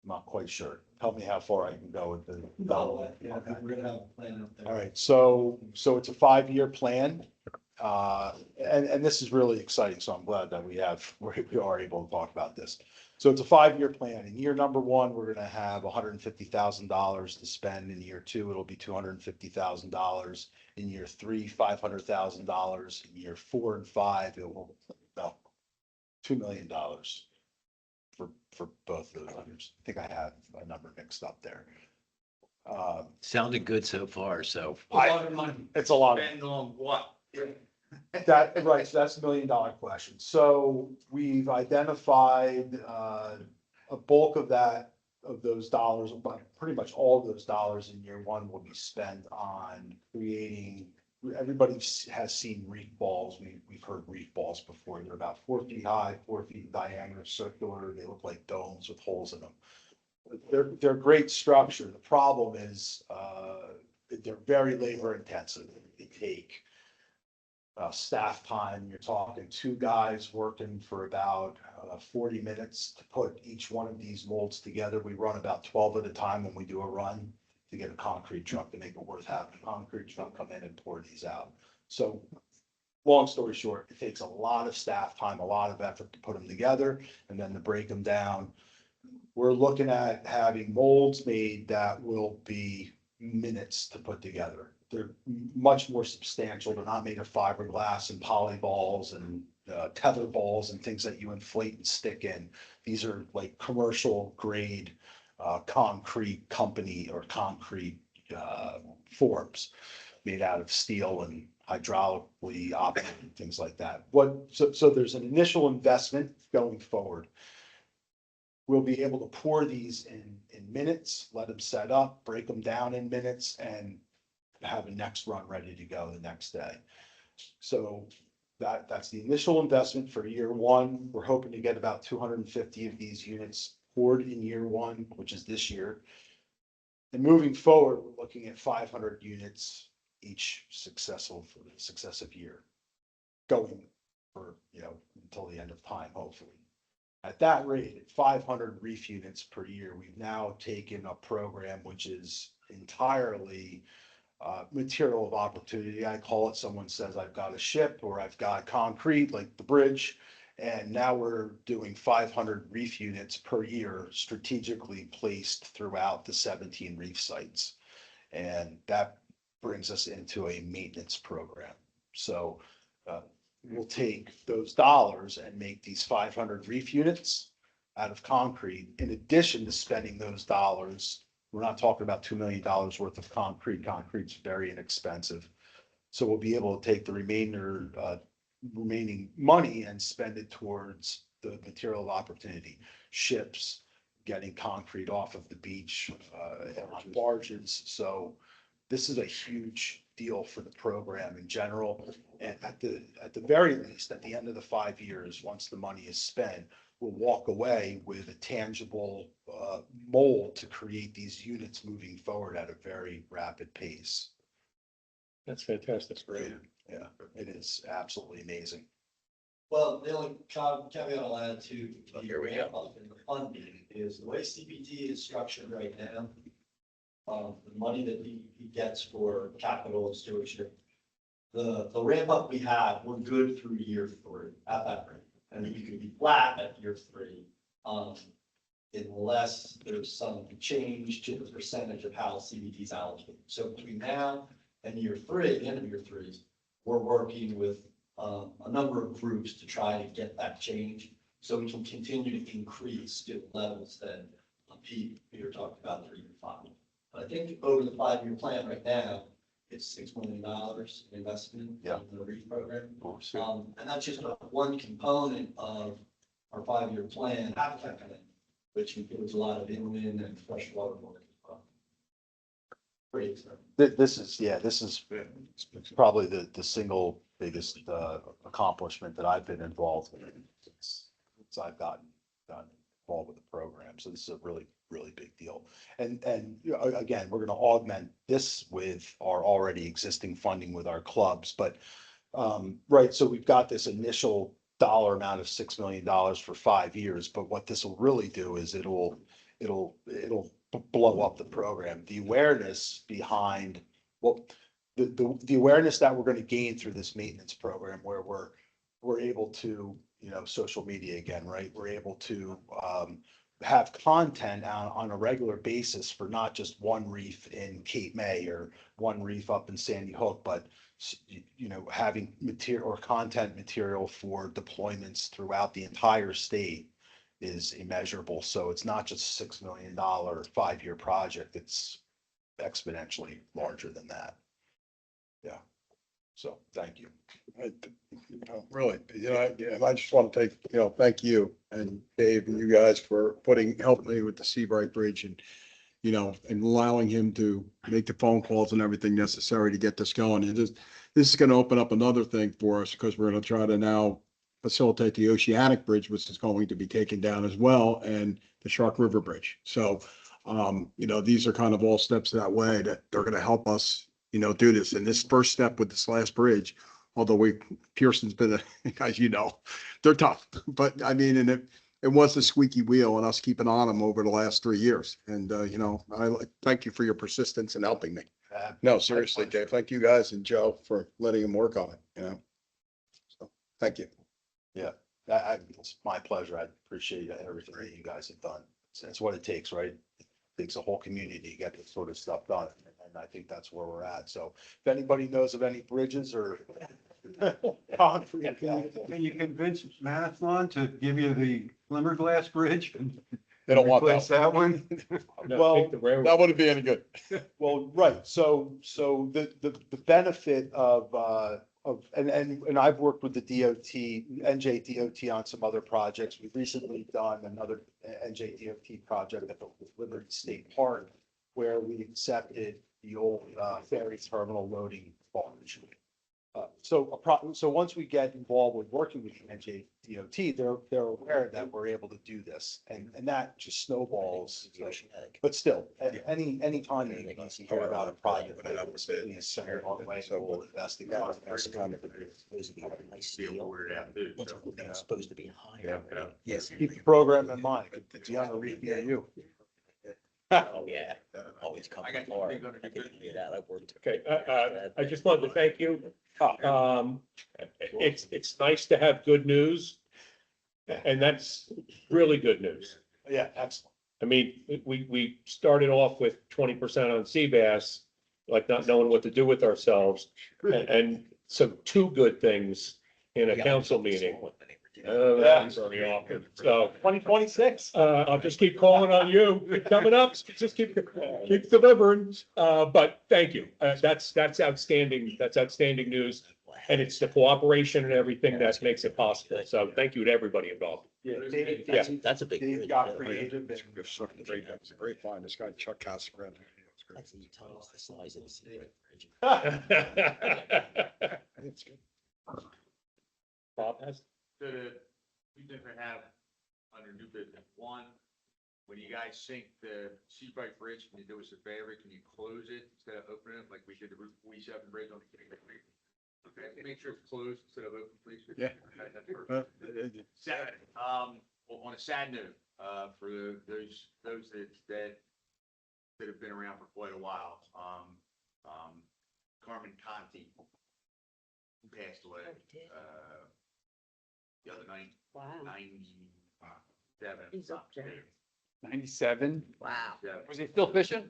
I'm not quite sure. Tell me how far I can go with the dollar. Yeah, we're gonna have a plan up there. All right, so it's a 5-year plan. And this is really exciting, so I'm glad that we are able to talk about this. So it's a 5-year plan. In year number 1, we're gonna have $150,000 to spend. In year 2, it'll be $250,000. In year 3, $500,000. In year 4 and 5, it will, no, $2 million for both of those years. I think I have a number mixed up there. Sounded good so far, so. A lot of money. It's a lot. Spend on what? That, right, so that's the $1 million question. So we've identified a bulk of that, of those dollars, but pretty much all of those dollars in year 1 will be spent on creating, everybody has seen reef balls. We've heard reef balls before. They're about 4 feet high, 4 feet in diameter, circular. They look like domes with holes in them. They're great structure. The problem is they're very labor intensive. They take staff time. You're talking 2 guys working for about 40 minutes to put each one of these molds together. We run about 12 at a time when we do a run to get a concrete truck to make it worth having a concrete truck come in and pour these out. So long story short, it takes a lot of staff time, a lot of effort to put them together and then to break them down. We're looking at having molds made that will be minutes to put together. They're much more substantial. They're not made of fiberglass and polyballs and tether balls and things that you inflate and stick in. These are like commercial grade concrete company or concrete forms made out of steel and hydraulically operated, things like that. So there's an initial investment going forward. We'll be able to pour these in minutes, let them set up, break them down in minutes, and have a next run ready to go the next day. So that's the initial investment for year 1. We're hoping to get about 250 of these units poured in year 1, which is this year. And moving forward, we're looking at 500 units each successive year, going for, until the end of time, hopefully. At that rate, at 500 reef units per year, we've now taken a program which is entirely material of opportunity. I call it, someone says, I've got a ship or I've got concrete like the bridge. And now we're doing 500 reef units per year strategically placed throughout the 17 reef sites. And that brings us into a maintenance program. So we'll take those dollars and make these 500 reef units out of concrete. In addition to spending those dollars, we're not talking about $2 million worth of concrete. Concrete's very inexpensive. So we'll be able to take the remaining money and spend it towards the material of opportunity, ships, getting concrete off of the beach, on barges. So this is a huge deal for the program in general. And at the very least, at the end of the 5 years, once the money is spent, we'll walk away with a tangible mold to create these units moving forward at a very rapid pace. That's fantastic. Great. Yeah, it is absolutely amazing. Well, the only caveat I'll add to Here we go. ramp up in the funding is the way CPT is structured right now. The money that he gets for capital and stewardship, the ramp up we have, we're good through year 3 at that rate. And we could be flat at year 3, unless there's some change to the percentage of how CBT is allocated. So between now and year 3, the end of year 3, we're working with a number of groups to try to get that change, so we can continue to increase to the levels that Peter talked about 3 to 5. But I think over the 5-year plan right now, it's $6 million in investment in the reef program. And that's just one component of our 5-year plan, habitat plan, which includes a lot of inland and freshwater work as well. Pretty exciting. This is probably the single biggest accomplishment that I've been involved in since I've gotten involved with the program. So this is a really, really big deal. And again, we're going to augment this with our already existing funding with our clubs. But right, so we've got this initial dollar amount of $6 million for 5 years. But what this will really do is it'll blow up the program. The awareness behind, well, the awareness that we're gonna gain through this maintenance program where we're able to, social media again, right? We're able to, have content on a regular basis for not just one reef in Cape May or one reef up in Sandy Hook, but having material or content material for deployments throughout the entire state is immeasurable. So it's not just $6 million 5-year project. It's exponentially larger than that. Yeah. So thank you. Really, and I just want to take, thank you and Dave and you guys for helping me with the Seabright Bridge and, and allowing him to make the phone calls and everything necessary to get this going. And this is going to open up another thing for us because we're going to try to now facilitate the Oceanic Bridge, which is going to be taken down as well, and the Shark River Bridge. So, these are kind of all steps that way that they're going to help us, do this. And this first step with this last bridge, although Pearson's been, as you know, they're tough, but I mean, and it was the squeaky wheel and us keeping on them over the last 3 years. And, I thank you for your persistence in helping me. No, seriously, Dave, thank you guys and Joe for letting him work on it, So, thank you. Yeah, it's my pleasure. I appreciate everything that you guys have done. It's what it takes, right? It takes a whole community to get this sort of stuff done. And I think that's where we're at. So if anybody knows of any bridges or concrete. Can you convince Marathon to give you the Glimmerglass Bridge? They don't want Replace that one? Well, that wouldn't be any good. Well, right. So the benefit of, and I've worked with the NJ DOT on some other projects. We've recently done another NJ DOT project at the Liberty State Park where we accepted the old ferry terminal loading barge. So once we get involved with working with the NJ DOT, they're aware that we're able to do this and that just snowballs. But still, any time you hear about a project, please send it our way. So we'll invest in it. That's kind of supposed to be a nice deal. It's supposed to be higher. Yes, keep the program in mind. It's on a reef near you. Oh, yeah. Always come forward. I can tell you that. I've worked. Okay, I just wanted to thank you. It's nice to have good news. And that's really good news. Yeah, excellent. I mean, we started off with 20% on sea bass, like not knowing what to do with ourselves. And so 2 good things in a council meeting. Very often. So 2026. I'll just keep calling on you. Coming up, just keep delivering. But thank you. That's outstanding. That's outstanding news. And it's the cooperation and everything that makes it possible. So thank you to everybody involved. Yeah, That's a big. Dave bridge, got yeah. creative. It's a great find. This guy Chuck Casper. That's 8 times the size of the Seabright Bridge. It's good. Bob has. So the two things I have under new business. One, when you guys sink the Seabright Bridge, can you do us a favor? Can you close it instead of opening it like we did the Route 47 bridge on the King Creek? Okay, make sure it's closed instead of open, please. Yeah. Okay, that's first. Second, on a sad note, for those that have been around for quite a while, Carmen Conti passed away, the other night, Wow. 97. He's up there. 97? Wow. Yeah. Was he still fishing?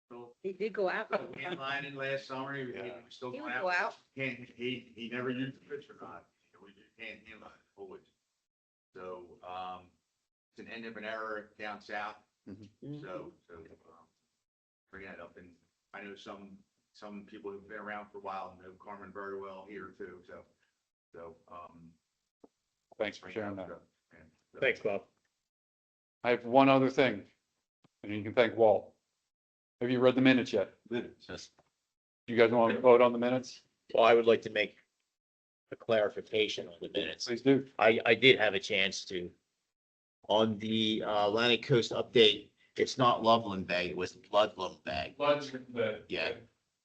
So, He did go out. hand lining last summer, he was still He going would go out. He never used the fish or not. We just can't handle it always. So, it's an end of an era down south. So, bring that up. And I know some people who've been around for a while know Carmen very well here too. So, Thanks for sharing that. Thanks, Bob. I have one other thing, and you can thank Walt. Have you read the minutes yet? Minutes. You guys want to vote on the minutes? Well, I would like to make a clarification on the minutes. Please do. I did have a chance to. On the Atlantic Coast update, it's not Loveland Bay, it was Ludlam Bay. Ludlam Bay. Yeah,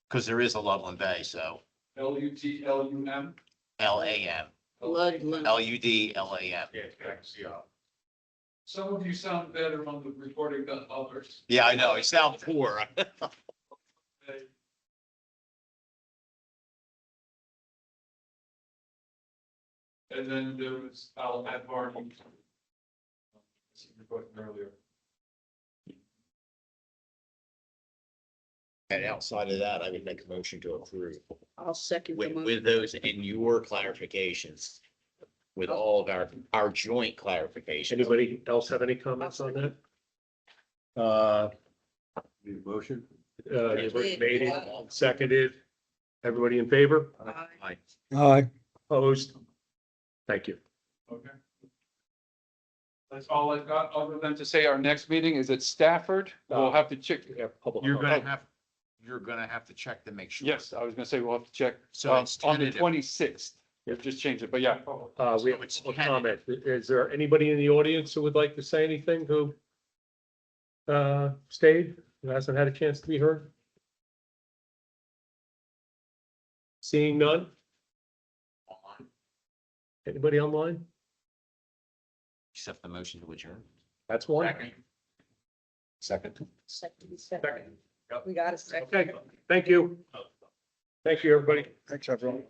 because there is a Loveland Bay, so LUTLUM. LAM, Ludlam. LUDLAM. Yeah, I can see, Some of you sound better on the recording than others. Yeah, I know, I sound poor. And then there was, I'll add Marty. Earlier. And outside of that, I would make a motion to approve I'll second the with motion. those in your clarifications. With all of our joint clarifications. Anybody else have any comments on that? Need a motion? Made it, seconded. Everybody in favor? Aye. Aye. Opposed? Thank you. Okay. That's all I've got, other than to say our next meeting is at Stafford. We'll have to check. You're gonna have to check to make sure. Yes, I was gonna say we'll have to check. So it's On the tentative. 26th. We've just changed it, but yeah. We have a comment. Is there anybody in the audience who would like to say anything who stayed, who hasn't had a chance to be heard? Seeing none? Anybody online? Accept the motion to adjourn. That's one. Second. Second. We got a second. Okay, thank you. Thank you, everybody. Thanks, everyone.